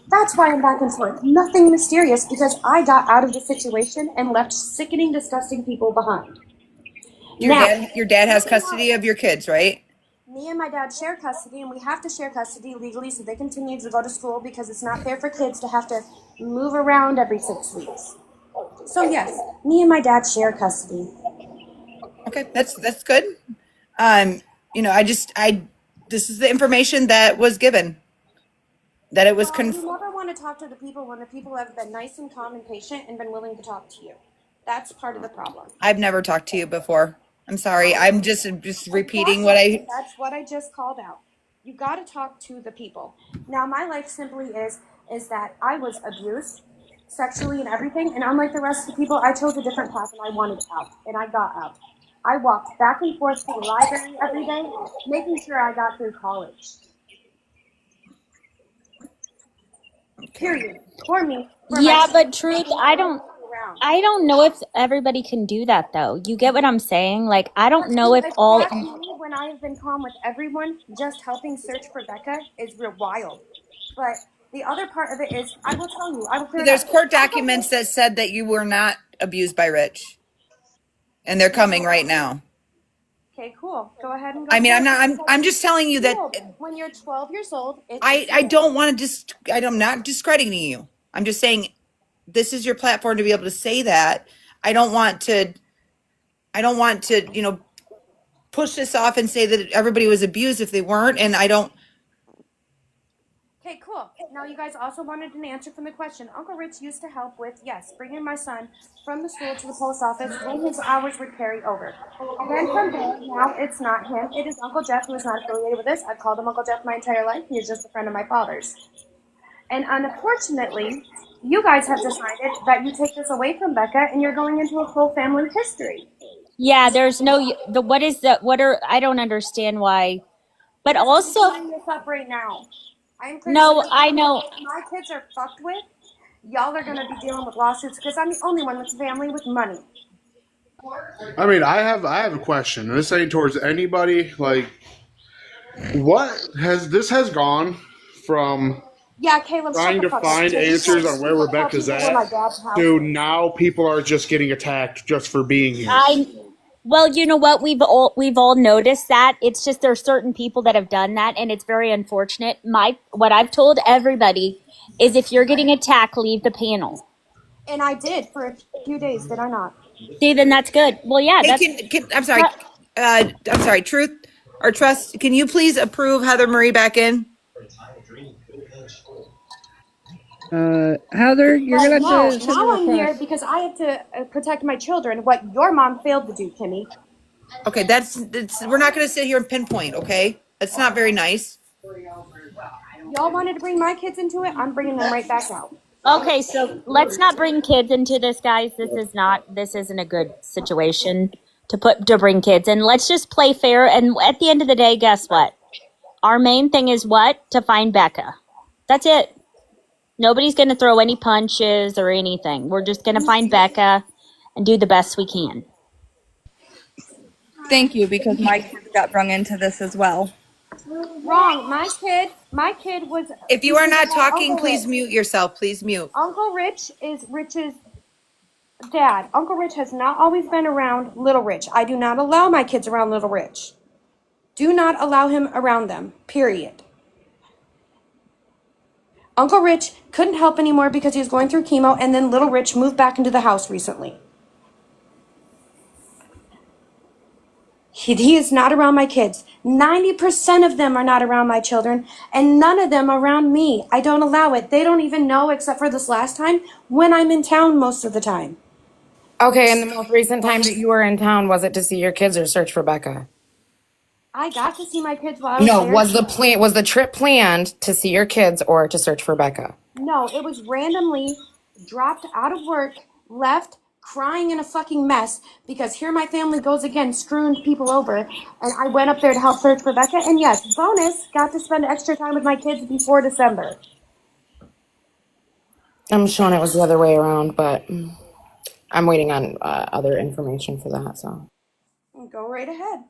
Speaker 13: That's why I'm back and forth. Nothing mysterious because I got out of the situation and left sickening, disgusting people behind.
Speaker 3: your dad has custody of your kids, right?
Speaker 13: Me and my dad share custody, and we have to share custody legally so they continue to go to school because it's not fair for kids to have to move around every 6 weeks. So yes, me and my dad share custody.
Speaker 3: Okay, that's good. I this is the information that was given. That it was
Speaker 13: Well, you never want to talk to the people when the people have been nice and calm and patient and been willing to talk to you. That's part of the problem.
Speaker 3: I've never talked to you before. I'm sorry. I'm just repeating what
Speaker 13: Exactly.
Speaker 3: I.
Speaker 13: That's what I just called out. You got to talk to the people. Now, my life simply is that I was abused sexually and everything, and unlike the rest of the people, I chose a different path and I wanted out, and I got out. I walked back and forth to the library every day, making sure I got through college. Period. For me. For
Speaker 12: Yeah,
Speaker 13: my
Speaker 12: but truth, I don't know if everybody can do that though. You get what I'm saying? Like I don't
Speaker 13: But
Speaker 12: know
Speaker 13: to
Speaker 12: if all
Speaker 13: attack me when I have been calm with everyone, just helping search for Becca is real wild. But the other part of it is, I will tell you, I will clear it
Speaker 3: There's
Speaker 13: up.
Speaker 3: court documents that said that you were not abused by Rich, and they're coming right now.
Speaker 13: Okay, cool. Go ahead and go
Speaker 3: I mean,
Speaker 13: for
Speaker 3: I'm
Speaker 13: it.
Speaker 3: not. I'm just telling you that.
Speaker 13: Cool. When you're 12 years old, it's
Speaker 3: I don't want to just. I'm not discrediting you. I'm just saying this is your platform to be able to say that. I don't want to. I don't want to. Push this off and say that everybody was abused if they weren't. And I don't.
Speaker 13: Okay, cool. Now you guys also wanted an answer from the question. Uncle Rich used to help with, yes, bringing my son from the school to the post office when his hours would carry over. Then from there, now it's not him. It is Uncle Jeff, who is not affiliated with this. I've called him Uncle Jeff my entire life. He is just a friend of my father's. And unfortunately, you guys have decided that you take this away from Becca and you're going into a full family history.
Speaker 12: yeah, there's no the what is the what are I don't understand why. But
Speaker 13: Because I'm
Speaker 12: also
Speaker 13: clearing this up right now. I'm clearing
Speaker 12: no,
Speaker 13: this
Speaker 12: I
Speaker 13: up.
Speaker 12: know.
Speaker 13: If my kids are fucked with, y'all are gonna be dealing with lawsuits because I'm the only one with family with money.
Speaker 14: I mean, I have a question, and this ain't towards anybody. Like, what has this has gone from
Speaker 13: Yeah, Caleb, shut
Speaker 14: trying
Speaker 13: the
Speaker 14: to
Speaker 13: fuck up
Speaker 14: find
Speaker 13: too. You
Speaker 14: answers on where
Speaker 13: can't tell
Speaker 14: Rebecca's
Speaker 13: people where
Speaker 14: at
Speaker 13: my dad's house
Speaker 14: to
Speaker 13: is.
Speaker 14: now people are just getting attacked just for being here?
Speaker 12: I well, you know what? We've all noticed that. It's just there's certain people that have done that and it's very unfortunate. My what I've told everybody is if you're getting attacked, leave the panel.
Speaker 13: And I did for a few days, did I not?
Speaker 12: See, then that's good. Well, yeah,
Speaker 3: Hey,
Speaker 12: that's
Speaker 3: I'm sorry. I'm sorry. Truth or trust? Can you please approve Heather Marie back in?
Speaker 1: Heather, you're
Speaker 13: Right,
Speaker 1: gonna have
Speaker 13: now,
Speaker 1: to send a
Speaker 13: now I'm here
Speaker 1: request.
Speaker 13: because I have to protect my children, what your mom failed to do, Kimmy.
Speaker 3: Okay, we're not going to sit here and pinpoint. Okay, that's not very nice.
Speaker 13: Y'all wanted to bring my kids into it, I'm bringing them right back out.
Speaker 12: okay. So let's not bring kids into this, guys. This isn't a good situation to bring kids in. Let's just play fair. And at the end of the day, guess what? Our main thing is what? To find Becca. That's it. Nobody's going to throw any punches or anything. We're just going to find Becca and do the best we can.
Speaker 15: Thank you, because my kids got brung into this as well.
Speaker 13: Wrong. My kid was
Speaker 3: If you are
Speaker 13: beaten
Speaker 3: not
Speaker 13: by
Speaker 3: talking,
Speaker 13: Uncle
Speaker 3: please
Speaker 13: Rich.
Speaker 3: mute yourself. Please mute.
Speaker 13: Uncle Rich is Rich's dad. Uncle Rich has not always been around Little Rich. I do not allow my kids around Little Rich. Do not allow him around them. Period. Uncle Rich couldn't help anymore because he was going through chemo, and then Little Rich moved back into the house recently. He is not around my kids. 90% of them are not around my children, and none of them around me. I don't allow it. They don't even know, except for this last time, when I'm in town most of the time.
Speaker 16: Okay, and the most recent time that you were in town, was it to see your kids or search for Becca?
Speaker 13: I got to see my kids while I was
Speaker 16: No,
Speaker 13: there.
Speaker 16: was the trip planned to see your kids or to search for Becca?
Speaker 13: No, it was randomly dropped out of work, left, crying in a fucking mess because here my family goes again, screwing people over. And I went up there to help search for Becca. And yes, bonus, got to spend extra time with my kids before December.
Speaker 16: I'm showing it was the other way around, but I'm waiting on other information for that. So
Speaker 13: Go right ahead.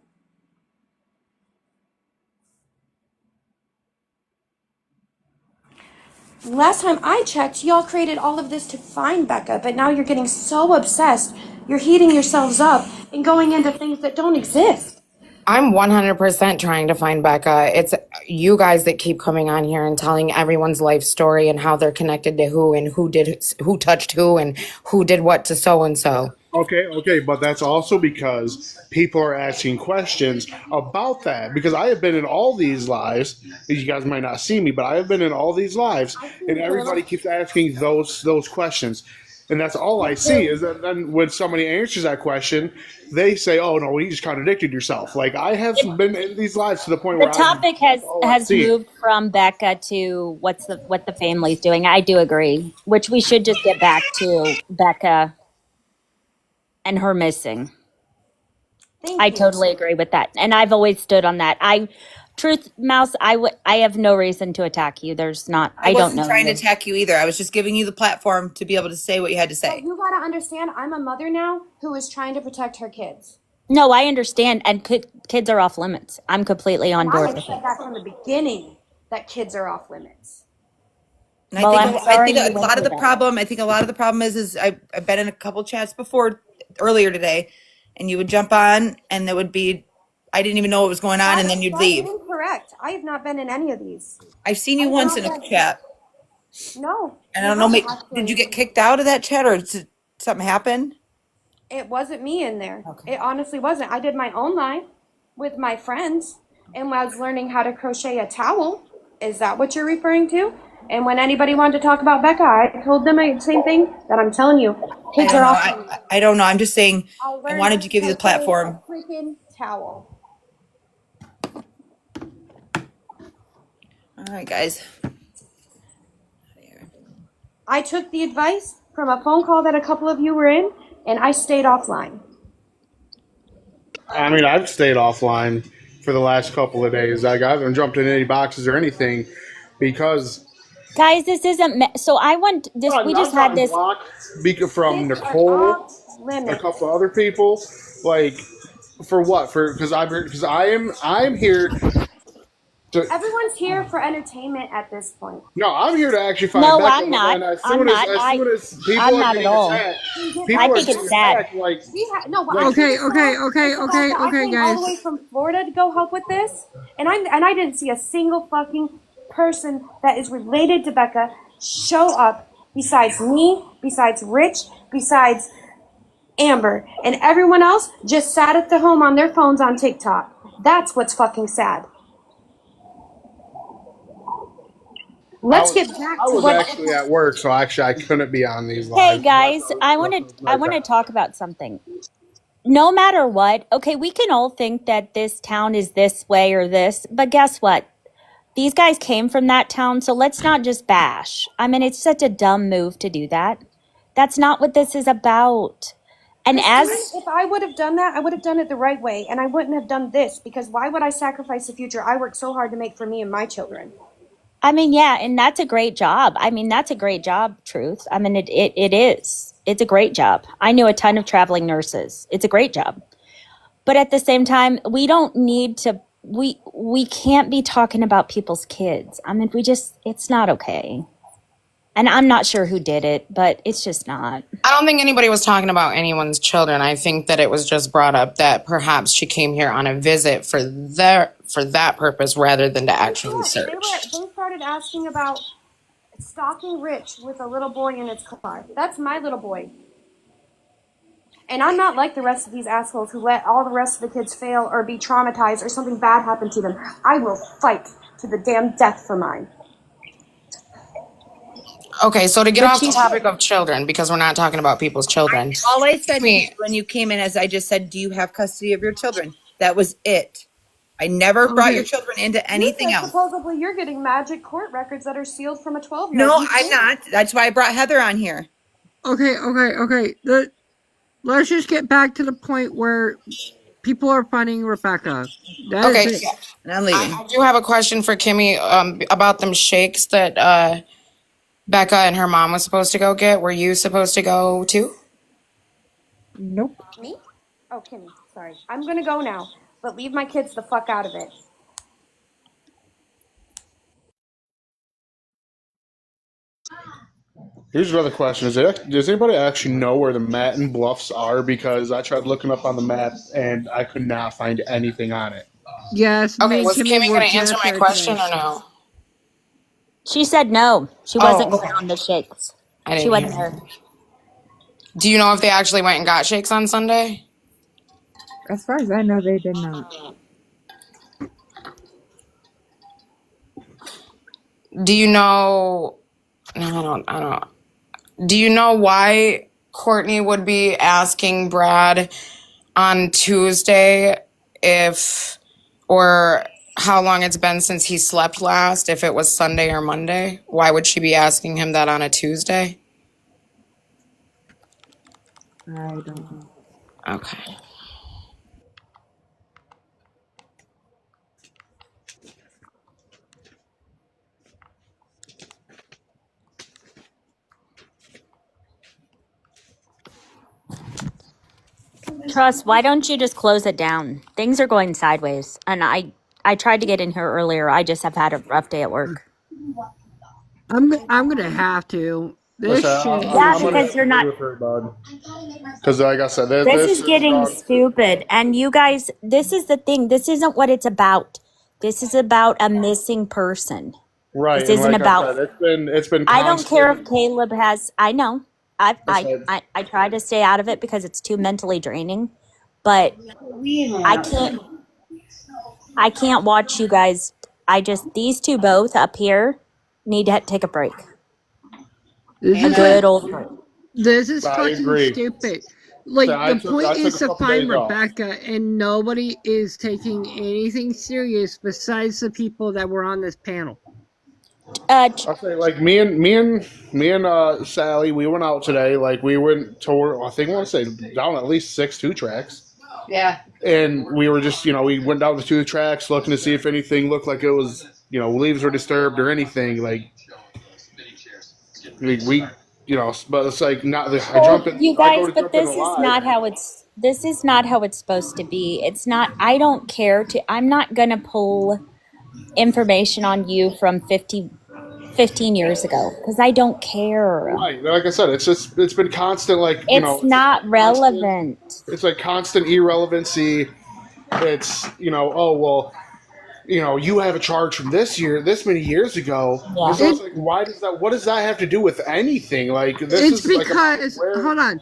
Speaker 13: Last time I checked, y'all created all of this to find Becca, but now you're getting so obsessed. You're heating yourselves up and going into things that don't exist.
Speaker 16: I'm 100% trying to find Becca. It's you guys that keep coming on here and telling everyone's life story and how they're connected to who and who touched who and who did what to so and so.
Speaker 14: Okay, but that's also because people are asking questions about that. Because I have been in all these lives. You guys might not see me, but I have been in all these lives, and everybody keeps asking those questions. And that's all I see is that then when somebody answers that question, they say, "Oh no, you just contradicted yourself." Like I have been in these lives to the point
Speaker 12: The
Speaker 14: where
Speaker 12: topic
Speaker 14: that's all I've
Speaker 12: has
Speaker 14: seen.
Speaker 12: moved from Becca to what the family's doing. I do agree, which we should just get back to Becca and her missing. I totally agree with that, and I've always stood on that. Truth, Mouse, I have no reason to attack you. There's not. I don't
Speaker 3: wasn't
Speaker 12: know
Speaker 3: trying to
Speaker 12: you.
Speaker 3: attack you either. I was just giving you the platform to be able to say what you had to
Speaker 13: Well,
Speaker 3: say.
Speaker 13: you gotta understand, I'm a mother now who is trying to protect her kids.
Speaker 12: No, I understand, and kids are off limits. I'm completely on
Speaker 13: And I
Speaker 12: board
Speaker 13: have
Speaker 12: with
Speaker 13: said
Speaker 12: it.
Speaker 13: that from the beginning, that kids are off limits.
Speaker 3: And
Speaker 12: Well, I'm
Speaker 3: I
Speaker 12: sorry
Speaker 3: think
Speaker 12: you
Speaker 3: a
Speaker 12: went
Speaker 3: lot of
Speaker 12: through
Speaker 3: the
Speaker 12: that.
Speaker 3: problem. I think a lot of the problem is I've been in a couple chats before earlier today, and you would jump on, and there would be I didn't even know what was going on, and then you'd
Speaker 13: That's
Speaker 3: leave.
Speaker 13: incorrect. I have not been in any of these.
Speaker 3: I've seen you
Speaker 13: I've
Speaker 3: once
Speaker 13: not
Speaker 3: in a
Speaker 13: been.
Speaker 3: chat,
Speaker 13: No,
Speaker 3: and I
Speaker 13: you
Speaker 3: don't know.
Speaker 13: haven't
Speaker 3: Did you
Speaker 13: actually.
Speaker 3: get kicked out of that chat, or did something happen?
Speaker 13: It wasn't me in there. It honestly wasn't. I did my own live with my friends and I was learning how to crochet a towel. Is that what you're referring to? And when anybody wanted to talk about Becca, I told them the same thing that I'm telling you.
Speaker 3: I
Speaker 13: Kids
Speaker 3: don't
Speaker 13: are
Speaker 3: know.
Speaker 13: off.
Speaker 3: I don't know. I'm just saying.
Speaker 13: I
Speaker 3: I
Speaker 13: learned
Speaker 3: wanted
Speaker 13: to
Speaker 3: to give you the
Speaker 13: crochet
Speaker 3: platform.
Speaker 13: a freaking towel.
Speaker 3: All right, guys.
Speaker 13: I took the advice from a phone call that a couple of you were in, and I stayed offline.
Speaker 14: I mean, I've stayed offline for the last couple of days. Like I haven't jumped in any boxes or anything because
Speaker 12: Guys, this isn't. So I went this. We just
Speaker 14: I've
Speaker 12: had
Speaker 14: gotten
Speaker 12: this.
Speaker 14: blocked from
Speaker 13: Kids are
Speaker 14: Nicole,
Speaker 13: off
Speaker 14: a
Speaker 13: limits.
Speaker 14: couple other people. Like for what? For because I'm here to.
Speaker 13: Everyone's here for entertainment at this point.
Speaker 14: No, I'm here to actually find
Speaker 12: No,
Speaker 14: Becca.
Speaker 12: I'm
Speaker 14: But
Speaker 12: not.
Speaker 14: then as
Speaker 12: I'm
Speaker 14: soon as
Speaker 12: not.
Speaker 14: people
Speaker 12: I'm
Speaker 14: are
Speaker 12: not at
Speaker 14: getting
Speaker 12: all.
Speaker 14: attacked,
Speaker 12: I
Speaker 14: people are
Speaker 12: think it's
Speaker 14: getting
Speaker 12: sad.
Speaker 14: attacked. Like
Speaker 13: No, but
Speaker 14: like
Speaker 13: I'm
Speaker 1: Okay,
Speaker 13: pretty
Speaker 1: okay,
Speaker 13: sad.
Speaker 1: okay,
Speaker 13: It's the fact
Speaker 1: okay,
Speaker 13: that I
Speaker 1: okay,
Speaker 13: came all the
Speaker 1: guys.
Speaker 13: way from Florida to go help with this, and I didn't see a single fucking person that is related to Becca show up besides me, besides Rich, besides Amber, and everyone else just sat at the home on their phones on TikTok. That's what's fucking sad. Let's get back
Speaker 14: I
Speaker 13: to
Speaker 14: was
Speaker 13: what.
Speaker 14: actually at work, so actually I couldn't be on these
Speaker 12: Hey
Speaker 14: lives.
Speaker 12: guys, I want to. I
Speaker 14: Like
Speaker 12: want to
Speaker 14: that.
Speaker 12: talk about something. No matter what, okay, we can all think that this town is this way or this, but guess what? These guys came from that town, so let's not just bash. I mean, it's such a dumb move to do that. That's not what this is about. And
Speaker 13: Christine,
Speaker 12: as
Speaker 13: if I would have done that, I would have done it the right way, and I wouldn't have done this because why would I sacrifice the future I worked so hard to make for me and my children?
Speaker 12: I mean, yeah, and that's a great job. I mean, that's a great job, Truth. I mean, it is. It's a great job. I knew a ton of traveling nurses. It's a great job. But at the same time, we don't need to we can't be talking about people's kids. I mean, it's not okay. And I'm not sure who did it, but it's just not.
Speaker 16: I don't think anybody was talking about anyone's children. I think that it was just brought up that perhaps she came here on a visit for that purpose rather than to actually search.
Speaker 13: They started asking about stalking Rich with a little boy in his car. That's my little boy. And I'm not like the rest of these assholes who let all the rest of the kids fail or be traumatized or something bad happen to them. I will fight to the damn death for mine.
Speaker 16: Okay, so to get off the
Speaker 3: Richie,
Speaker 16: topic of children, because we're not talking about people's children.
Speaker 3: all I said to you
Speaker 16: Me,
Speaker 3: when you came in is I just said, do you have custody of your children? That was it. I never brought your
Speaker 1: Okay.
Speaker 3: children into
Speaker 13: You
Speaker 3: anything
Speaker 13: said
Speaker 3: else.
Speaker 13: supposedly you're getting magic court records that are sealed from a 12-year-old.
Speaker 3: No, I'm not. That's why I brought Heather on here.
Speaker 1: Okay. Let's just get back to the point where people are finding Rebecca. That is
Speaker 16: okay,
Speaker 1: it.
Speaker 3: And I'm leaving.
Speaker 16: I do have a question for Kimmy about them shakes that Becca and her mom was supposed to go get. Were you supposed to go too?
Speaker 2: Nope.
Speaker 13: Me? Oh, Kimmy, sorry. I'm gonna go now, but leave my kids the fuck out of it.
Speaker 14: Here's another question: does anybody actually know where the Matin Bluffs are? Because I tried looking up on the map and I could not find anything on it.
Speaker 1: Yes,
Speaker 16: Okay,
Speaker 1: me and
Speaker 16: was
Speaker 1: Kimmy
Speaker 16: Kimmy
Speaker 1: were
Speaker 16: going to answer
Speaker 1: just
Speaker 16: my
Speaker 1: there
Speaker 16: question
Speaker 1: today.
Speaker 16: or no?
Speaker 12: She said no. She wasn't
Speaker 16: Oh,
Speaker 12: going on the shakes.
Speaker 16: I
Speaker 12: She
Speaker 16: didn't hear.
Speaker 12: wasn't there.
Speaker 16: Do you know if they actually went and got shakes on Sunday?
Speaker 2: As far as I know, they did not.
Speaker 16: Do you know? No, I don't. Do you know why Courtney would be asking Brad on Tuesday or how long it's been since he slept last, if it was Sunday or Monday? Why would she be asking him that on a Tuesday?
Speaker 2: I don't know.
Speaker 16: Okay.
Speaker 12: Trust, why don't you just close it down? Things are going sideways. And I tried to get in here earlier. I just have had a rough day at work.
Speaker 1: I'm gonna have to. This
Speaker 14: Listen,
Speaker 1: shit
Speaker 12: Yeah,
Speaker 14: I'm
Speaker 1: is
Speaker 14: going to
Speaker 12: because
Speaker 14: have to
Speaker 12: you're
Speaker 14: agree
Speaker 12: not.
Speaker 14: with her, bud. Because, like I said,
Speaker 12: This
Speaker 14: this
Speaker 12: is
Speaker 14: is
Speaker 12: getting
Speaker 14: gone.
Speaker 12: stupid. And you guys, this is the thing. This isn't what it's about. This is about a missing person.
Speaker 14: Right,
Speaker 12: This
Speaker 14: and
Speaker 12: isn't
Speaker 14: like I
Speaker 12: about.
Speaker 14: said, it's been
Speaker 12: I don't care if
Speaker 14: constant.
Speaker 12: Caleb has. I know.
Speaker 14: I said,
Speaker 12: I try to stay out of it because it's too mentally draining. But I can't. I can't watch you guys. These two both up here need to take a break.
Speaker 1: this
Speaker 12: A
Speaker 1: is
Speaker 12: good
Speaker 1: a
Speaker 12: old break.
Speaker 1: this is
Speaker 14: I
Speaker 1: fucking
Speaker 14: agree.
Speaker 1: stupid.
Speaker 14: So
Speaker 1: Like
Speaker 14: I
Speaker 1: the
Speaker 14: took
Speaker 1: point
Speaker 14: I took
Speaker 1: is
Speaker 14: a
Speaker 1: to
Speaker 14: couple
Speaker 1: find
Speaker 14: days off.
Speaker 1: Rebecca, and nobody is taking anything serious besides the people that were on this panel.
Speaker 14: I'll say like me and Sally, we went out today. Like we went to I think I want to say down at least 6 2 tracks.
Speaker 3: Yeah.
Speaker 14: And we were just we went down the 2 tracks looking to see if anything looked like it was leaves were disturbed or anything like we but it's like not the
Speaker 12: Well, you
Speaker 14: I go
Speaker 12: guys,
Speaker 14: to
Speaker 12: but
Speaker 14: jump in
Speaker 12: this is
Speaker 14: alive.
Speaker 12: not how it's. This is not how it's supposed to be. It's not. I don't care to. I'm not gonna pull information on you from 15 years ago because I don't care.
Speaker 14: Right, like I said, it's been constant
Speaker 12: It's not
Speaker 14: constant.
Speaker 12: relevant.
Speaker 14: It's like constant irrelevancy. It's oh well, you have a charge from this many years ago.
Speaker 12: Yeah.
Speaker 14: So
Speaker 1: It
Speaker 14: it's like, what does that have to do with anything? Like, this
Speaker 1: it's
Speaker 14: is like about
Speaker 1: because
Speaker 14: where
Speaker 1: hold on.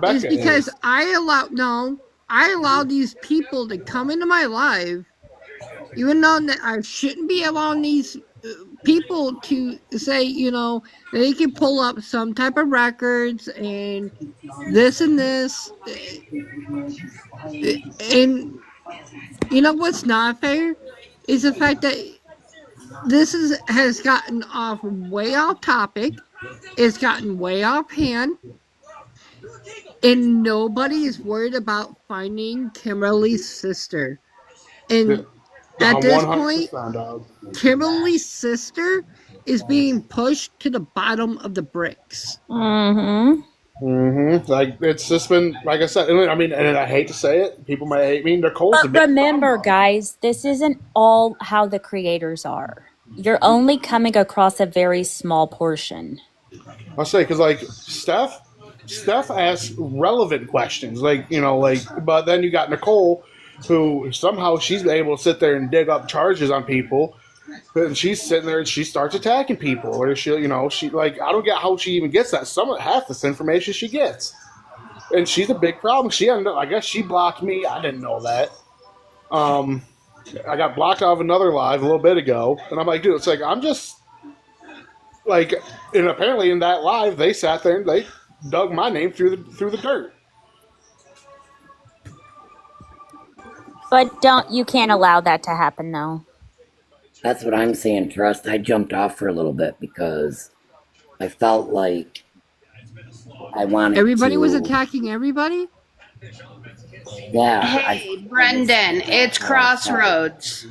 Speaker 1: It's
Speaker 14: Rebecca
Speaker 1: because
Speaker 14: is.
Speaker 1: I allow these people to come into my life, even though that I shouldn't be allowing these people to say they can pull up some type of records and this and this, and what's not fair is the fact that this has gotten way off topic. It's gotten way off hand, and nobody is worried about finding Kimberly's sister. And at
Speaker 14: I'm
Speaker 1: this point,
Speaker 14: 100% dog.
Speaker 1: Kimberly's sister is being pushed to the bottom of the bricks.
Speaker 12: Mm-hmm.
Speaker 14: Like, it's just been like I said. I mean, and I hate to say it, people might hate me. Nicole's a
Speaker 12: But
Speaker 14: big
Speaker 12: remember,
Speaker 14: problem.
Speaker 12: guys, this isn't all how the creators are. You're only coming across a very small portion.
Speaker 14: I'll say because like Steph asks relevant questions, but then you got Nicole, who somehow she's able to sit there and dig up charges on people, and she's sitting there and she starts attacking people, or she like I don't get how she even gets that. Half this information she gets. and she's a big problem. She ended up, I guess she blocked me. I didn't know that. Um, I got blocked out of another live a little bit ago, and I'm like, dude, it's like I'm just like, and apparently in that live they sat there and they dug my name through the dirt.
Speaker 12: But you can't allow that to happen though.
Speaker 7: That's what I'm saying, Trust. I jumped off for a little bit because I felt like I wanted
Speaker 1: Everybody was
Speaker 7: to.
Speaker 1: attacking everybody?
Speaker 7: Yeah,
Speaker 17: Hey,
Speaker 7: I was
Speaker 17: Brendan, it's Crossroads.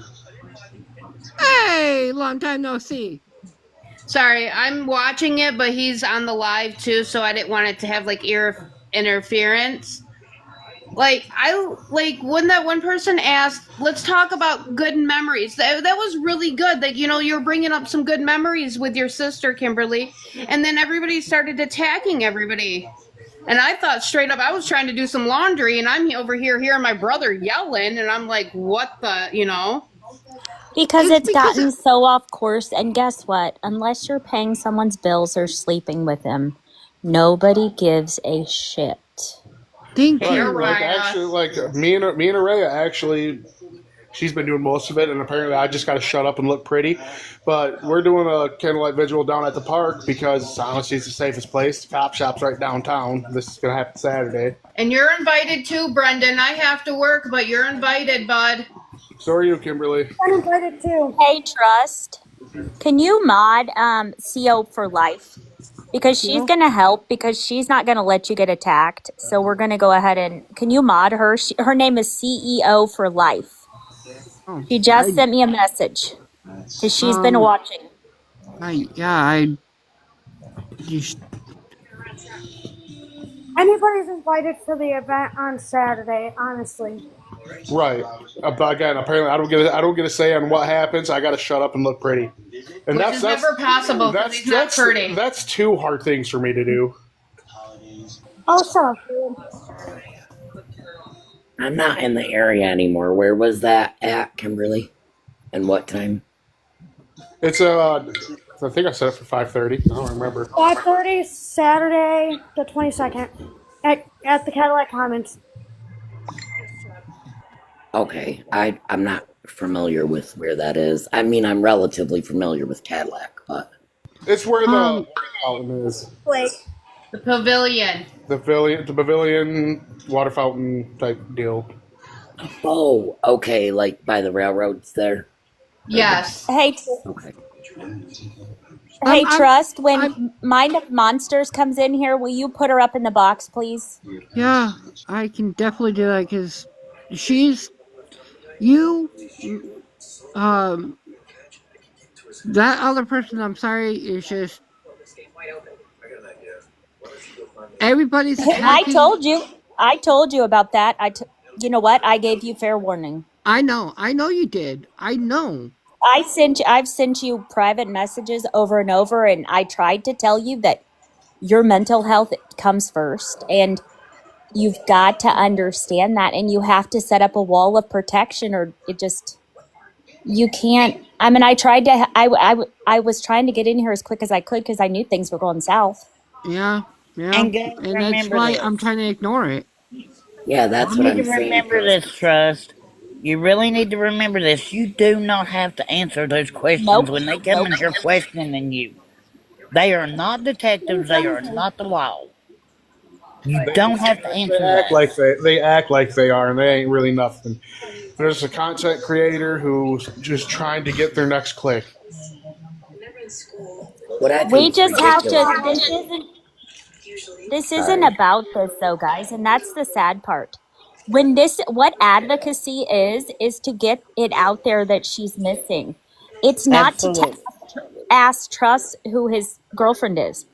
Speaker 1: Hey, long time no see.
Speaker 17: Sorry, I'm watching it, but he's on the live too, so I didn't want it to have like ear interference. Like when that one person asked, let's talk about good memories. That was really good. Like, you're bringing up some good memories with your sister, Kimberly, and then everybody started attacking everybody. And I thought straight up, I was trying to do some laundry, and I'm over here hearing my brother yelling, and I'm like, what the.
Speaker 12: Because it's gotten so off course. And guess what? Unless you're paying someone's bills or sleeping with them, nobody gives a shit.
Speaker 1: Thank
Speaker 14: Right,
Speaker 1: you.
Speaker 14: like actually, like me and Araya actually, she's been doing most of it, and apparently I just got to shut up and look pretty. But we're doing a candlelight vigil down at the park because honestly, it's the safest place. The cop shop's right downtown. This is gonna happen Saturday.
Speaker 17: And you're invited too, Brendan. I have to work, but you're invited, bud.
Speaker 14: So are you, Kimberly.
Speaker 13: I'm invited too.
Speaker 12: Hey, Trust. Can you mod CO for life? Because she's going to help because she's not going to let you get attacked. So we're going to go ahead and... Can you mod her? Her name is CEO for life.
Speaker 1: Oh,
Speaker 12: She just sent me a message. Because she's been watching.
Speaker 13: Anybody's invited for the event on Saturday, honestly.
Speaker 14: Right. But again, apparently I don't get a say on what happens. I got to shut up and look pretty. And
Speaker 17: Which is never possible because he's not pretty.
Speaker 14: That's two hard things for me to do.
Speaker 13: Oh, shut up.
Speaker 7: I'm not in the area anymore. Where was that at, Kimberly? And what time?
Speaker 14: It's I think I set it for 5:30. I don't remember.
Speaker 13: 5:30 Saturday the 22nd at the Cadillac Commons.
Speaker 7: Okay, I'm not familiar with where that is. I mean, I'm relatively familiar with Cadillac, but
Speaker 14: it's where the fountain is.
Speaker 13: Blake.
Speaker 17: The pavilion.
Speaker 14: The pavilion water fountain type deal.
Speaker 7: Oh, okay, like by the railroads there.
Speaker 17: Yes.
Speaker 12: Hey.
Speaker 7: Okay.
Speaker 12: Hey, Trust, when Mind of Monsters comes in here, will you put her up in the box, please?
Speaker 1: Yeah, I can definitely do that because that other person, I'm sorry, is just everybody's attacking.
Speaker 12: I told you about that. You know what? I gave you fair warning.
Speaker 1: I know you did. I know.
Speaker 12: I've sent you private messages over and over, and I tried to tell you that your mental health comes first, and you've got to understand that, and you have to set up a wall of protection, or you can't. I mean, I was trying to get in here as quick as I could because I knew things were going south.
Speaker 1: Yeah, and that's why I'm trying to ignore it.
Speaker 7: Yeah, that's what I'm saying.
Speaker 18: Remember this, Trust. You really need to remember this. You do not have to answer those questions when they come in here questioning you. They are not detectives. They are not the law. You don't have to answer that.
Speaker 14: They act like they are, and they ain't really nothing. There's a content creator who's just trying to get their next click.
Speaker 12: We just have to. This isn't about this, though, guys, and that's the sad part. What advocacy is to get it out there that she's missing. It's not to ask Trust who his girlfriend is.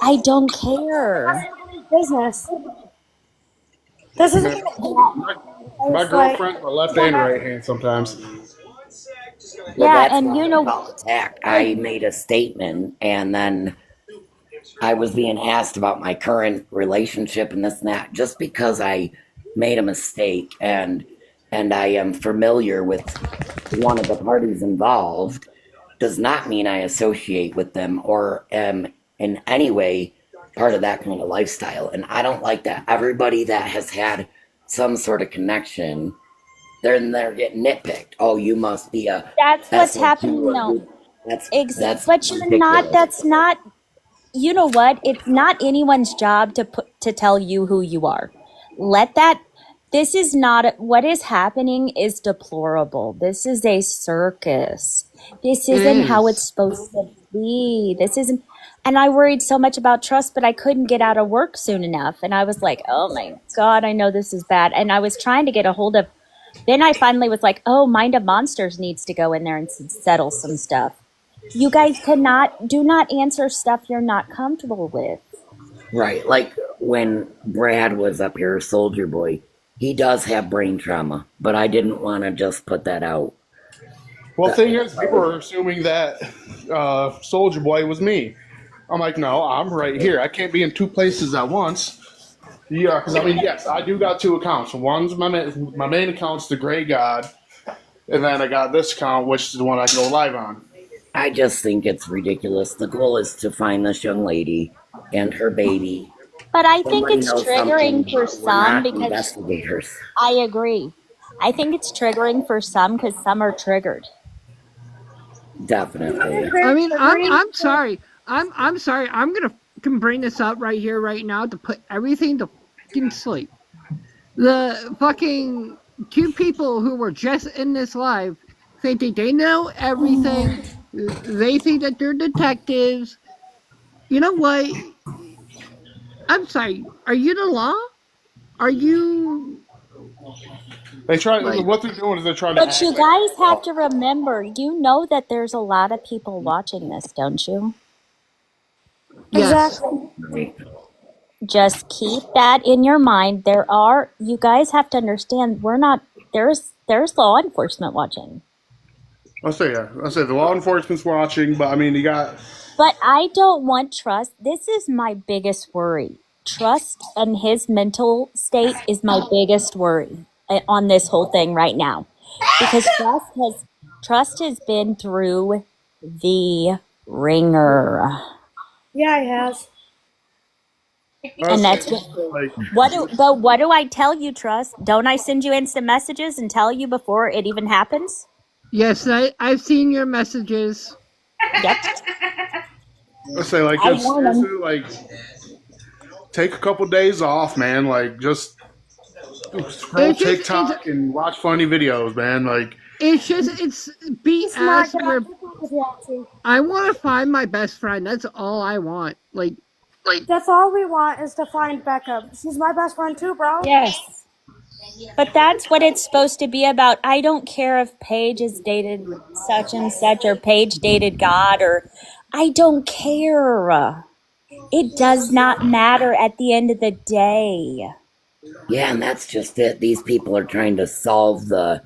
Speaker 12: I don't care.
Speaker 13: Business. This isn't
Speaker 14: my girlfriend, my left and right hand sometimes.
Speaker 7: Well, and you know, attack. I made a statement, and then I was being asked about my current relationship and this and that. Just because I made a mistake and I am familiar with one of the parties involved does not mean I associate with them or am in any way part of that kind of lifestyle. And I don't like that. Everybody that has had some sort of connection, they're getting nitpicked. Oh, you must be a
Speaker 12: That's what's
Speaker 7: SOP,
Speaker 12: happening.
Speaker 7: or
Speaker 12: No,
Speaker 7: that's
Speaker 12: but you're not.
Speaker 7: ridiculous.
Speaker 12: That's not. You know what? It's not anyone's job to tell you who you are. Let that. This is not what is happening is deplorable. This is a circus. This
Speaker 1: It
Speaker 12: isn't how it's
Speaker 1: is.
Speaker 12: supposed to be. This isn't. And I worried so much about trust, but I couldn't get out of work soon enough. And I was like, oh my God, I know this is bad. And I was trying to get a hold of. Then I finally was like, oh, Mind of Monsters needs to go in there and settle some stuff. You guys do not answer stuff you're not comfortable with.
Speaker 7: Right. Like when Brad was up here, Soldier Boy, he does have brain trauma, but I didn't want to just put that out.
Speaker 14: Well, thing is, people are assuming that Soldier Boy was me. I'm like, no, I'm right here. I can't be in two places at once. Yeah, because I mean, yes, I do got two accounts. One's my main account's the Gray God, and then I got this account, which is the one I can go live on.
Speaker 7: I just think it's ridiculous. The goal is to find this young lady and her baby.
Speaker 12: But I think
Speaker 7: Somebody
Speaker 12: it's
Speaker 7: knows something,
Speaker 12: triggering for
Speaker 7: but we're
Speaker 12: some
Speaker 7: not
Speaker 12: because
Speaker 7: investigators.
Speaker 12: I agree. I think it's triggering for some because some are triggered.
Speaker 7: Definitely.
Speaker 1: I mean, I'm sorry. I'm sorry. I'm gonna can bring this up right here, right now, to put everything to fucking sleep. The fucking two people who were just in this live think that they know everything. They think that they're detectives. You know what? I'm sorry. Are you the law? Are you
Speaker 14: They try.
Speaker 1: like?
Speaker 14: What they're doing is they're trying to
Speaker 12: But
Speaker 14: act
Speaker 12: you
Speaker 14: like.
Speaker 12: guys have to remember, you know that there's a lot of people watching this, don't you?
Speaker 1: Yes.
Speaker 7: Right.
Speaker 12: Just keep that in your mind. You guys have to understand, there's law enforcement watching.
Speaker 14: I'll say yeah. I'll say the law enforcement's watching, but I mean, you got.
Speaker 12: But I don't want trust. This is my biggest worry. Trust and his mental state is my biggest worry on this whole thing right now. Because trust has been through the ringer.
Speaker 13: Yeah, he has.
Speaker 12: And that's
Speaker 14: like.
Speaker 12: what do I tell you, Trust? Don't I send you instant messages and tell you before it even happens?
Speaker 1: Yes, I've seen your messages.
Speaker 12: Yep.
Speaker 14: I say like
Speaker 12: I
Speaker 14: it's
Speaker 12: warn
Speaker 14: seriously
Speaker 12: them.
Speaker 14: like take a couple days off, man. Like just scroll TikTok and watch funny videos, man. Like
Speaker 1: it's BS. Where I want to find my best friend. That's all I want. Like
Speaker 13: That's all we want is to find Becca. She's my best friend too, bro.
Speaker 12: Yes. But that's what it's supposed to be about. I don't care if Paige is dated such and such or Paige dated God or I don't care. It does not matter at the end of the day.
Speaker 7: Yeah, and that's just it. These people are trying to solve the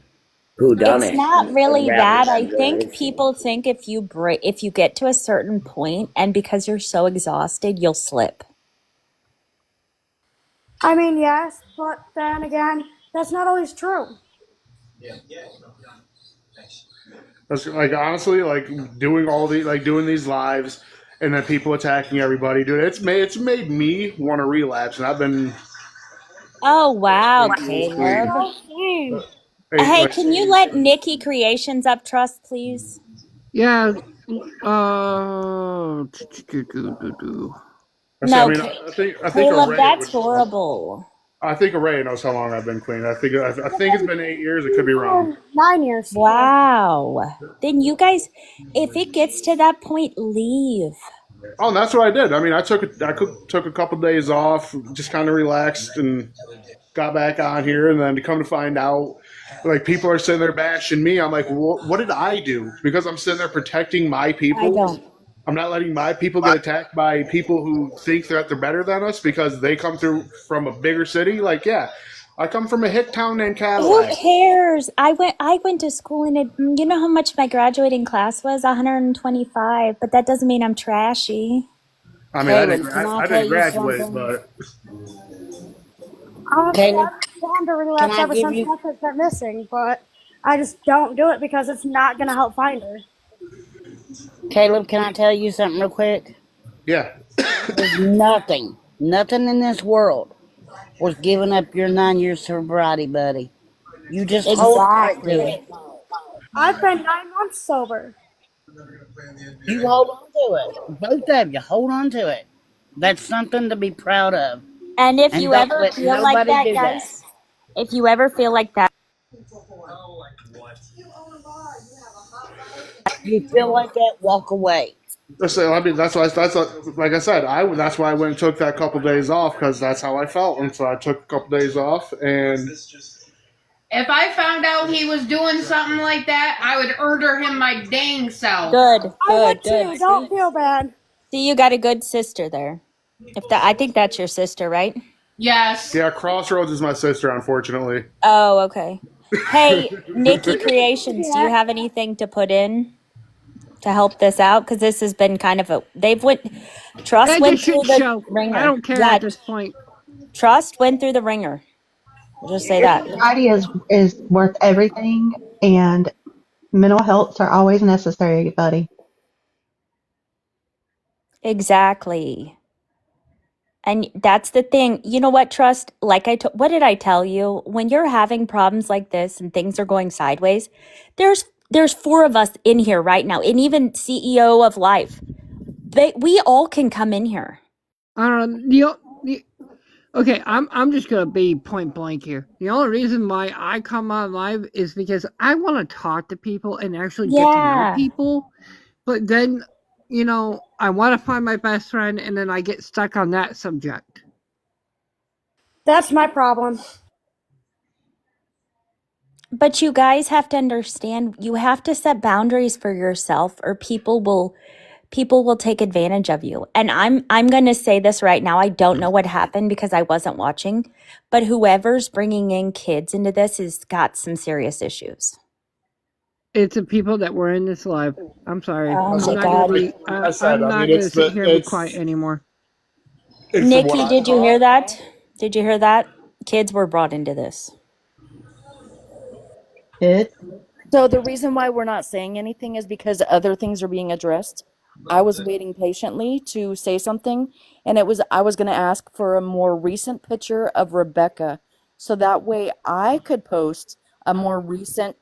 Speaker 7: whodunit.
Speaker 12: It's not really
Speaker 7: rather
Speaker 12: that. I
Speaker 7: than the
Speaker 12: think
Speaker 7: issue.
Speaker 12: people think if you get to a certain point and because you're so exhausted, you'll slip.
Speaker 13: I mean, yes, but then again, that's not always true.
Speaker 14: that's like honestly, like doing these lives and then people attacking everybody, dude. It's made me want to relapse, and I've been
Speaker 12: Oh wow,
Speaker 14: seriously.
Speaker 12: Caleb. Hey,
Speaker 14: Like
Speaker 12: can you let Nikki Creations up trust, please?
Speaker 1: yeah.
Speaker 12: No,
Speaker 14: I mean, I think
Speaker 12: Caleb,
Speaker 14: Array,
Speaker 12: that's
Speaker 14: which
Speaker 12: horrible.
Speaker 14: I think Array knows how long I've been clean. I think it's been 8 years. It could be wrong.
Speaker 13: 9 years.
Speaker 12: Wow. Then you guys, if it gets to that point, leave.
Speaker 14: Oh, and that's what I did. I mean, took a couple days off, just kind of relaxed, and got back on here. And then to come to find out, like people are sitting there bashing me. I'm like, what did I do? Because I'm sitting there protecting my
Speaker 12: I
Speaker 14: people.
Speaker 12: don't.
Speaker 14: I'm not letting my people get attacked by people who think that they're better than us because they come through from a bigger city. Like, yeah, I come from a hick town named
Speaker 12: Who
Speaker 14: Cadillac.
Speaker 12: cares? I went to school and you know how much my graduating class was? 125, but that doesn't mean I'm trashy.
Speaker 14: I mean,
Speaker 8: Caleb, can I
Speaker 14: I
Speaker 8: tell
Speaker 14: didn't
Speaker 8: you
Speaker 14: graduate,
Speaker 8: something?
Speaker 14: but
Speaker 13: Honestly,
Speaker 8: Caleb,
Speaker 13: I've gone to
Speaker 8: can
Speaker 13: relapse
Speaker 8: I
Speaker 13: ever
Speaker 8: give
Speaker 13: since
Speaker 8: you?
Speaker 13: my kids went missing, but I just don't do it because it's not going to help find her.
Speaker 8: Caleb, can I tell you something real quick?
Speaker 14: yeah.
Speaker 18: There's nothing in this world worth giving up your 9 year sobriety, buddy. You just hold tight to
Speaker 12: Exactly.
Speaker 18: it.
Speaker 13: I've been 9 months sober.
Speaker 18: You hold on to it. Both of you hold on to it. That's something to be proud of.
Speaker 12: And if
Speaker 18: And
Speaker 12: you
Speaker 18: don't
Speaker 12: ever
Speaker 18: let
Speaker 12: feel like
Speaker 18: nobody
Speaker 12: that,
Speaker 18: do that.
Speaker 12: guys, if you ever feel like that,
Speaker 18: You feel like that, walk away.
Speaker 14: I mean, like I said, that's why I went and took that couple days off because that's how I felt, and so I took a couple days off, and
Speaker 17: If I found out he was doing something like that, I would order him my dang self.
Speaker 12: good,
Speaker 13: I would
Speaker 12: good, good.
Speaker 13: too. Don't feel bad.
Speaker 12: See, you got a good sister there. If that, I think that's your sister, right?
Speaker 17: Yes.
Speaker 14: yeah, Crossroads is my sister, unfortunately.
Speaker 12: Oh, okay. Hey, Nikki Creations, do you have anything to put in to help this out? Because this has been kind of Trust
Speaker 1: It's a
Speaker 12: went through
Speaker 1: shit
Speaker 12: the
Speaker 1: show. I
Speaker 12: ringer.
Speaker 1: don't care
Speaker 12: Yeah,
Speaker 1: at this point.
Speaker 12: Trust went through the ringer. We'll just say
Speaker 5: Your
Speaker 12: that.
Speaker 5: sobriety is worth everything, and mental healths are always necessary, buddy.
Speaker 12: Exactly. And that's the thing. You know what, Trust? What did I tell you? When you're having problems like this and things are going sideways, there's four of us in here right now, and even CEO of Life. We all can come in here.
Speaker 1: I don't know. Okay, I'm just gonna be point blank here. The only reason why I come on live is because I want to talk to people and actually get to know
Speaker 12: Yeah.
Speaker 1: people. But then, I want to find my best friend, and then I get stuck on that subject.
Speaker 13: That's my problem.
Speaker 12: But you guys have to understand, you have to set boundaries for yourself, or people will take advantage of you. And I'm going to say this right now. I don't know what happened because I wasn't watching, but whoever's bringing in kids into this has got some serious issues.
Speaker 1: It's the people that were in this live. I'm sorry.
Speaker 12: Oh
Speaker 1: I'm
Speaker 12: my
Speaker 1: not gonna
Speaker 12: God.
Speaker 1: be.
Speaker 14: I said,
Speaker 1: I'm
Speaker 14: I
Speaker 1: not
Speaker 14: mean,
Speaker 1: gonna sit here and be quiet anymore.
Speaker 14: from what
Speaker 12: Nikki,
Speaker 14: I
Speaker 12: did you
Speaker 14: saw.
Speaker 12: hear that? Did you hear that? Kids were brought into this.
Speaker 5: It.
Speaker 19: So the reason why we're not saying anything is because other things are being addressed. I was waiting patiently to say something, and I was going to ask for a more recent picture of Rebecca, so that way I could post a more recent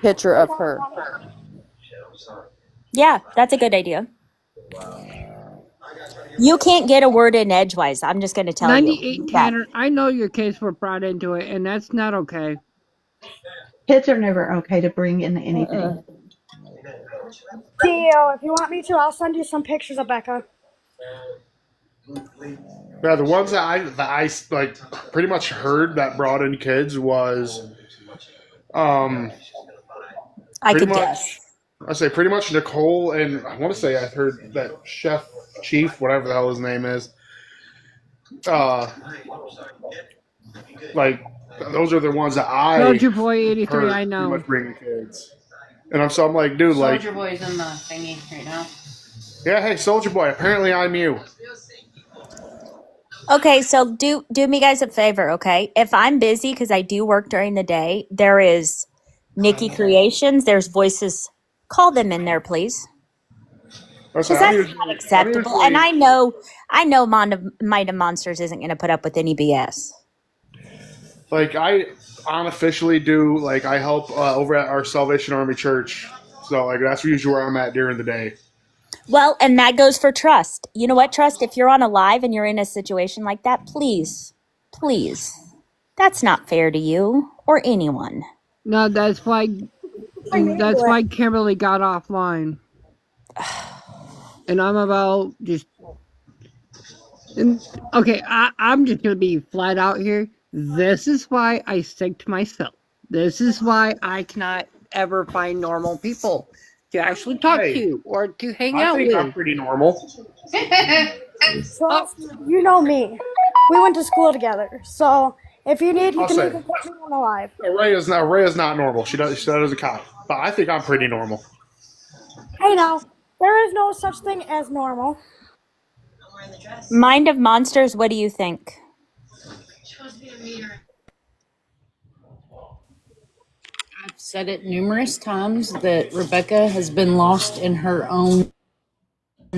Speaker 19: picture of her.
Speaker 12: Yeah, that's a good idea. You can't get a word in edgewise. I'm just going to tell you
Speaker 1: 98
Speaker 12: that.
Speaker 1: Tanner. I know your kids were brought into it, and that's not okay.
Speaker 5: Kids are never okay to bring into anything.
Speaker 13: CEO, if you want me to, I'll send you some pictures of Becca.
Speaker 14: Yeah, the ones that I like pretty much heard that brought in kids was,
Speaker 12: I
Speaker 14: pretty
Speaker 12: could guess.
Speaker 14: much. I say pretty much Nicole, and I want to say I heard that Chef Chief, whatever the hell his name is. Uh, like those are the ones that I
Speaker 1: Soldier Boy 83.
Speaker 14: heard
Speaker 1: I
Speaker 14: pretty much
Speaker 1: know.
Speaker 14: bringing kids. And I'm like, dude, like,
Speaker 17: Soldier Boy's in the thingy right now.
Speaker 14: yeah, hey, Soldier Boy, apparently I'm you.
Speaker 12: Okay, so do me guys a favor, okay? If I'm busy, because I do work during the day, there is Nikki Creations. There's Voices. Call them in there, please,
Speaker 14: I say
Speaker 12: because
Speaker 14: I'm
Speaker 12: that's not
Speaker 14: usually, I'm
Speaker 12: acceptable. And
Speaker 14: usually
Speaker 12: I know Might of Monsters isn't going to put up with any BS.
Speaker 14: like I unofficially do like I help over at our Salvation Army Church, so like that's usually where I'm at during the day.
Speaker 12: Well, and that goes for Trust. You know what, Trust? If you're on a live and you're in a situation like that, please, please, that's not fair to you or anyone.
Speaker 1: No, that's why. That's why Kimberly got offline. And I'm about just. And, okay, I'm just gonna be flat out here. This is why I stick to myself. This is why I cannot ever find normal people to actually talk
Speaker 14: Hey,
Speaker 1: to or to hang
Speaker 14: I
Speaker 1: out
Speaker 14: think I'm
Speaker 1: with.
Speaker 14: pretty normal.
Speaker 13: Trust me, you know me. We went to school together, so if you need, you
Speaker 14: I'll
Speaker 13: can
Speaker 14: say
Speaker 13: even put me on the live.
Speaker 14: Ray is not normal. She doesn't count, but I think I'm pretty normal.
Speaker 13: Hey now, there is no such thing as normal.
Speaker 12: Mind of Monsters, what do you think?
Speaker 19: I've said it numerous times that Rebecca has been lost in her own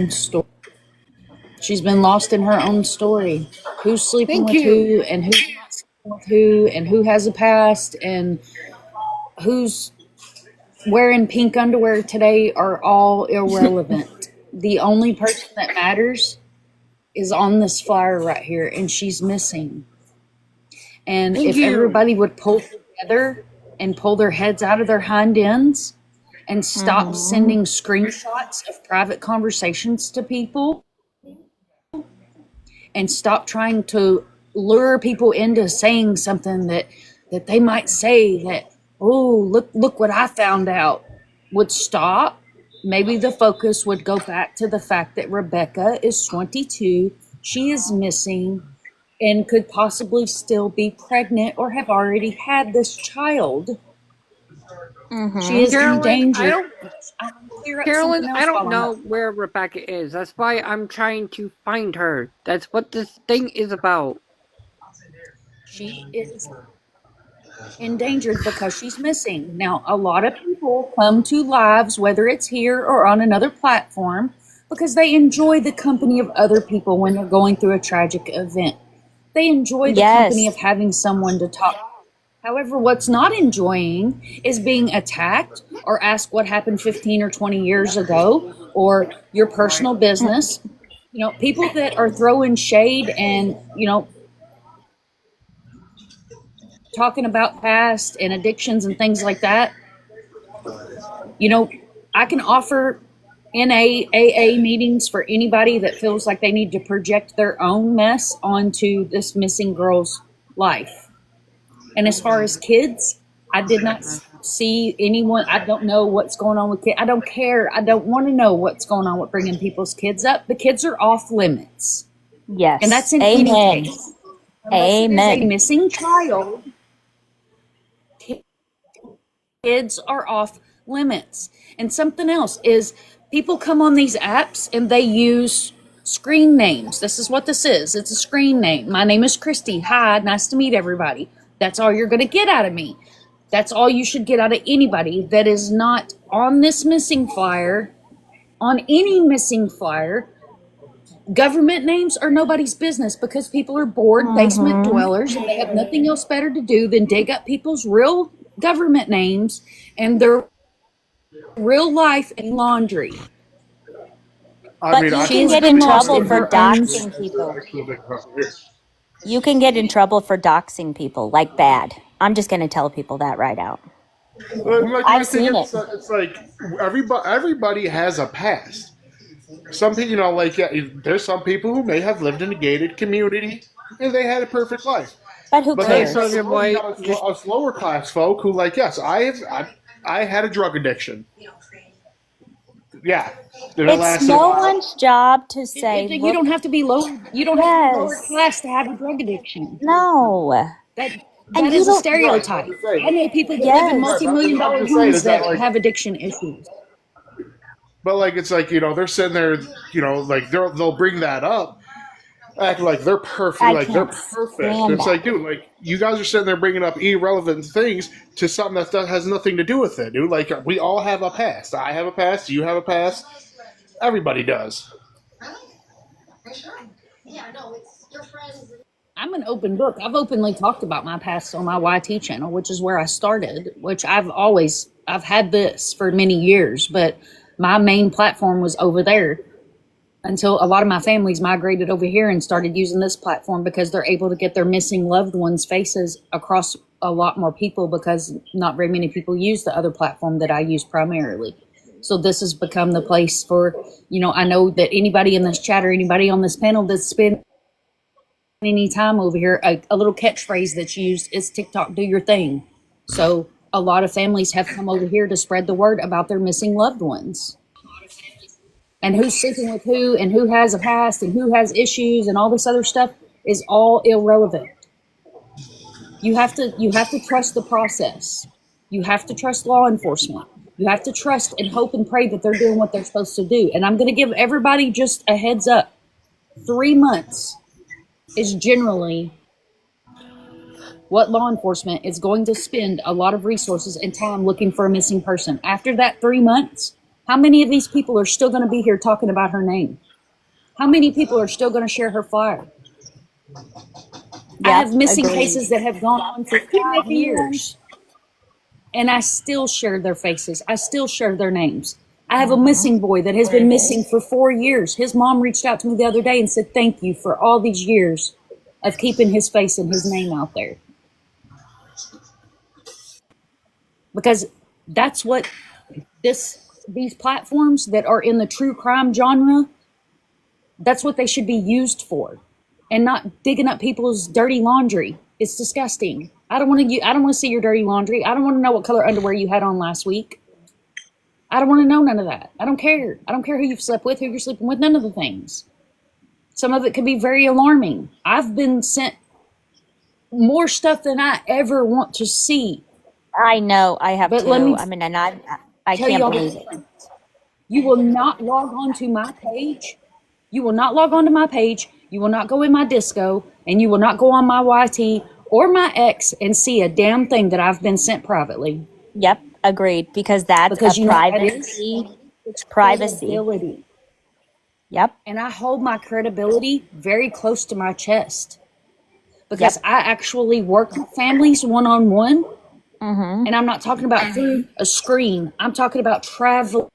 Speaker 19: story. She's been lost in her own story. Who's sleeping
Speaker 1: Thank
Speaker 19: with
Speaker 1: you.
Speaker 19: who and who's not sleeping with who and who has a past and who's wearing pink underwear today are all irrelevant. The only person that matters is on this flyer right here, and she's missing. And
Speaker 1: Thank
Speaker 19: if
Speaker 1: you.
Speaker 19: everybody would pull together and pull their heads out of their hind ends and stop sending screenshots of private conversations to people and stop trying to lure people into saying something that they might say that, oh, look what I found out, would stop, maybe the focus would go back to the fact that Rebecca is 22, she is missing, and could possibly still be pregnant or have already had this child. She is
Speaker 1: Carolyn,
Speaker 19: endangered. I'm gonna clear up something
Speaker 1: I
Speaker 19: else
Speaker 1: don't
Speaker 19: while I'm
Speaker 1: know
Speaker 19: up.
Speaker 1: where Rebecca is. That's why I'm trying to find her. That's what this thing is about.
Speaker 19: She is endangered because she's missing. Now, a lot of people come to lives, whether it's here or on another platform, because they enjoy the company of other people when they're going through a tragic event. They enjoy the company of
Speaker 12: Yes.
Speaker 19: having someone to talk to. However, what's not enjoying is being attacked or asked what happened 15 or 20 years ago or your personal business. You know, people that are throwing shade and, talking about past and addictions and things like that. I can offer NAAA meetings for anybody that feels like they need to project their own mess onto this missing girl's life. And as far as kids, I did not see anyone. I don't know what's going on with kids. I don't care. I don't want to know what's going on with bringing people's kids up. The kids are off limits. And
Speaker 12: Yes.
Speaker 19: that's in any
Speaker 12: Amen.
Speaker 19: case. Unless it is a
Speaker 12: Amen.
Speaker 19: missing child, kids are off limits. And something else is people come on these apps and they use screen names. This is what this is. It's a screen name. My name is Christy. Hi, nice to meet everybody. That's all you're going to get out of me. That's all you should get out of anybody that is not on this missing flyer, on any missing flyer. Government names are nobody's business because people are bored basement dwellers and they have nothing else better to do than dig up people's real government names and their real life and laundry.
Speaker 14: I
Speaker 12: But
Speaker 14: mean,
Speaker 12: you
Speaker 14: I
Speaker 12: can
Speaker 19: She is
Speaker 12: get
Speaker 14: fully
Speaker 12: in
Speaker 14: believe
Speaker 19: lost
Speaker 12: trouble
Speaker 19: in
Speaker 14: that.
Speaker 12: for
Speaker 19: her own.
Speaker 12: doxing people.
Speaker 14: Actually, they come here.
Speaker 12: You can get in trouble for doxing people, like bad. I'm just going to tell people that right out.
Speaker 14: Like my
Speaker 12: I've
Speaker 14: thing,
Speaker 12: seen it.
Speaker 14: it's like everybody has a past. Some people, like there's some people who may have lived in a gated community and they had a perfect life.
Speaker 12: But who
Speaker 14: But then
Speaker 1: Hey,
Speaker 14: down
Speaker 12: cares?
Speaker 14: the
Speaker 1: Soldier
Speaker 14: road, you
Speaker 1: Boy,
Speaker 14: got
Speaker 1: just
Speaker 14: us lower class folk who, like, yes, I had a drug addiction. Yeah, and it
Speaker 12: It's
Speaker 14: lasted a
Speaker 12: no
Speaker 14: while.
Speaker 12: one's job to say,
Speaker 19: You don't
Speaker 12: look,
Speaker 19: have to be low. You don't have to be lower
Speaker 12: yes,
Speaker 19: class to have a drug addiction.
Speaker 12: no.
Speaker 19: That
Speaker 12: And
Speaker 19: that
Speaker 12: you
Speaker 19: is a
Speaker 12: don't,
Speaker 14: Right, I'm
Speaker 19: stereotype.
Speaker 14: just saying.
Speaker 19: I know people that live in
Speaker 14: Right,
Speaker 12: yes.
Speaker 14: but
Speaker 19: multi-million
Speaker 14: I'm
Speaker 19: dollar
Speaker 14: just saying
Speaker 19: homes
Speaker 14: is that
Speaker 19: that
Speaker 14: like,
Speaker 19: have addiction issues.
Speaker 14: but like it's like they're sitting there, like they'll bring that up, act like they're perfect,
Speaker 12: I
Speaker 14: like they're
Speaker 12: can't
Speaker 14: perfect. And
Speaker 12: stand
Speaker 14: it's
Speaker 12: that.
Speaker 14: like, dude, like you guys are sitting there bringing up irrelevant things to something that has nothing to do with it, dude. Like we all have a past. I have a past. You have a past. Everybody does.
Speaker 19: I'm an open book. I've openly talked about my past on my YT channel, which is where I started, which I've had this for many years, but my main platform was over there until a lot of my families migrated over here and started using this platform because they're able to get their missing loved ones' faces across a lot more people because not very many people use the other platform that I use primarily. So this has become the place for, I know that anybody in this chat or anybody on this panel that's spent any time over here, a little catchphrase that's used is TikTok, do your thing. So a lot of families have come over here to spread the word about their missing loved ones and who's sleeping with who and who has a past and who has issues and all this other stuff is all irrelevant. You have to trust the process. You have to trust law enforcement. You have to trust and hope and pray that they're doing what they're supposed to do. And I'm going to give everybody just a heads up. 3 months is generally what law enforcement is going to spend a lot of resources and time looking for a missing person. After that 3 months, how many of these people are still going to be here talking about her name?
Speaker 20: How many people are still going to share her flyer? I have missing
Speaker 12: agreed.
Speaker 20: cases that have gone on for 5 years, and I still share their faces. I still share their names. I have a missing boy that has been missing for 4 years. His mom reached out to me the other day and said, "Thank you for all these years of keeping his face and his name out there." Because that's what these platforms that are in the true crime genre, that's what they should be used for, and not digging up people's dirty laundry. It's disgusting. I don't want to see your dirty laundry. I don't want to know what color underwear you had on last week. I don't want to know none of that. I don't care. I don't care who you've slept with, who you're sleeping with, none of the things. Some of it can be very alarming. I've been sent more stuff than I ever want to see.
Speaker 12: I know, I have
Speaker 20: But
Speaker 12: too.
Speaker 20: let me
Speaker 12: I mean, and I
Speaker 20: tell
Speaker 12: can't
Speaker 20: you all the
Speaker 12: believe it.
Speaker 20: difference. You will not log on to my page. You will not log on to my page. You will not go in my disco, and you will not go on my YT or my X and see a damn thing that I've been sent privately.
Speaker 12: Yep, agreed. Because that's
Speaker 20: Because
Speaker 12: a
Speaker 20: you know what that is?
Speaker 12: privacy.
Speaker 20: It's
Speaker 12: Privacy.
Speaker 20: credibility.
Speaker 12: Yep.
Speaker 20: And I hold my credibility very close to my chest. Because
Speaker 12: Yep.
Speaker 20: I actually work with families one-on-one.
Speaker 12: Mm-hmm.
Speaker 20: And I'm not talking about through a screen. I'm talking about traveling,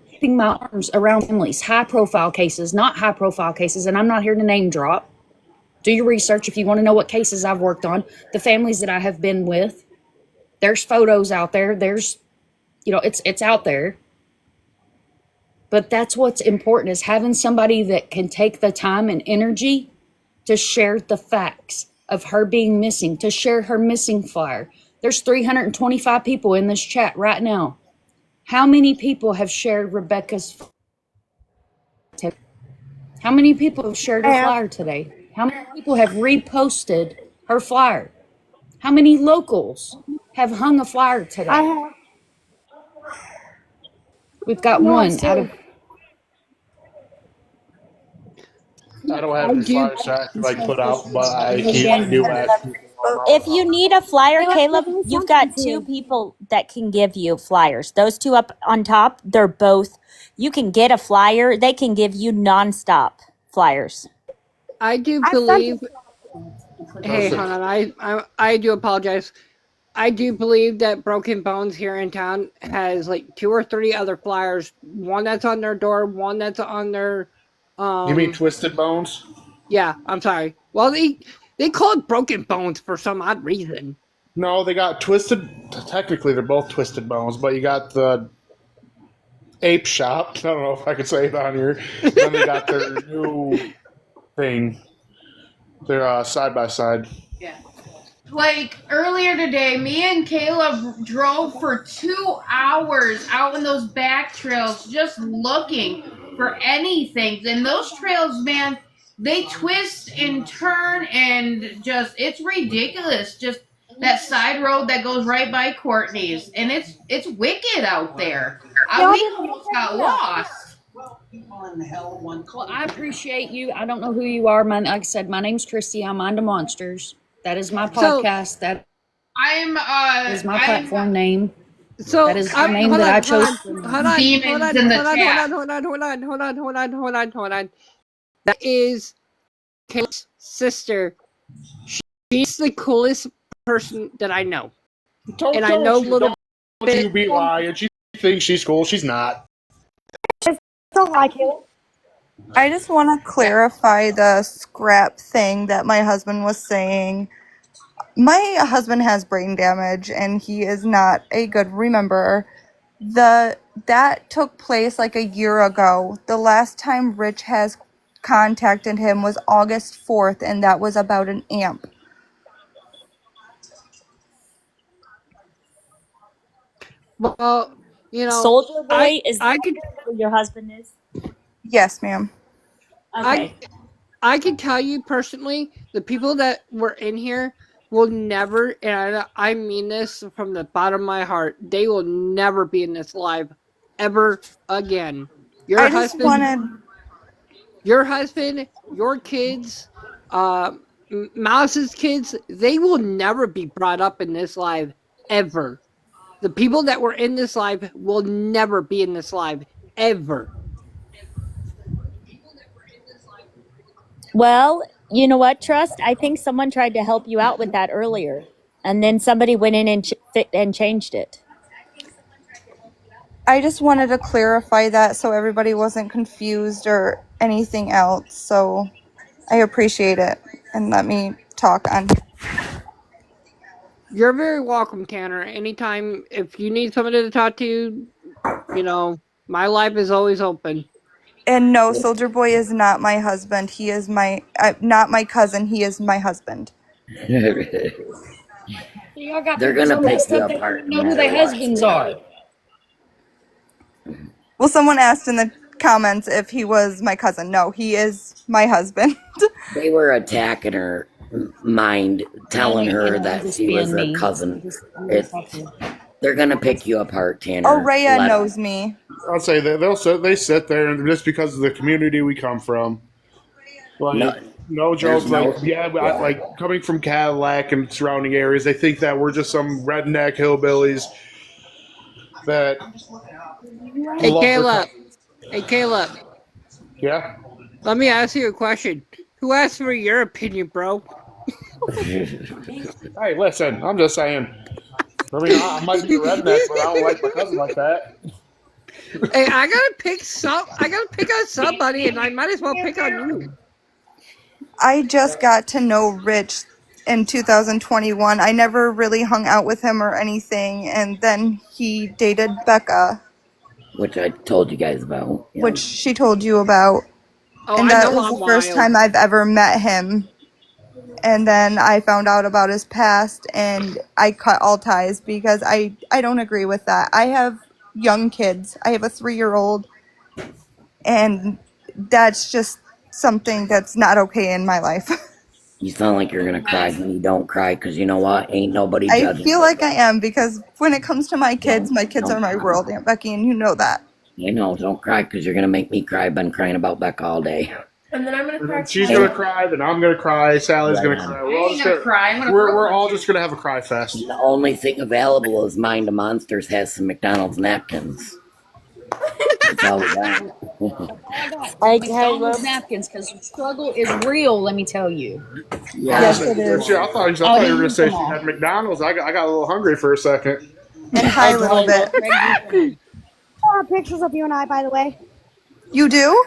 Speaker 20: keeping my arms around families, high-profile cases, not high-profile cases. And I'm not here to name drop. Do your research if you want to know what cases I've worked on, the families that I have been with. There's photos out there. There's, it's out there. But that's what's important, is having somebody that can take the time and energy to share the facts of her being missing, to share her missing flyer. There's 325 people in this chat right now. How many people have shared Rebecca's? How many people have shared her flyer today? How many people have reposted her flyer? How many locals have hung a flyer today? We've got one out of.
Speaker 14: I don't have
Speaker 1: I
Speaker 14: any
Speaker 1: do.
Speaker 14: flyers to actually like put out, but I do ask people around
Speaker 12: If
Speaker 14: the
Speaker 12: you
Speaker 14: house.
Speaker 12: need a flyer,
Speaker 13: Caleb,
Speaker 12: Caleb,
Speaker 13: give me
Speaker 12: you've
Speaker 13: something
Speaker 12: got two
Speaker 13: too.
Speaker 12: people that can give you flyers. Those two up on top, they're both, you can get a flyer. They can give you nonstop flyers.
Speaker 1: I do
Speaker 13: I sent
Speaker 1: believe.
Speaker 13: it.
Speaker 1: Hey,
Speaker 14: Listen,
Speaker 1: hold on. I do apologize. I do believe that Broken Bones here in town has like 2 or 3 other flyers. One that's on their door. One that's on their.
Speaker 14: you mean
Speaker 1: Um.
Speaker 14: Twisted Bones?
Speaker 1: Yeah. I'm sorry. Well, they call it Broken Bones for some odd reason.
Speaker 14: No, they got Twisted. Technically, they're both Twisted Bones, but you got the Ape Shop. I don't know if I could say it on here. Then they got their new thing. They're side by side.
Speaker 17: Yeah. Like earlier today, me and Caleb drove for 2 hours out in those back trails just looking for anything. And those trails, man, they twist and turn and just, it's ridiculous. Just that side road that goes right by Courtney's. And it's wicked out there.
Speaker 13: Y'all
Speaker 17: We
Speaker 13: didn't
Speaker 17: almost
Speaker 13: check
Speaker 17: got
Speaker 13: it out.
Speaker 17: lost.
Speaker 20: Well, I appreciate you. I don't know who you are. Like I said, my name's Christy. I'm Mind of Monsters. That is my
Speaker 1: So
Speaker 20: podcast. That
Speaker 17: I'm
Speaker 20: is my platform name. That is the
Speaker 1: I'm
Speaker 20: name
Speaker 1: hold
Speaker 20: that I
Speaker 1: on, hold
Speaker 20: chose
Speaker 1: on,
Speaker 20: for me.
Speaker 1: hold on, hold
Speaker 17: demons
Speaker 1: on,
Speaker 17: in the
Speaker 1: hold on, hold
Speaker 17: chat.
Speaker 1: on, hold on, hold on, hold on, hold on, hold on, hold on. That is Kate's sister. She's the coolest person that I know, and I know a little
Speaker 14: Don't you
Speaker 1: bit.
Speaker 14: be lying. She thinks she's cool. She's not.
Speaker 13: Don't like it.
Speaker 15: I just want to clarify the scrap thing that my husband was saying. My husband has brain damage and he is not a good rememberer. That took place like a year ago. The last time Rich has contacted him was August 4th, and that was about an amp.
Speaker 1: Well,
Speaker 12: Soldier
Speaker 1: I
Speaker 12: Boy, is
Speaker 1: I
Speaker 12: that
Speaker 1: could
Speaker 12: who your husband is?
Speaker 15: Yes, ma'am.
Speaker 1: I
Speaker 12: Okay.
Speaker 1: I can tell you personally, the people that were in here will never, and I mean this from the bottom of my heart, they will never be in this live ever again. Your
Speaker 15: I just
Speaker 1: husband,
Speaker 15: wanted
Speaker 1: your husband, your kids, Mouse's kids, they will never be brought up in this live ever. The people that were in this live will never be in this live ever.
Speaker 12: Well, you know what, Trust? I think someone tried to help you out with that earlier, and then somebody went in and and changed it.
Speaker 15: I just wanted to clarify that so everybody wasn't confused or anything else. So I appreciate it and let me talk on.
Speaker 1: You're very welcome, Tanner. Anytime, if you need somebody to talk to, you know, my life is always open.
Speaker 15: And no, Soldier Boy is not my husband. He is not my cousin. He is my husband.
Speaker 20: Y'all got
Speaker 7: They're
Speaker 20: people
Speaker 7: gonna
Speaker 20: so
Speaker 7: pick
Speaker 20: messed
Speaker 7: you
Speaker 20: up they don't
Speaker 7: apart
Speaker 20: even
Speaker 7: no
Speaker 20: know who
Speaker 7: matter
Speaker 20: their
Speaker 7: what.
Speaker 20: husbands are.
Speaker 15: Well, someone asked in the comments if he was my cousin. No, he is my husband.
Speaker 7: They were attacking her mind, telling
Speaker 20: Annie,
Speaker 7: her
Speaker 20: I'm
Speaker 7: that
Speaker 20: just
Speaker 7: she was
Speaker 20: being
Speaker 7: a
Speaker 20: me.
Speaker 7: cousin.
Speaker 20: You just
Speaker 7: It,
Speaker 20: have to.
Speaker 7: they're gonna pick you apart,
Speaker 15: Oh,
Speaker 7: Tanner.
Speaker 15: Rhea
Speaker 7: Let 'em.
Speaker 15: knows me.
Speaker 14: I'll say that they sit there and just because of the community we come from,
Speaker 7: No,
Speaker 14: like no
Speaker 7: there's
Speaker 14: joke, like
Speaker 7: no.
Speaker 14: yeah,
Speaker 7: Yeah,
Speaker 14: like coming from Cadillac and surrounding areas, they think that we're just some redneck hillbillies that
Speaker 1: Hey,
Speaker 14: love their
Speaker 1: Caleb.
Speaker 14: cousins.
Speaker 1: Hey, Caleb.
Speaker 14: Yeah.
Speaker 1: Let me ask you a question. Who asked for your opinion, bro?
Speaker 14: Hey, listen, I'm just saying. I mean, I might be a redneck, but I don't like my cousin like that.
Speaker 1: Hey, I gotta pick some. I gotta pick on somebody, and I might as well pick on you.
Speaker 15: I just got to know Rich in 2021. I never really hung out with him or anything. And then he dated Becca,
Speaker 7: which I told you guys about.
Speaker 15: which
Speaker 7: Yeah.
Speaker 15: she told you about.
Speaker 1: Oh,
Speaker 15: And
Speaker 1: I
Speaker 15: that
Speaker 1: know
Speaker 15: was
Speaker 1: I'm
Speaker 15: the first
Speaker 1: wild.
Speaker 15: time I've ever met him. And then I found out about his past and I cut all ties because I don't agree with that. I have young kids. I have a 3-year-old and that's just something that's not okay in my life.
Speaker 7: You sound like you're gonna cry when you don't cry, because you know what? Ain't nobody
Speaker 15: I
Speaker 7: judging.
Speaker 15: feel like I am because when it comes to my
Speaker 7: Don't
Speaker 15: kids are
Speaker 7: don't
Speaker 15: my
Speaker 7: cry.
Speaker 15: world, Aunt Becky, and you know that.
Speaker 7: You know, don't cry because you're gonna make me cry. I've been crying about Becca all day.
Speaker 10: And then I'm gonna
Speaker 14: And
Speaker 10: cry
Speaker 14: then she's
Speaker 10: too.
Speaker 14: gonna
Speaker 7: And
Speaker 14: cry, then I'm gonna cry, Sally's
Speaker 7: right
Speaker 14: gonna
Speaker 7: on.
Speaker 14: cry.
Speaker 17: I ain't gonna cry. I'm gonna
Speaker 14: We're
Speaker 17: throw
Speaker 14: all
Speaker 17: punch
Speaker 14: just
Speaker 17: you.
Speaker 14: gonna have a cry fest.
Speaker 7: The only thing available is Mind the Monsters has some McDonald's napkins. That's all we got.
Speaker 20: All I got is
Speaker 12: Hey,
Speaker 20: McDonald's
Speaker 12: Caleb.
Speaker 20: napkins because the struggle is real. Let me tell you.
Speaker 14: I was
Speaker 7: Yeah.
Speaker 15: Yes,
Speaker 14: gonna
Speaker 15: it
Speaker 14: say, shit,
Speaker 15: is.
Speaker 14: I
Speaker 20: Oh,
Speaker 14: thought
Speaker 20: he
Speaker 14: you were gonna
Speaker 20: used
Speaker 14: say
Speaker 20: them
Speaker 14: she
Speaker 20: all.
Speaker 14: had McDonald's. I got a little hungry for a second.
Speaker 15: And hi,
Speaker 12: Hey,
Speaker 15: little bit.
Speaker 12: Caleb.
Speaker 20: Greg used them all.
Speaker 13: I have pictures of you and I, by the way.
Speaker 15: You do?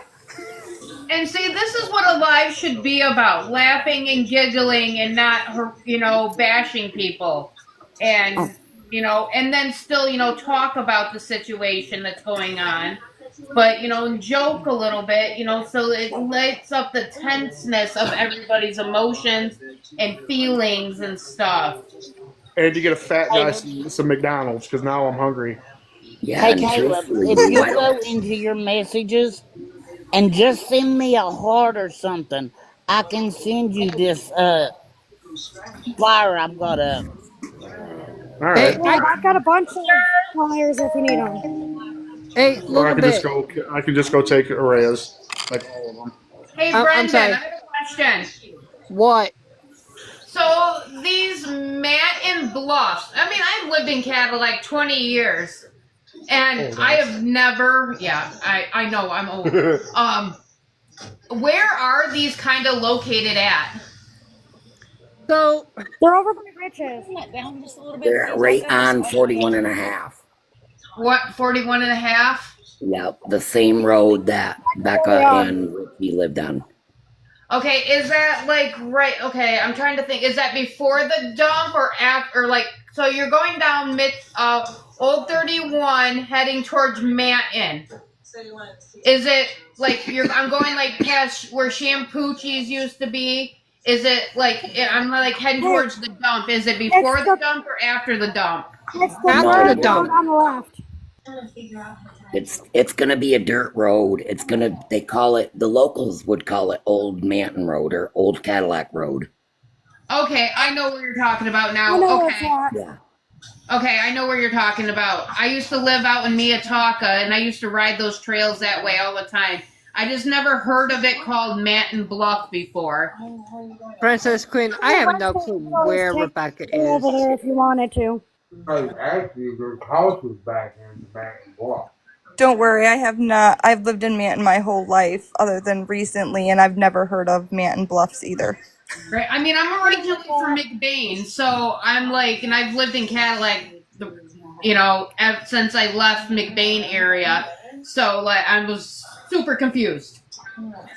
Speaker 17: And see, this is what a live should be about: laughing and giggling, and not, bashing people, and and then still, talk about the situation that's going on, but joke a little bit, so it lights up the tenseness of everybody's emotions and feelings and stuff.
Speaker 14: And you get a fat guy
Speaker 12: Caleb.
Speaker 14: some McDonald's because now I'm hungry.
Speaker 7: Yeah,
Speaker 12: Hey,
Speaker 7: and
Speaker 12: Caleb.
Speaker 7: truthfully,
Speaker 12: If
Speaker 18: You
Speaker 7: why
Speaker 12: you
Speaker 18: go
Speaker 7: don't
Speaker 18: into your messages and just send me a heart or something. I can send you this flyer I've got up.
Speaker 14: All
Speaker 1: Hey,
Speaker 14: right.
Speaker 13: Yeah, I've got a bunch of flyers if you need them.
Speaker 1: hey,
Speaker 14: Or
Speaker 1: little bit.
Speaker 14: I can just go take Arraya's, like all of them.
Speaker 17: Hey,
Speaker 1: I'm
Speaker 17: Brendan, I
Speaker 1: sorry.
Speaker 17: have a question.
Speaker 1: What?
Speaker 17: So these Matt and Bluffs, I mean, I've lived in Canada like 20 years, and
Speaker 14: Hold
Speaker 17: I
Speaker 14: on.
Speaker 17: have never, yeah, I know I'm old. Where are these kind of located at?
Speaker 1: So,
Speaker 13: They're over by Riches.
Speaker 20: Turn that down just a little bit,
Speaker 7: they're
Speaker 20: please. I've
Speaker 7: right
Speaker 20: got this
Speaker 7: on
Speaker 20: flashlight.
Speaker 7: 41 and a half.
Speaker 17: What, 41 and a half?
Speaker 7: Yep, the same road that
Speaker 13: They
Speaker 7: Becca
Speaker 13: are.
Speaker 7: and Ricky lived on.
Speaker 17: Okay, is that like right? Okay, I'm trying to think. Is that before the dump or after? Or like, so you're going down Old 31, heading towards Manton. Is it like I'm going like past where Shampoochies used to be? Is it like I'm like heading
Speaker 13: Hey,
Speaker 17: towards the dump? Is it
Speaker 13: it's
Speaker 17: before the
Speaker 13: the
Speaker 17: dump or after the dump?
Speaker 13: it's the
Speaker 1: after the
Speaker 13: third
Speaker 7: No,
Speaker 13: road
Speaker 1: dump.
Speaker 13: on the left.
Speaker 7: it's gonna be a dirt road. They call it, the locals would call it Old Manton Road or Old Cadillac Road.
Speaker 17: Okay, I know where you're talking about
Speaker 13: I
Speaker 17: now.
Speaker 13: know where it's
Speaker 17: Okay.
Speaker 13: at.
Speaker 7: Yeah.
Speaker 17: Okay, I know where you're talking about. I used to live out in Miataka, and I used to ride those trails that way all the time. I just never heard of it called Manton Bluff before.
Speaker 1: Princess Queen, I
Speaker 13: The
Speaker 1: have
Speaker 13: rest
Speaker 1: no
Speaker 13: of
Speaker 1: clue
Speaker 13: the road is
Speaker 1: where
Speaker 13: taken
Speaker 1: Rebecca
Speaker 13: over
Speaker 1: is.
Speaker 13: there if you wanted to.
Speaker 9: Actually, their house was back in the back block.
Speaker 15: Don't worry, I have not. I've lived in Manton my whole life, other than recently, and I've never heard of Manton Bluffs either.
Speaker 17: Right. I mean, I'm originally from McBain, so I'm like, and I've lived in Cadillac, since I left McBain area. So like, I was super confused.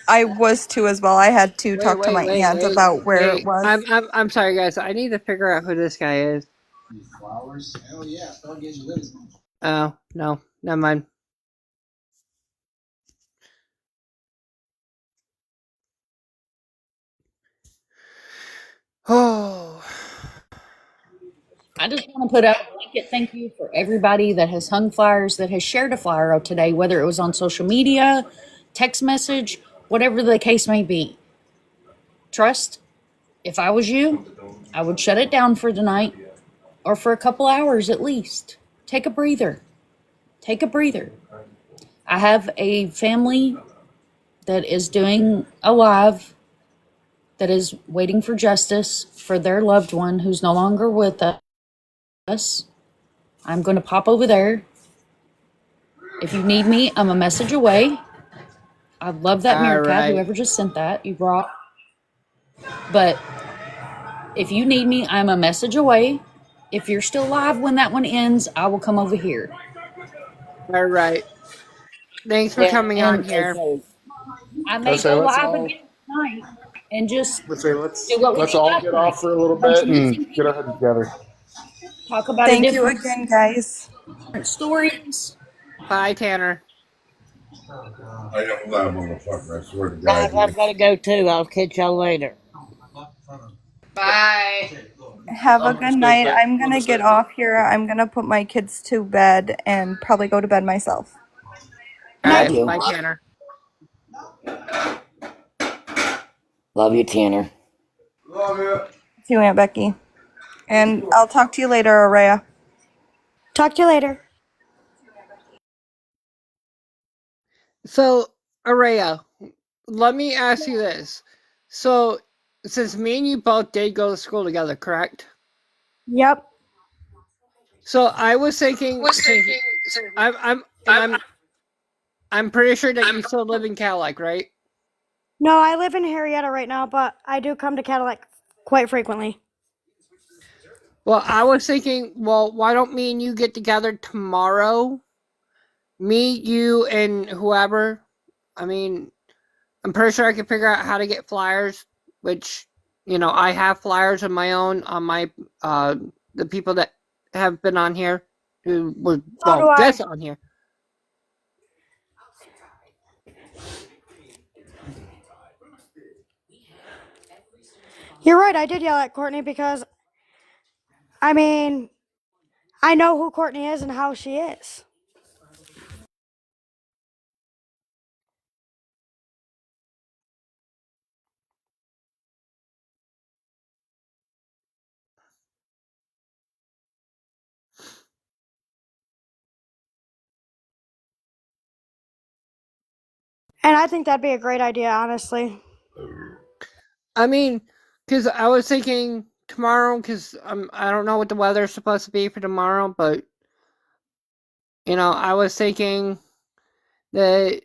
Speaker 15: I was too as well. I had to
Speaker 1: Wait,
Speaker 15: talk to
Speaker 1: wait,
Speaker 15: my
Speaker 1: wait,
Speaker 15: aunt
Speaker 1: wait,
Speaker 15: about where it
Speaker 1: wait.
Speaker 15: was.
Speaker 1: I'm sorry, guys. I need to figure out who this guy is. Oh no, never mind. Oh,
Speaker 20: I just want to put out a blanket thank you for everybody that has hung flyers, that has shared a flyer out today, whether it was on social media, text message, whatever the case may be. Trust, if I was you, I would shut it down for tonight or for a couple hours at least. Take a breather. Take a breather. I have a family that is doing a live that is waiting for justice for their loved one who's no longer with us. I'm going to pop over there. If you need me, I'm a message away. I love that
Speaker 1: all
Speaker 20: meerkat,
Speaker 1: right,
Speaker 20: whoever just sent that. You brought. But if you need me, I'm a message away. If you're still live when that one ends, I will come over here.
Speaker 1: all right. Thanks for coming on
Speaker 20: And
Speaker 1: here.
Speaker 20: I
Speaker 14: I
Speaker 20: may
Speaker 14: say
Speaker 20: go
Speaker 14: let's
Speaker 20: live
Speaker 14: all
Speaker 20: again tonight and just
Speaker 14: let's say
Speaker 20: do what we
Speaker 14: let's
Speaker 20: did
Speaker 14: all
Speaker 20: last
Speaker 14: get
Speaker 20: night.
Speaker 14: off for a little
Speaker 20: Bunch
Speaker 14: bit
Speaker 20: of
Speaker 14: and
Speaker 20: missing
Speaker 14: get our
Speaker 20: people.
Speaker 14: heads together.
Speaker 20: Talk about a
Speaker 15: Thank you
Speaker 20: different
Speaker 15: again, guys.
Speaker 20: stories.
Speaker 1: Bye, Tanner.
Speaker 9: I am that motherfucker. I swear to
Speaker 18: Guys,
Speaker 9: God,
Speaker 18: I've
Speaker 9: dude.
Speaker 18: got to go too. I'll catch y'all later.
Speaker 17: Bye.
Speaker 15: Have a
Speaker 14: I'm gonna
Speaker 15: good
Speaker 14: stay
Speaker 15: night.
Speaker 14: put.
Speaker 15: I'm gonna get off here. I'm gonna put my kids to bed and probably go to bed myself.
Speaker 1: All
Speaker 12: Night.
Speaker 7: Love
Speaker 1: right,
Speaker 7: you.
Speaker 1: bye, Tanner.
Speaker 7: Love you, Tanner.
Speaker 15: See you, Aunt Becky. And I'll talk to you later, Araya.
Speaker 13: Talk to you later.
Speaker 1: So, Araya, let me ask you this. So, since me and you both did go to school together, correct?
Speaker 13: Yep.
Speaker 1: So I was thinking, since I'm and I'm pretty sure that you still live in Cadillac, right?
Speaker 13: No, I live in Harrietta right now, but I do come to Cadillac quite frequently.
Speaker 1: Well, I was thinking, well, why don't me and you get together tomorrow? Me, you, and whoever. I mean, I'm pretty sure I can figure out how to get flyers, which, I have flyers of my own on my, the people that have been on here, who were,
Speaker 13: So do I.
Speaker 1: guests on here.
Speaker 13: You're right, I did yell at Courtney because, I mean, I know who Courtney is and how she is. And I think that'd be a great idea, honestly.
Speaker 1: I mean, because I was thinking tomorrow, because I don't know what the weather's supposed to be for tomorrow, but I was thinking that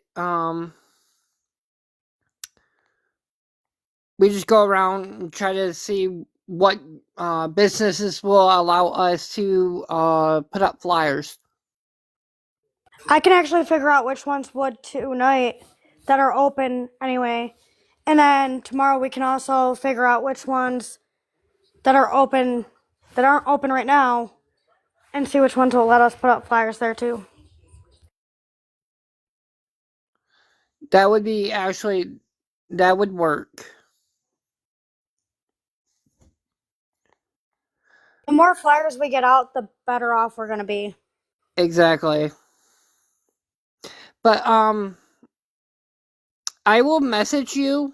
Speaker 1: we just go around and try to see what businesses will allow us to put up flyers.
Speaker 13: I can actually figure out which ones would tonight that are open anyway. And then tomorrow we can also figure out which ones that are open that aren't open right now and see which ones will let us put up flyers there too.
Speaker 1: That would be that would work.
Speaker 13: The more flyers we get out, the better off we're going to be.
Speaker 1: Exactly. But I will message you,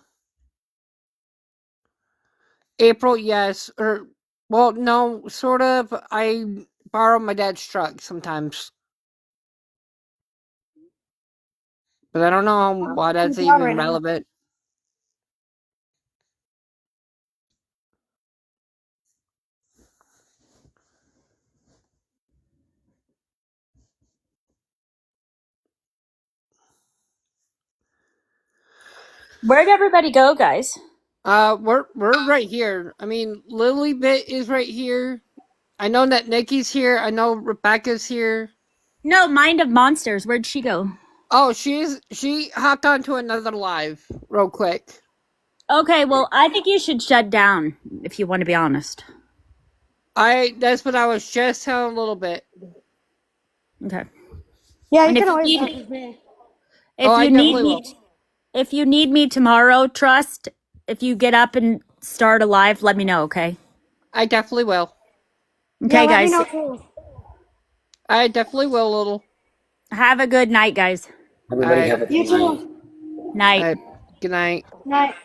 Speaker 1: April. Yes, or well, no, sort of. I borrow my dad's truck sometimes, but I don't know why
Speaker 13: On the
Speaker 1: that's
Speaker 13: job
Speaker 1: even
Speaker 13: right now.
Speaker 1: relevant.
Speaker 12: Where'd everybody go, guys?
Speaker 1: We're right here. I mean, Lily Bit is right here. I know that Nikki's here. I know Rebecca's here.
Speaker 12: No, Mind of Monsters. Where'd she go?
Speaker 1: Oh, she hopped onto another live real quick.
Speaker 12: Okay, well, I think you should shut down if you want to be honest.
Speaker 1: That's what I was just telling a little bit.
Speaker 12: Okay.
Speaker 13: Yeah,
Speaker 12: And
Speaker 13: you
Speaker 12: if
Speaker 13: can
Speaker 12: you
Speaker 13: always
Speaker 12: need,
Speaker 13: message me.
Speaker 12: if
Speaker 1: I
Speaker 12: you need
Speaker 1: definitely
Speaker 12: me,
Speaker 1: will.
Speaker 12: if you need me tomorrow, Trust, if you get up and start a live, let me know, okay?
Speaker 1: I definitely will.
Speaker 13: Yeah,
Speaker 12: Okay,
Speaker 13: let me
Speaker 12: guys.
Speaker 13: know too.
Speaker 1: I definitely will, Little.
Speaker 12: Have a good night, guys.
Speaker 7: Everybody
Speaker 1: Alright.
Speaker 7: have a good
Speaker 13: You
Speaker 7: night.
Speaker 13: too.
Speaker 12: Night.
Speaker 1: Alright. Good night.
Speaker 13: Night.